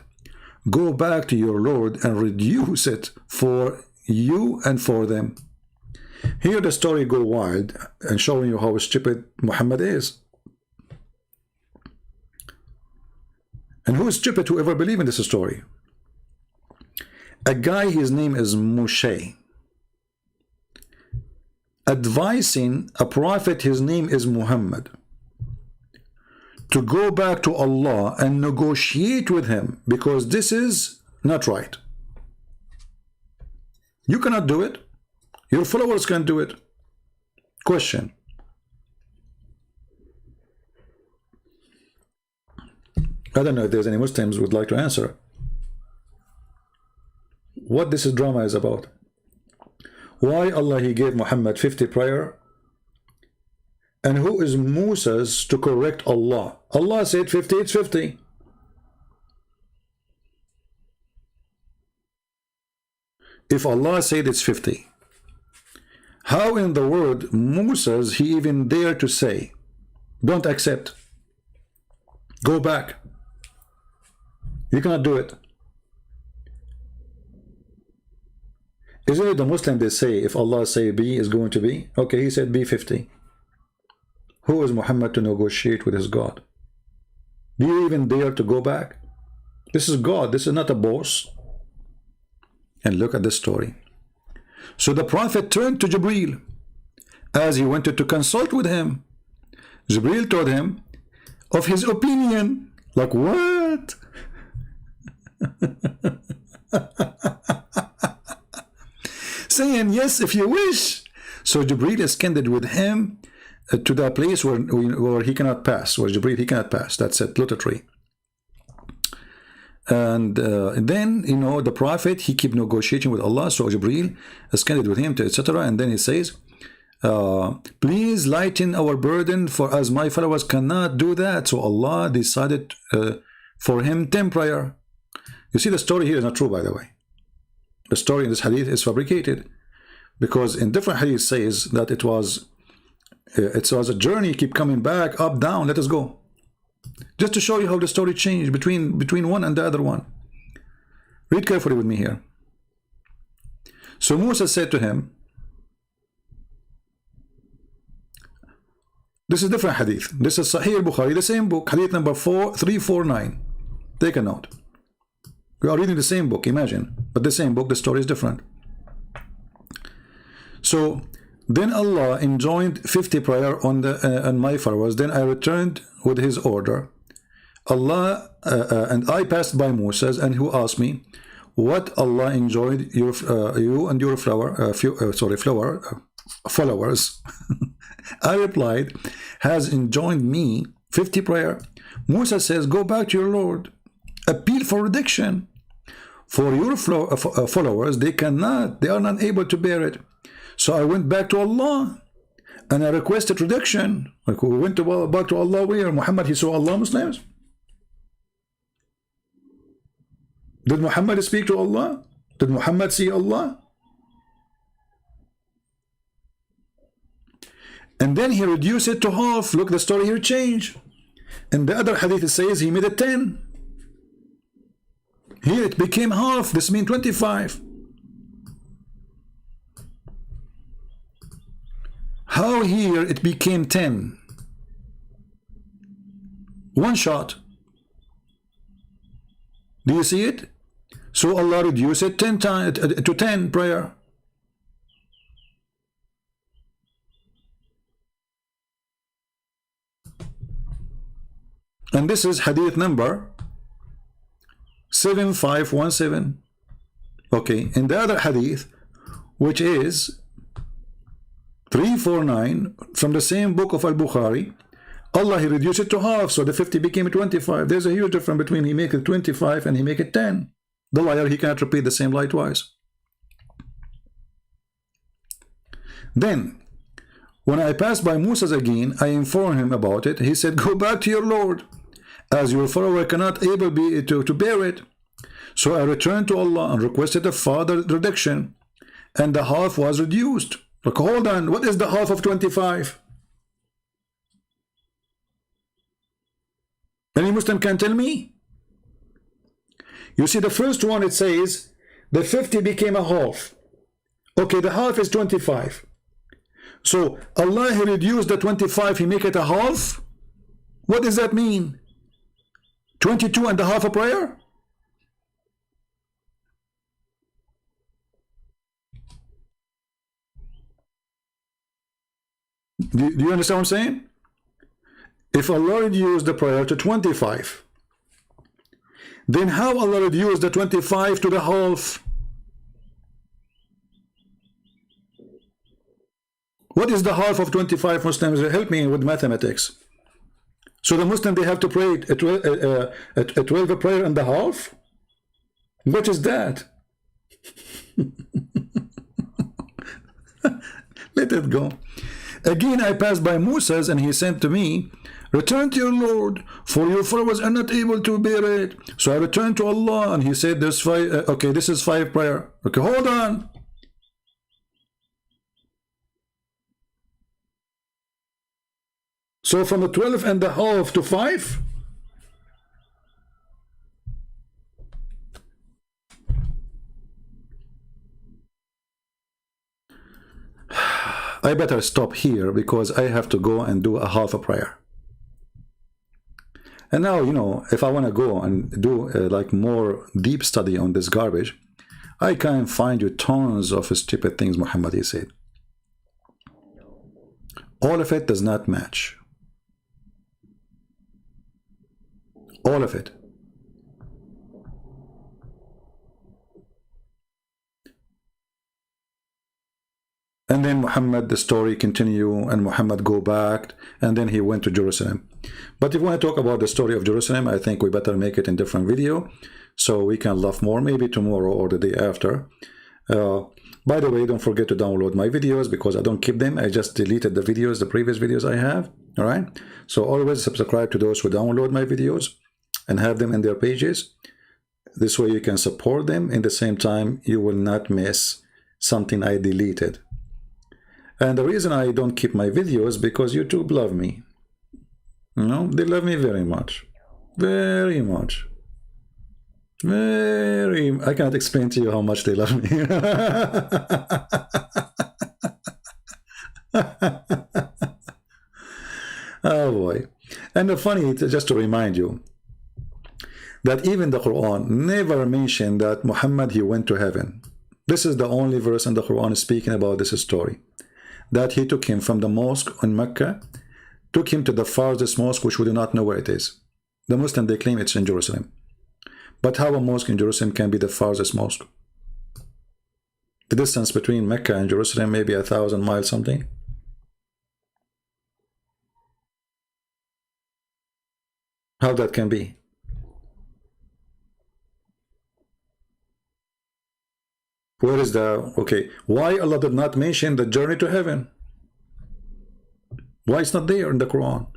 Speaker 1: Go back to your Lord and reduce it for you and for them. Here the story go wild and showing you how stupid Muhammad is. And who is stupid to ever believe in this story? A guy, his name is Moshe, advising a prophet, his name is Muhammad, to go back to Allah and negotiate with him, because this is not right. You cannot do it. Your followers can do it. Question. I don't know if there's any Muslims who would like to answer what this drama is about. Why Allah he gave Muhammad 50 prayer, and who is Moses to correct Allah? Allah said 50, it's 50. If Allah said it's 50, how in the world Moses he even dare to say, don't accept, go back? You cannot do it. Isn't it the Muslim they say, if Allah say B is going to be? Okay, he said B 50. Who is Muhammad to negotiate with his God? Do you even dare to go back? This is God, this is not a boss. And look at this story. So the Prophet turned to Jibreel as he wanted to consult with him. Jibreel told him of his opinion. Like what? Saying yes if you wish. So Jibreel is candid with him to that place where he cannot pass, where Jibreel he cannot pass. That's it, literally. And then, you know, the Prophet, he keep negotiating with Allah. So Jibreel is candid with him, etc. And then he says, please lighten our burden, for as my followers cannot do that. So Allah decided for him 10 prayer. You see, the story here is not true, by the way. The story in this hadith is fabricated, because in different hadith says that it was a journey, keep coming back, up, down, let us go. Just to show you how the story changed between one and the other one. Read carefully with me here. So Musa said to him, this is different hadith. This is Sahih al-Bukhari, the same book, hadith number 349. Take a note. We are reading the same book, imagine. But the same book, the story is different. So then Allah enjoined 50 prayer on my followers. Then I returned with his order. Allah and I passed by Moses, and who asked me, what Allah enjoined you and your followers? I replied, has enjoined me 50 prayer. Musa says, go back to your Lord, appeal for reduction. For your followers, they are not able to bear it. So I went back to Allah and I requested reduction. Like, we went back to Allah where? Muhammad, he saw Allah, Muslims? Did Muhammad speak to Allah? Did Muhammad see Allah? And then he reduced it to half. Look, the story here changed. In the other hadith it says he made it 10. Here it became half. This means 25. How here it became 10? One shot. Do you see it? So Allah reduced it 10 times to 10 prayer. And this is hadith number 7517. Okay, in the other hadith, which is 349 from the same book of Al-Bukhari, Allah, he reduced it to half, so the 50 became 25. There's a huge difference between he make it 25 and he make it 10. The liar, he cannot repeat the same lie twice. Then, when I passed by Moses again, I informed him about it. He said, go back to your Lord, as your follower cannot able be to bear it. So I returned to Allah and requested a further reduction, and the half was reduced. Look, hold on, what is the half of 25? Any Muslim can tell me? You see, the first one, it says the 50 became a half. Okay, the half is 25. So Allah, he reduced the 25, he make it a half. What does that mean? 22 and a half a prayer? Do you understand what I'm saying? If Allah reduced the prayer to 25, then how Allah reduced the 25 to the half? What is the half of 25, Muslims? Help me with mathematics. So the Muslim, they have to pray a 12 a prayer and a half? What is that? Let it go. Again, I passed by Moses, and he said to me, return to your Lord, for your followers are not able to bear it. So I returned to Allah, and he said, there's 5, okay, this is 5 prayer. Okay, hold on. So from the 12 and a half to 5? I better stop here, because I have to go and do a half a prayer. And now, you know, if I want to go and do like more deep study on this garbage, I can find you tons of stupid things Muhammad he said. All of it does not match. All of it. And then Muhammad, the story continue, and Muhammad go back, and then he went to Jerusalem. But if we want to talk about the story of Jerusalem, I think we better make it in different video, so we can laugh more, maybe tomorrow or the day after. By the way, don't forget to download my videos, because I don't keep them. I just deleted the videos, the previous videos I have. All right, so always subscribe to those who download my videos and have them in their pages. This way you can support them. In the same time, you will not miss something I deleted. And the reason I don't keep my videos, because YouTube love me. You know, they love me very much. Very much. I cannot explain to you how much they love me. Oh boy. And the funny, just to remind you, that even the Quran never mentioned that Muhammad, he went to heaven. This is the only verse in the Quran speaking about this story. That he took him from the mosque in Mecca, took him to the farthest mosque, which we do not know where it is. The Muslims, they claim it's in Jerusalem. But how a mosque in Jerusalem can be the farthest mosque? The distance between Mecca and Jerusalem may be 1,000 miles something. How that can be? Where is the, okay, why Allah did not mention the journey to heaven? Why it's not there in the Quran?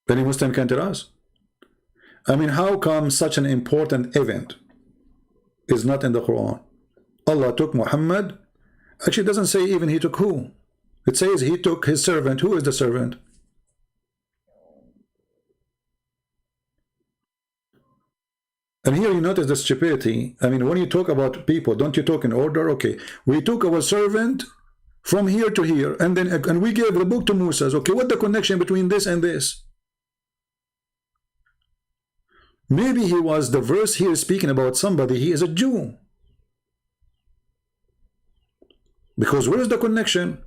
Speaker 1: Any Muslim can tell us. I mean, how come such an important event is not in the Quran? Allah took Muhammad. Actually, it doesn't say even he took who. It says he took his servant. Who is the servant? And here you notice the stupidity. I mean, when you talk about people, don't you talk in order? Okay, we took our servant from here to here, and then we gave the book to Moses. Okay, what the connection between this and this? Maybe he was, the verse here speaking about somebody, he is a Jew. Because where is the connection?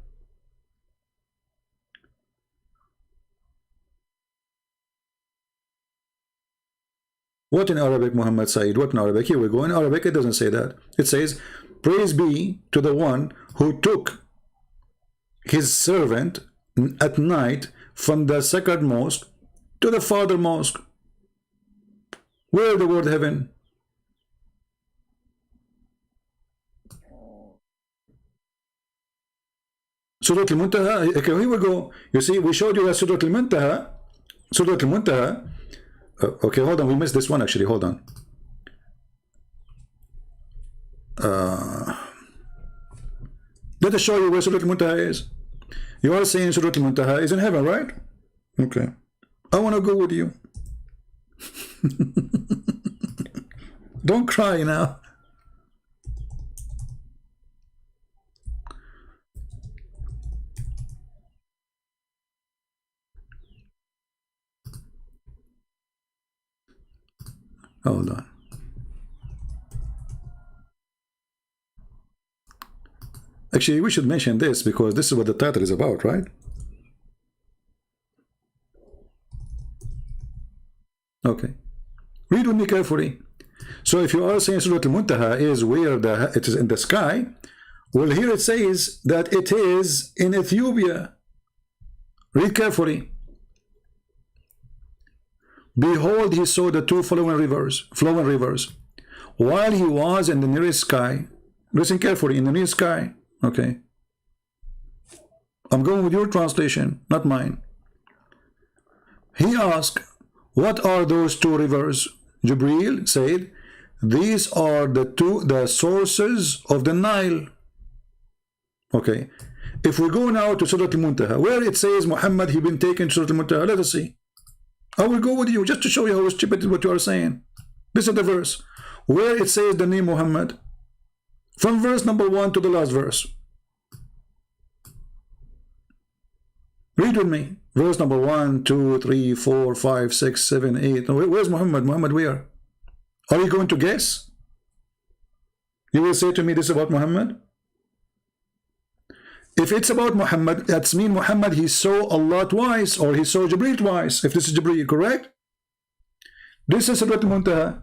Speaker 1: What in Arabic, Muhammad Said? What in Arabic? Here we go. In Arabic, it doesn't say that. It says, praise be to the one who took his servant at night from the sacred mosque to the farther mosque. Where is the word heaven? Surah Al-Muntaha. Okay, here we go. You see, we showed you that Surah Al-Muntaha. Surah Al-Muntaha. Okay, hold on. We missed this one actually. Hold on. Let us show you where Surah Al-Muntaha is. You are saying Surah Al-Muntaha is in heaven, right? Okay. I want to go with you. Don't cry now. Hold on. Actually, we should mention this because this is what the title is about, right? Okay. Read with me carefully. So if you are saying Surah Al-Muntaha is where it is in the sky, well, here it says that it is in Ethiopia. Read carefully. Behold, he saw the two flowing rivers, while he was in the nearest sky. Listen carefully, in the nearest sky. Okay. I'm going with your translation, not mine. He asked, what are those two rivers? Jibreel said, these are the sources of the Nile. Okay. If we go now to Surah Al-Muntaha, where it says Muhammad, he been taken to Surah Al-Muntaha, let us see. I will go with you just to show you how stupid is what you are saying. This is the verse where it says the name Muhammad, from verse number 1 to the last verse. Read with me. Verse number 1, 2, 3, 4, 5, 6, 7, 8. Where's Muhammad? Muhammad where? Are you going to guess? You will say to me this is about Muhammad? If it's about Muhammad, that's mean Muhammad, he saw Allah twice, or he saw Jibreel twice, if this is Jibreel, correct? This is Surah Al-Muntaha.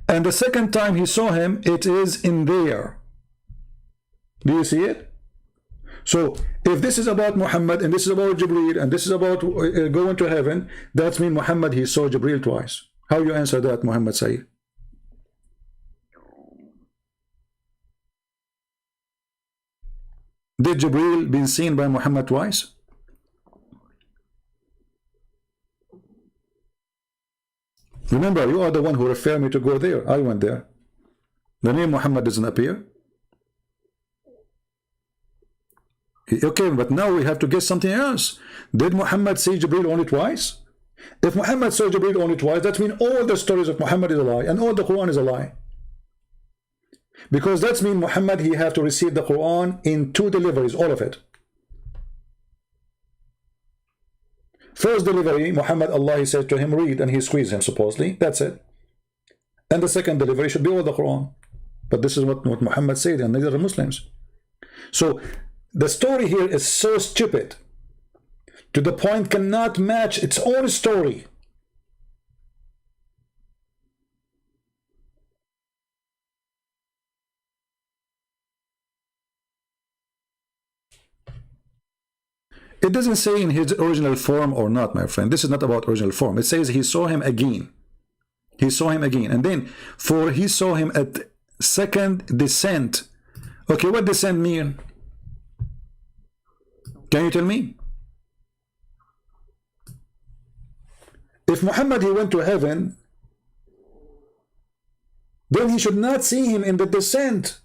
Speaker 1: And the second time he saw him, it is in there. Do you see it? So if this is about Muhammad, and this is about Jibreel, and this is about going to heaven, that means Muhammad, he saw Jibreel twice. How you answer that, Muhammad Sayyid? Did Jibreel been seen by Muhammad twice? Remember, you are the one who referred me to go there. I went there. The name Muhammad doesn't appear. Okay, but now we have to guess something else. Did Muhammad see Jibreel only twice? If Muhammad saw Jibreel only twice, that means all the stories of Muhammad is a lie, and all the Quran is a lie. Because that means Muhammad, he have to receive the Quran in 2 deliveries, all of it. First delivery, Muhammad, Allah, he says to him, read, and he squeezed him, supposedly. That's it. And the second delivery should be all the Quran. But this is what Muhammad said, and neither are Muslims. So the story here is so stupid, to the point cannot match its own story. It doesn't say in his original form or not, my friend. This is not about original form. It says he saw him again. He saw him again. And then, for he saw him at second descent. Okay, what descent mean? Can you tell me? If Muhammad, he went to heaven, then he should not see him in the descent.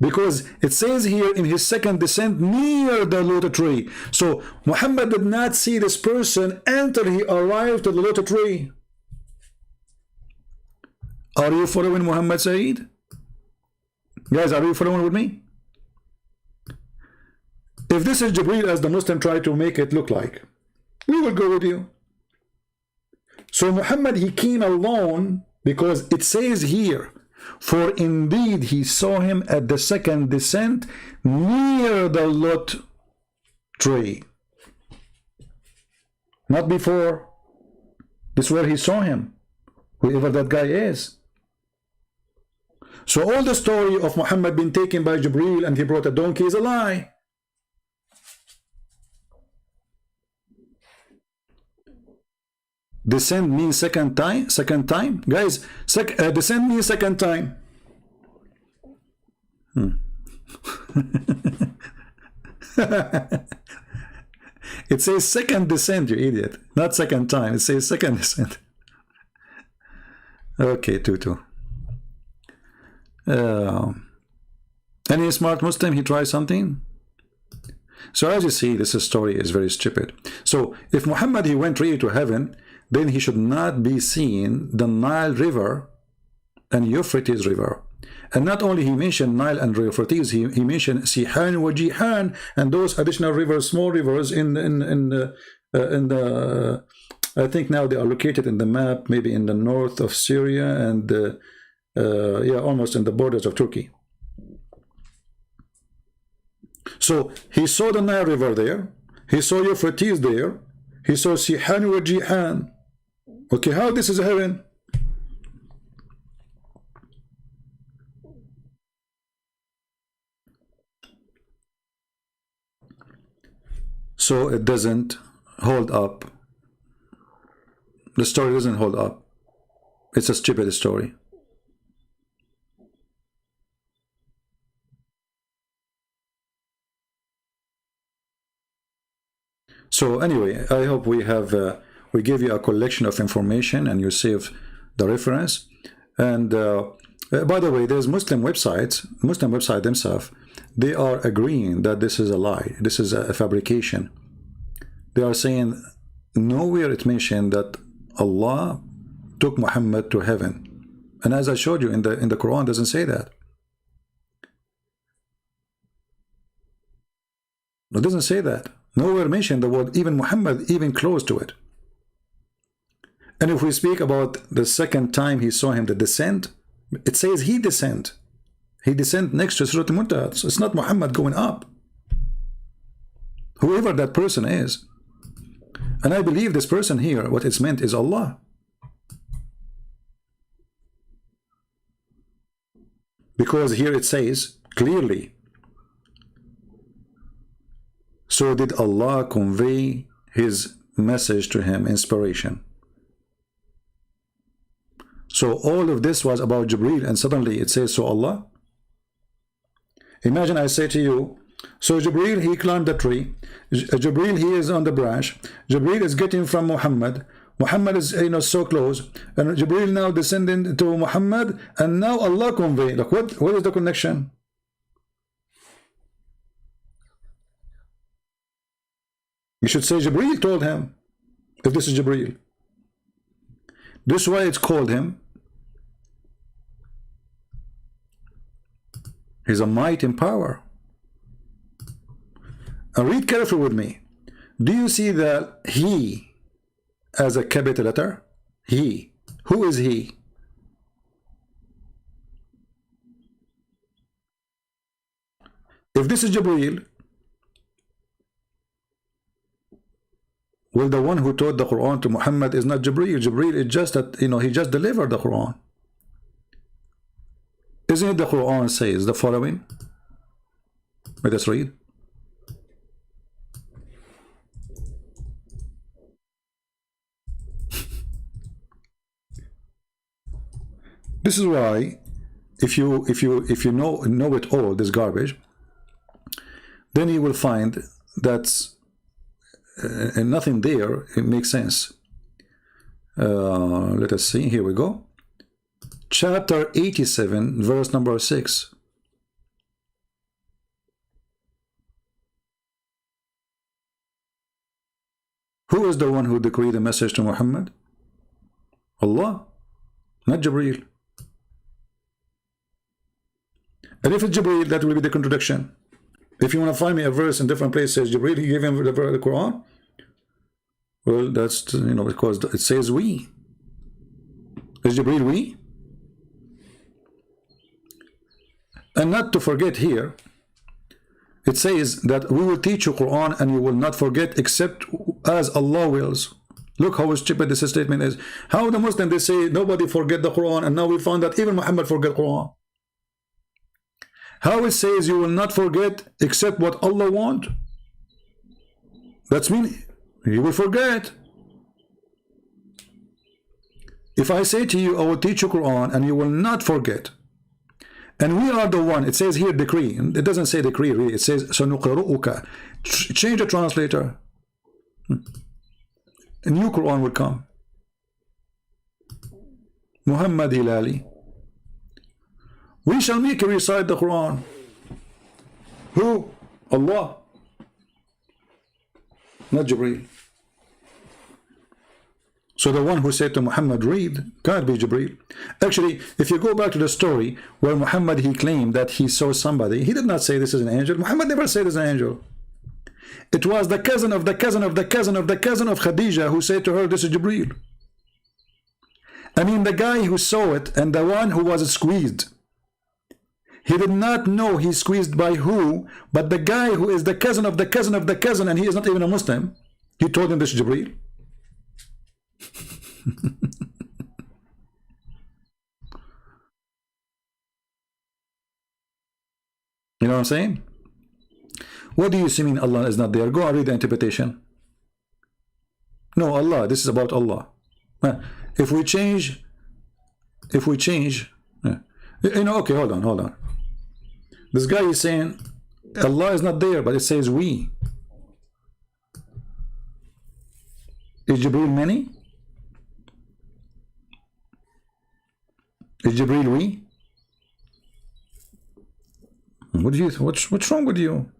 Speaker 1: Because it says here in his second descent near the lotus tree. So Muhammad did not see this person until he arrived to the lotus tree. Are you following Muhammad Sayyid? Guys, are you following with me? If this is Jibreel as the Muslim try to make it look like, we will go with you. So Muhammad, he came alone because it says here, for indeed he saw him at the second descent near the lot tree. Not before. This is where he saw him, whoever that guy is. So all the story of Muhammad being taken by Jibreel and he brought a donkey is a lie. Descent means second time. Guys, descent means second time. It says second descent, you idiot. Not second time. It says second descent. Okay, Tutu. Any smart Muslim, he tries something? So as you see, this story is very stupid. So if Muhammad, he went really to heaven, then he should not be seeing the Nile River and Euphrates River. And not only he mentioned Nile and Euphrates, he mentioned Sihan wa Jihan and those additional rivers, small rivers in the I think now they are located in the map, maybe in the north of Syria and yeah, almost in the borders of Turkey. So he saw the Nile River there, he saw Euphrates there, he saw Sihan wa Jihan. Okay, how this is heaven? So it doesn't hold up. The story doesn't hold up. It's a stupid story. So anyway, I hope we have we give you a collection of information and you save the reference. And by the way, there's Muslim website themselves, they are agreeing that this is a lie, this is a fabrication. They are saying nowhere it mentioned that Allah took Muhammad to heaven. And as I showed you in the Quran, doesn't say that. It doesn't say that. Nowhere mentioned the word even Muhammad, even close to it. And if we speak about the second time he saw him, the descent, it says he descent. He descent next to Surah Al-Muntaha. So it's not Muhammad going up. Whoever that person is. And I believe this person here, what it's meant is Allah. Because here it says clearly, so did Allah convey his message to him, inspiration. So all of this was about Jibreel, and suddenly it says, so Allah. Imagine I say to you, so Jibreel, he climbed the tree. Jibreel, he is on the branch. Jibreel is getting from Muhammad. Muhammad is, so close. And Jibreel now descending to Muhammad, and now Allah conveyed. Like what is the connection? You should say Jibreel told him, if this is Jibreel. This is why it's called him. He's a might in power. And read carefully with me. Do you see the he as a capital letter? He. Who is he? If this is Jibreel, well, the one who taught the Quran to Muhammad is not Jibreel. Jibreel is just that, he just delivered the Quran. Isn't it the Quran says the following? Let us read. This is why, if you know it all, this garbage, then you will find that and nothing there. It makes sense. Let us see. Here we go. Chapter 87, verse number 6. Who is the one who decreed the message to Muhammad? Allah, not Jibreel. And if it's Jibreel, that will be the contradiction. If you want to find me a verse in different places says Jibreel, he gave him the Quran. Well, that's, because it says we. Is Jibreel we? And not to forget here, it says that we will teach you Quran and you will not forget except as Allah wills. Look how stupid this statement is. How the Muslims, they say nobody forget the Quran, and now we found that even Muhammad forget Quran. How it says you will not forget except what Allah want. That's mean you will forget. If I say to you, I will teach you Quran and you will not forget, and we are the one, it says here decree, it doesn't say decree really, it says sanuqru'uka. Change the translator. A new Quran will come. Muhammad Hilali. We shall make you recite the Quran. Who? Allah. Not Jibreel. So the one who said to Muhammad, read, can't be Jibreel. Actually, if you go back to the story where Muhammad, he claimed that he saw somebody, he did not say this is an angel. Muhammad never said this is an angel. It was the cousin of the cousin of the cousin of the cousin of Khadija who said to her, this is Jibreel. I mean, the guy who saw it and the one who was squeezed, he did not know he's squeezed by who, but the guy who is the cousin of the cousin of the cousin, and he is not even a Muslim, he told him this is Jibreel. You know what I'm saying? What do you see mean Allah is not there? Go and read the interpretation. No, Allah, this is about Allah. If we change, okay, hold on. This guy is saying Allah is not there, but it says we. Is Jibreel many? Is Jibreel we? What's wrong with you?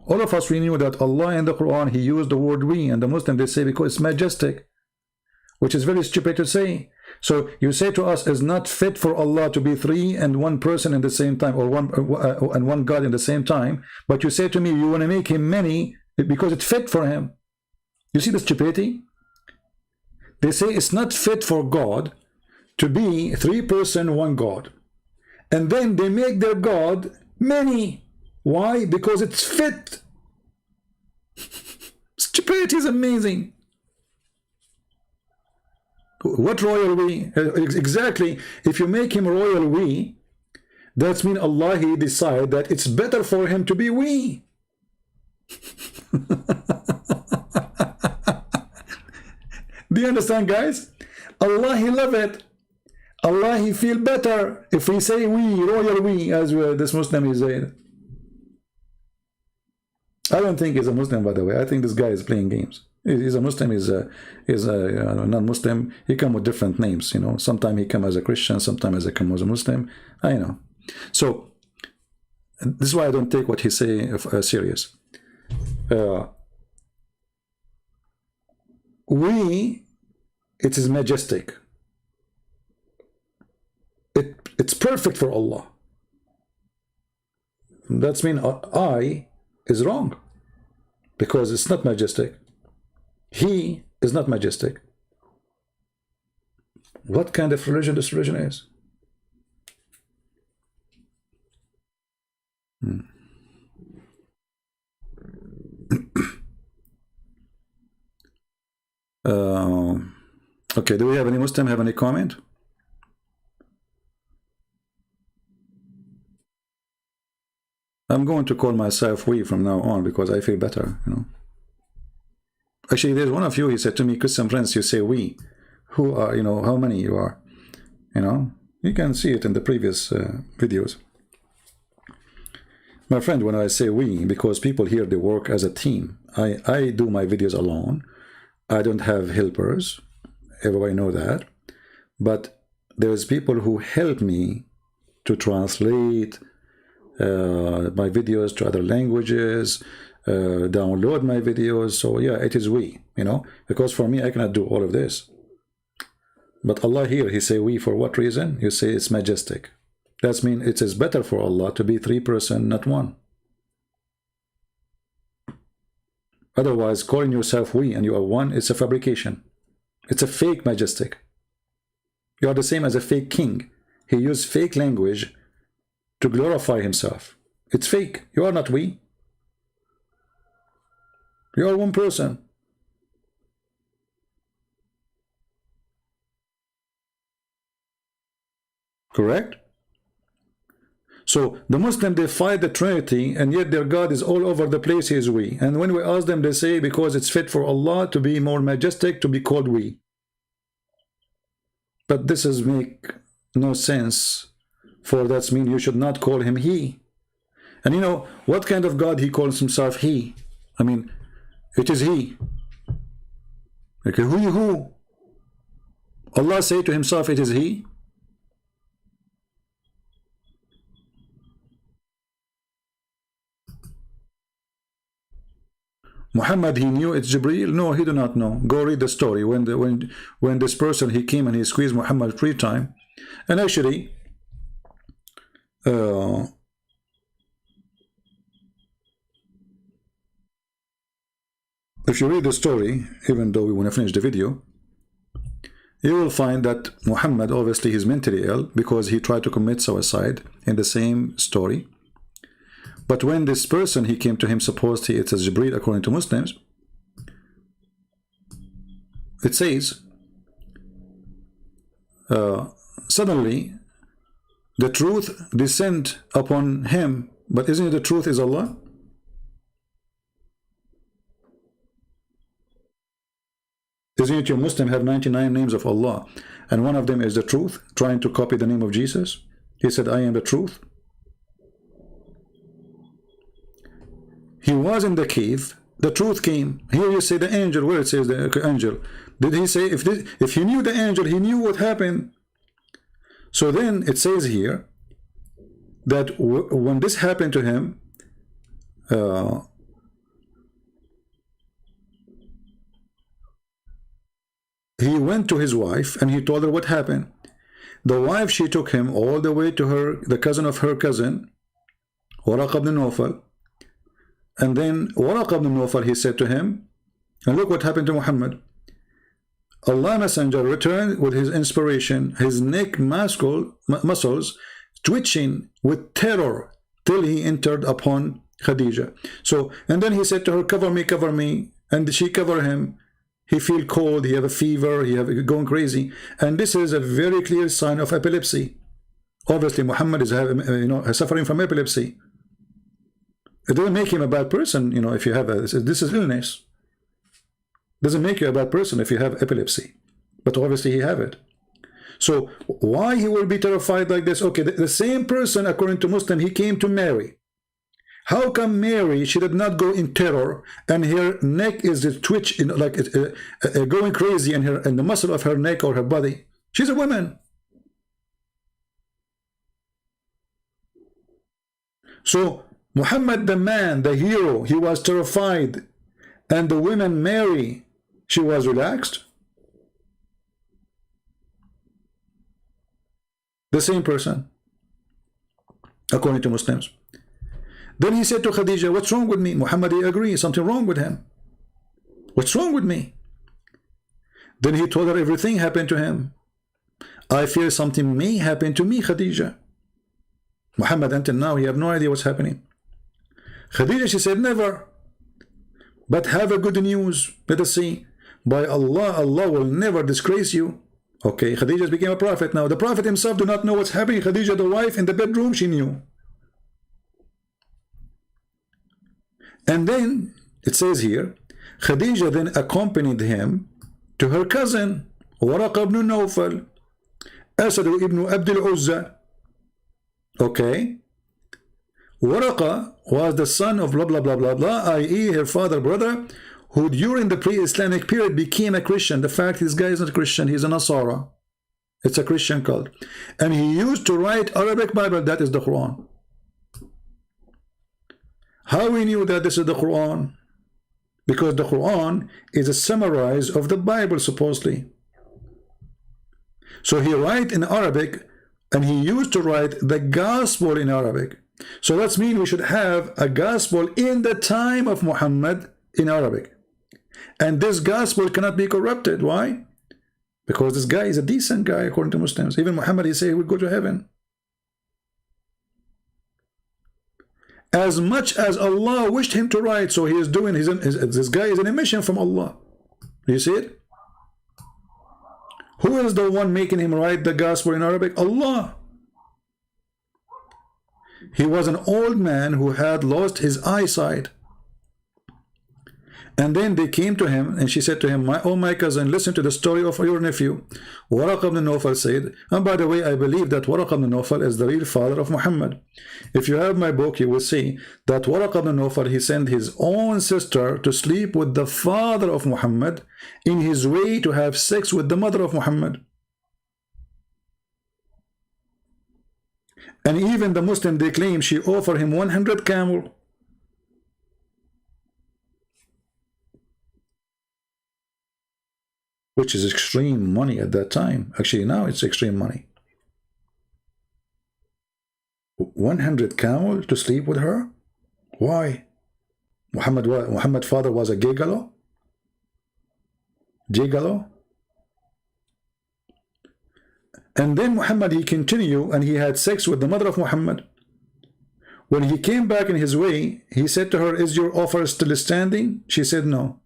Speaker 1: All of us, we knew that Allah in the Quran, he used the word we, and the Muslim, they say because it's majestic, which is very stupid to say. So you say to us, it's not fit for Allah to be three and one person in the same time, or one God in the same time, but you say to me, you want to make him many because it's fit for him. You see the stupidity? They say it's not fit for God to be three person, one God. And then they make their God many. Why? Because it's fit. Stupidity is amazing. What royal we? Exactly. If you make him royal we, That means Allah, he decide that it's better for him to be we. Do you understand, guys? Allah, he love it. Allah, he feel better if we say we, royal we, as this Muslim is saying. I don't think he's a Muslim, by the way. I think this guy is playing games. He's a Muslim, he's a non-Muslim. He come with different names, you know. Sometimes he come as a Christian, sometimes he come as a Muslim. I know. So this is why I don't take what he say serious. We, it is majestic. It's perfect for Allah. That means I is wrong, because it's not majestic. He is not majestic. What kind of religion this religion is? Okay, do we have any Muslim have any comment? I'm going to call myself we from now on because I feel better, you know. Actually, there's one of you, he said to me, Christian friends, you say we. Who are, you know, how many you are? You know, you can see it in the previous videos. My friend, when I say we, because people here, they work as a team. I do my videos alone. I don't have helpers. Everybody know that. But there's people who help me to translate my videos to other languages, download my videos. So yeah, it is we, you know, because for me, I cannot do all of this. But Allah here, he say we for what reason? You say it's majestic. That means it is better for Allah to be 3 persons, not 1. Otherwise, calling yourself we and you are 1, it's a fabrication. It's a fake majestic. You are the same as a fake king. He used fake language to glorify himself. It's fake. You are not we. You are 1 person. Correct? So the Muslim, they fight the Trinity, and yet their God is all over the place. He is we. And when we ask them, they say because it's fit for Allah to be more majestic, to be called we. But this is make no sense. For that means you should not call him he. And you know, what kind of God he calls himself he? I mean, it is he. Okay, who? Allah say to himself, it is he? Muhammad, he knew it's Jibreel? No, he do not know. Go read the story. When this person, he came and he squeezed Muhammad 3 times. And actually, if you read the story, even though we want to finish the video, you will find that Muhammad, obviously, he's mentally ill because he tried to commit suicide in the same story. But when this person, he came to him, supposedly it's as Jibreel according to Muslims, it says, suddenly, the truth descend upon him. But isn't it the truth is Allah? Isn't it your Muslim have 99 names of Allah, and one of them is the truth, trying to copy the name of Jesus? He said, I am the truth. He was in the cave, the truth came. Here you say the angel, where it says the angel. Did he say, if he knew the angel, he knew what happened? So then it says here that when this happened to him, he went to his wife and he told her what happened. The wife, she took him all the way to the cousin of her cousin, Waraq ibn Nawfal. And then Waraq ibn Nawfal, he said to him, and look what happened to Muhammad. Allah Messenger returned with his inspiration, his neck muscles twitching with terror till he entered upon Khadija. So, and then he said to her, cover me, and she covered him. He feel cold, he have a fever, he have going crazy, and this is a very clear sign of epilepsy. Obviously, Muhammad is suffering from epilepsy. It doesn't make him a bad person, if you have this is illness. Doesn't make you a bad person if you have epilepsy, but obviously he have it. So why he will be terrified like this? Okay, the same person, according to Muslim, he came to Mary. How come Mary, she did not go in terror and her neck is twitch, going crazy in the muscle of her neck or her body? She's a woman. So Muhammad, the man, the hero, he was terrified, and the woman Mary, she was relaxed. The same person, according to Muslims. Then he said to Khadija, what's wrong with me? Muhammad, he agrees, something wrong with him. What's wrong with me? Then he told her everything happened to him. I fear something may happen to me, Khadija. Muhammad, until now, he have no idea what's happening. Khadija, she said, never. But have a good news. Let us see. By Allah, Allah will never disgrace you. Okay, Khadija became a prophet now. The prophet himself do not know what's happening. Khadija, the wife, in the bedroom, she knew. And then, it says here, Khadija then accompanied him to her cousin, Waraqa ibn Nawfal, Asad ibn Abdul Uzza. Okay. Waraqa was the son of blah blah blah blah blah, i.e. her father brother, who during the pre-Islamic period became a Christian. The fact this guy is not a Christian, he's a Nasara. It's a Christian cult. And he used to write Arabic Bible, that is the Quran. How we knew that this is the Quran? Because the Quran is a summary of the Bible, supposedly. So he write in Arabic, and he used to write the gospel in Arabic. So that means we should have a gospel in the time of Muhammad in Arabic. And this gospel cannot be corrupted. Why? Because this guy is a decent guy, according to Muslims. Even Muhammad, he say he would go to heaven. As much as Allah wished him to write, so he is doing this guy is an emission from Allah. Do you see it? Who is the one making him write the gospel in Arabic? Allah. He was an old man who had lost his eyesight. And then they came to him, and she said to him, oh my cousin, listen to the story of your nephew. Waraqa ibn Nawfal said, and by the way, I believe that Waraqa ibn Nawfal is the real father of Muhammad. If you have my book, you will see that Waraqa ibn Nawfal, he sent his own sister to sleep with the father of Muhammad in his way to have sex with the mother of Muhammad. And even the Muslim, they claim she offered him 100 camel. Which is extreme money at that time. Actually, now it's extreme money. 100 camel to sleep with her? Why? Muhammad's father was a gigolo? Gigolo? And then Muhammad, he continued and he had sex with the mother of Muhammad. When he came back in his way, he said to her, is your offer still standing? She said no.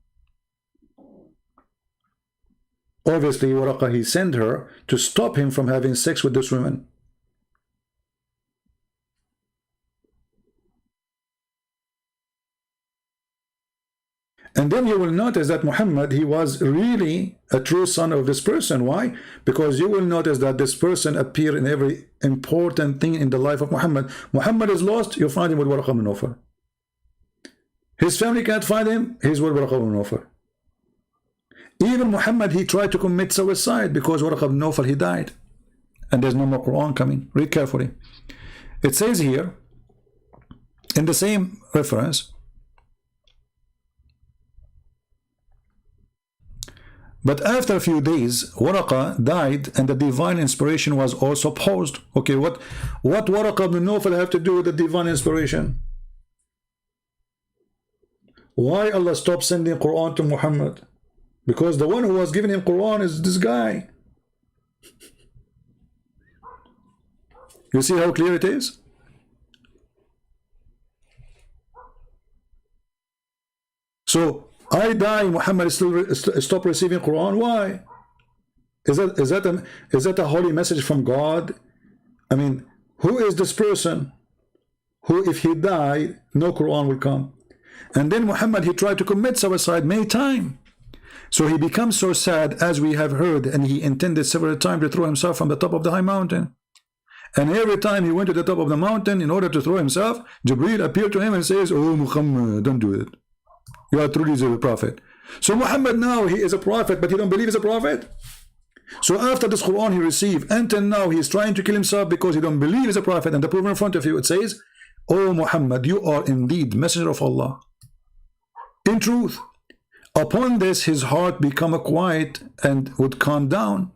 Speaker 1: Obviously, Waraqa, he sent her to stop him from having sex with this woman. And then you will notice that Muhammad, he was really a true son of this person. Why? Because you will notice that this person appeared in every important thing in the life of Muhammad. Muhammad is lost, you find him with Waraqa ibn Nawfal. His family can't find him, he's with Waraqa ibn Nawfal. Even Muhammad, he tried to commit suicide because Waraqa ibn Nawfal, he died. And there's no more Quran coming. Read carefully. It says here, in the same reference, but after a few days, Waraqa died and the divine inspiration was also paused. Okay, what Waraqa ibn Nawfal have to do with the divine inspiration? Why Allah stopped sending Quran to Muhammad? Because the one who was giving him Quran is this guy. You see how clear it is? So I die, Muhammad still stop receiving Quran. Why? Is that a holy message from God? I mean, who is this person who, if he died, no Quran will come? And then Muhammad, he tried to commit suicide many times. So he becomes so sad, as we have heard, and he intended several times to throw himself from the top of the high mountain. And every time he went to the top of the mountain in order to throw himself, Jibreel appeared to him and says, "Oh Muhammad, don't do it. You are truly a prophet." So Muhammad now, he is a prophet, but he don't believe he's a prophet. So after this Quran he received, until now he is trying to kill himself because he don't believe he's a prophet. And the proof in front of you, it says, "Oh Muhammad, you are indeed messenger of Allah in truth." Upon this, his heart become quiet and would calm down.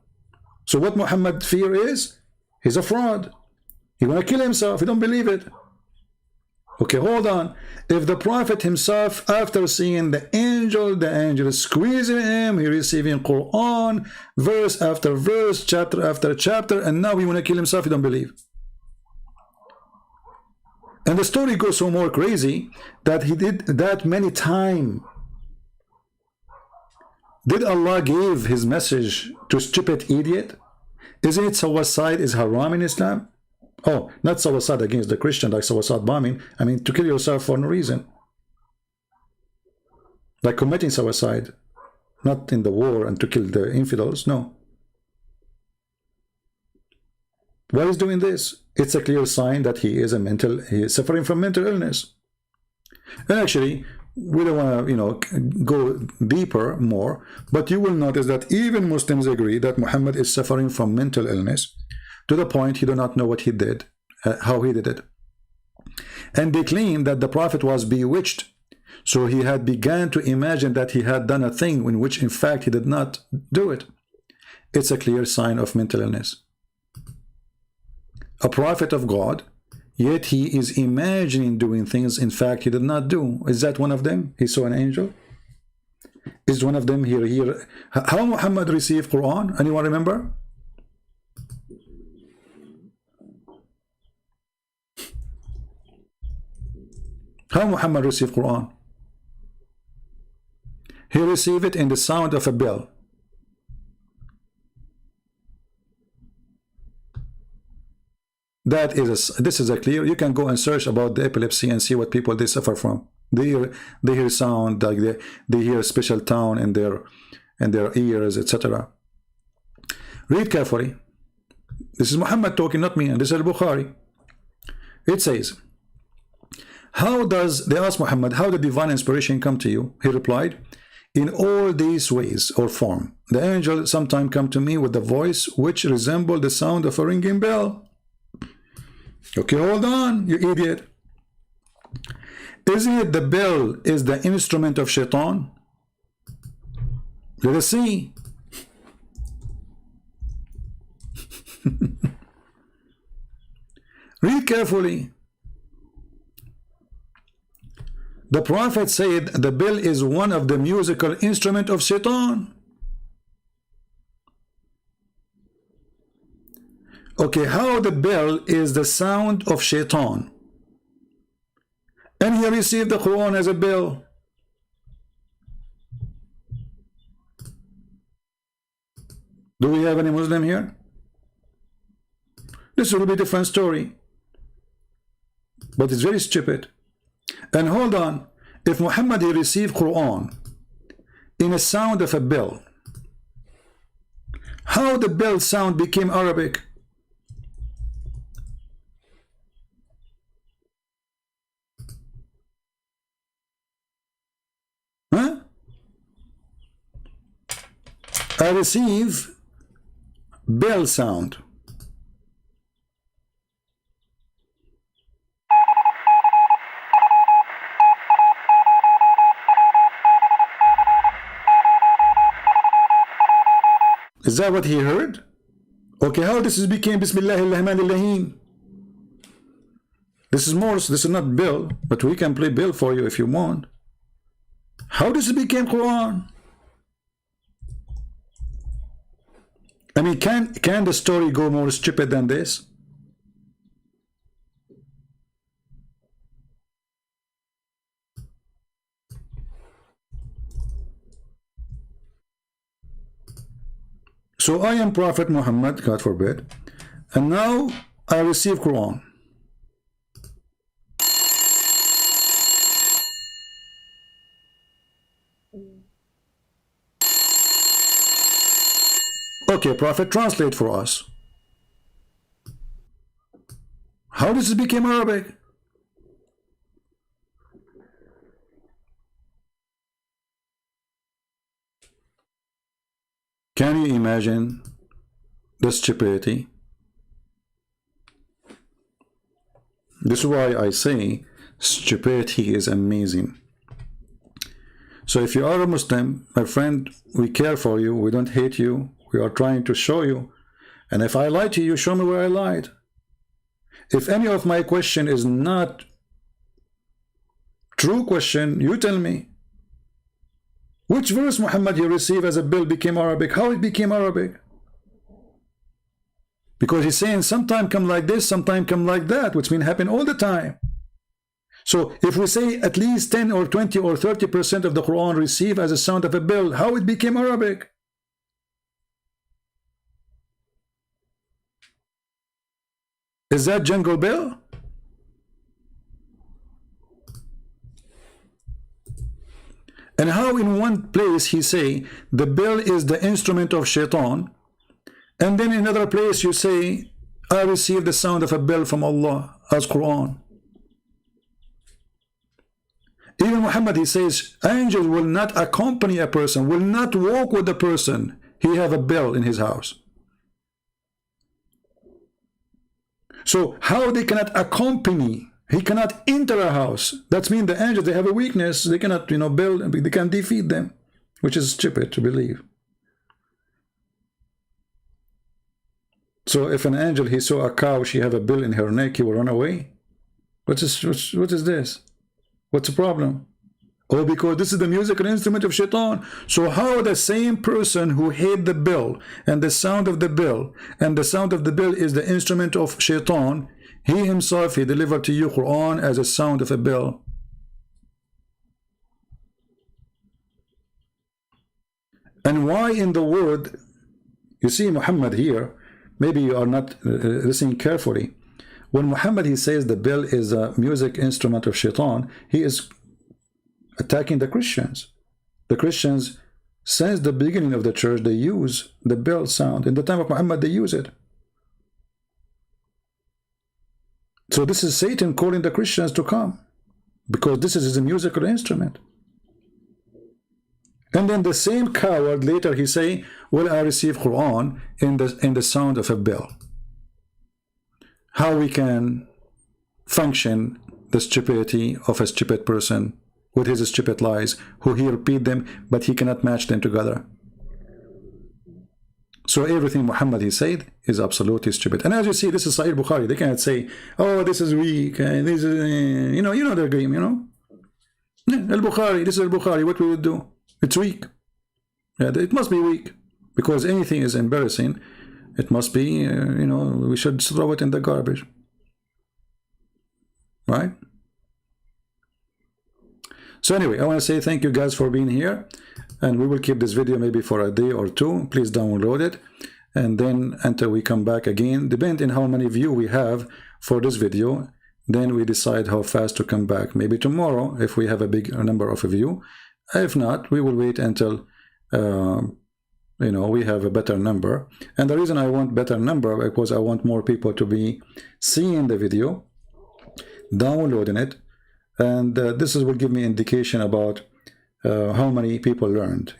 Speaker 1: So what Muhammad fear is, he's a fraud. He want to kill himself. He don't believe it. Okay, hold on. If the prophet himself, after seeing the angel is squeezing him, he receiving Quran, verse after verse, chapter after chapter, and now he want to kill himself, he don't believe. And the story goes so more crazy that he did that many times. Did Allah give his message to stupid idiot? Isn't it suicide is haram in Islam? Oh, not suicide against the Christian, like suicide bombing. I mean, to kill yourself for no reason. Like committing suicide. Not in the war and to kill the infidels, no. Why is doing this? It's a clear sign that he is he is suffering from mental illness. And actually, we don't want to, go deeper more, but you will notice that even Muslims agree that Muhammad is suffering from mental illness to the point he do not know what he did, how he did it. And they claim that the Prophet was bewitched, so he had begun to imagine that he had done a thing in which in fact he did not do it. It's a clear sign of mental illness. A prophet of God, yet he is imagining doing things in fact he did not do. Is that one of them? He saw an angel? Is one of them here? How Muhammad received Quran? Anyone remember? How Muhammad received Quran? He received it in the sound of a bell. This is a clear. You can go and search about the epilepsy and see what people they suffer from. They hear sound, like they hear a special tone in their ears, etc. Read carefully. This is Muhammad talking, not me, and this is Al-Bukhari. It says, they asked Muhammad, how did divine inspiration come to you? He replied, in all these ways or form. The angel sometimes come to me with a voice which resembled the sound of a ringing bell. Okay, hold on, you idiot. Isn't it the bell is the instrument of shaitan? Let us see. Read carefully. The Prophet said the bell is one of the musical instrument of shaitan. Okay, how the bell is the sound of shaitan, and he received the Quran as a bell. Do we have any Muslim here? This will be a different story, but it's very stupid. And hold on, if Muhammad he received Quran in a sound of a bell, how the bell sound became Arabic? Huh? I receive bell sound. Is that what he heard? Okay, how this became Bismillahirrahmanirrahim? This is Morse, this is not Bill, but we can play Bill for you if you want. How does it become Quran? I mean, can the story go more stupid than this? So I am Prophet Muhammad, God forbid, and now I receive Quran. Okay, Prophet, translate for us. How does it become Arabic? Can you imagine the stupidity? This is why I say stupidity is amazing. So if you are a Muslim, my friend, we care for you, we don't hate you, we are trying to show you. And if I lied to you, show me where I lied. If any of my question is not true question, you tell me. Which verse, Muhammad, you receive as a bill became Arabic? How it became Arabic? Because he's saying sometime come like this, sometime come like that, which means happen all the time. So if we say at least 10 or 20 or 30% of the Quran receive as a sound of a bell, how it became Arabic? Is that jungle bell? And how in one place he say the bell is the instrument of shaitan, and then in another place you say I receive the sound of a bell from Allah as Quran. Even Muhammad, he says angels will not accompany a person, will not walk with a person. He have a bell in his house. So how they cannot accompany? He cannot enter a house. That means the angels, they have a weakness. They cannot, build, they can defeat them, which is stupid to believe. So if an angel, he saw a cow, she have a bill in her neck, he will run away. What is this? What's the problem? Oh, because this is the musical instrument of shaitan. So how the same person who hate the bell and the sound of the bell, and the sound of the bell is the instrument of shaitan, he himself, he delivered to you Quran as a sound of a bell. And why in the word, you see Muhammad here, maybe you are not listening carefully. When Muhammad, he says the bell is a music instrument of shaitan, he is attacking the Christians. The Christians, since the beginning of the church, they use the bell sound. In the time of Muhammad, they use it. So this is Satan calling the Christians to come, because this is a musical instrument. And then the same coward later he say, well, I receive Quran in the sound of a bell. How we can function the stupidity of a stupid person with his stupid lies, who he repeat them, but he cannot match them together. So everything Muhammad, he said, is absolutely stupid. And as you see, this is Sahih Bukhari. They cannot say, oh, this is weak, and this is, you know their game, Al-Bukhari, this is Al-Bukhari, what we would do? It's weak. Yeah, it must be weak, because anything is embarrassing. It must be, we should throw it in the garbage. Right? So anyway, I want to say thank you guys for being here. And we will keep this video maybe for a day or two. Please download it. And then until we come back again, depending on how many views we have for this video, then we decide how fast to come back. Maybe tomorrow, if we have a big number of views. If not, we will wait until we have a better number. And the reason I want better number, because I want more people to be seeing the video, downloading it, and this will give me indication about how many people learned.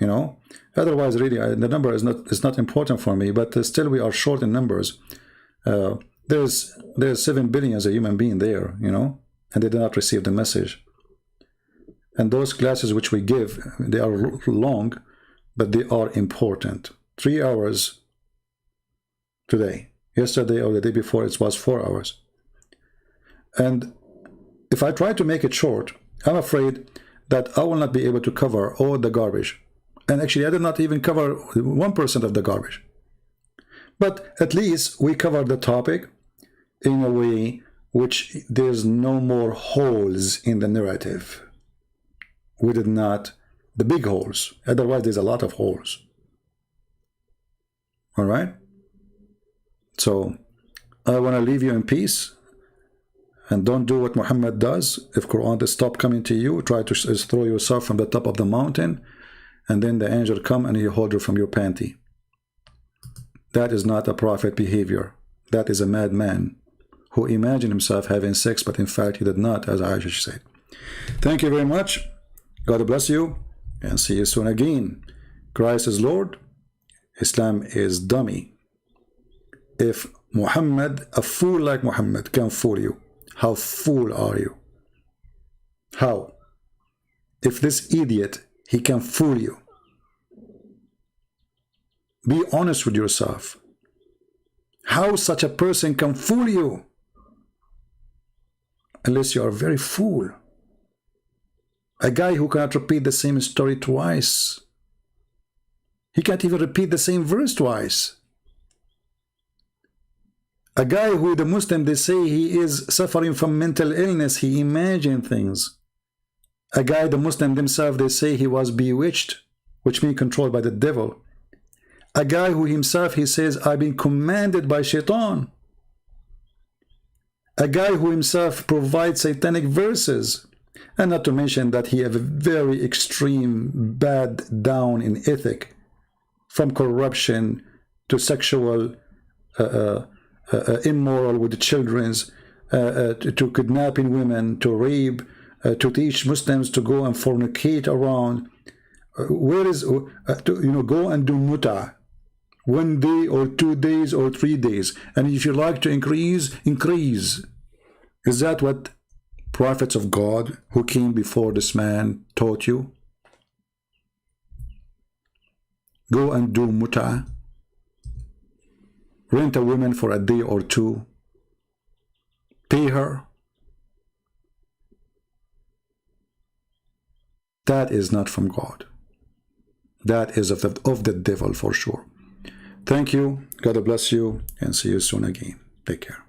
Speaker 1: Otherwise, really, the number is not important for me. But still, we are short in numbers. There's 7 billion as a human being there, and they did not receive the message. And those classes which we give, they are long, but they are important. 3 hours today. Yesterday or the day before, it was 4 hours. And if I try to make it short, I'm afraid that I will not be able to cover all the garbage. And actually, I did not even cover 1% of the garbage. But at least we covered the topic in a way which there's no more holes in the narrative. We did not, the big holes. Otherwise, there's a lot of holes. All right? So I want to leave you in peace. And don't do what Muhammad does. If Quran does stop coming to you, try to throw yourself from the top of the mountain, and then the angel come and he hold you from your panty. That is not a prophet behavior. That is a madman who imagined himself having sex, but in fact he did not, as Aisha said. Thank you very much. God bless you, and see you soon again. Christ is Lord. Islam is dummy. If Muhammad, a fool like Muhammad, can fool you, how fool are you? How? If this idiot, he can fool you. Be honest with yourself. How such a person can fool you? Unless you are a very fool. A guy who cannot repeat the same story twice. He can't even repeat the same verse twice. A guy who the Muslim, they say he is suffering from mental illness. He imagined things. A guy, the Muslim themselves, they say he was bewitched, which means controlled by the devil. A guy who himself, he says, I've been commanded by shaitan. A guy who himself provides satanic verses. And not to mention that he have a very extreme, bad down in ethic. From corruption to sexual immoral with the children, to kidnapping women, to rape, to teach Muslims to go and fornicate around. Where is, go and do muta. 1 day or 2 days or 3 days. And if you like to increase, increase. Is that what prophets of God who came before this man taught you? Go and do muta. Rent a woman for a day or two. Pay her. That is not from God. That is of the devil for sure. Thank you. God bless you, and see you soon again. Take care.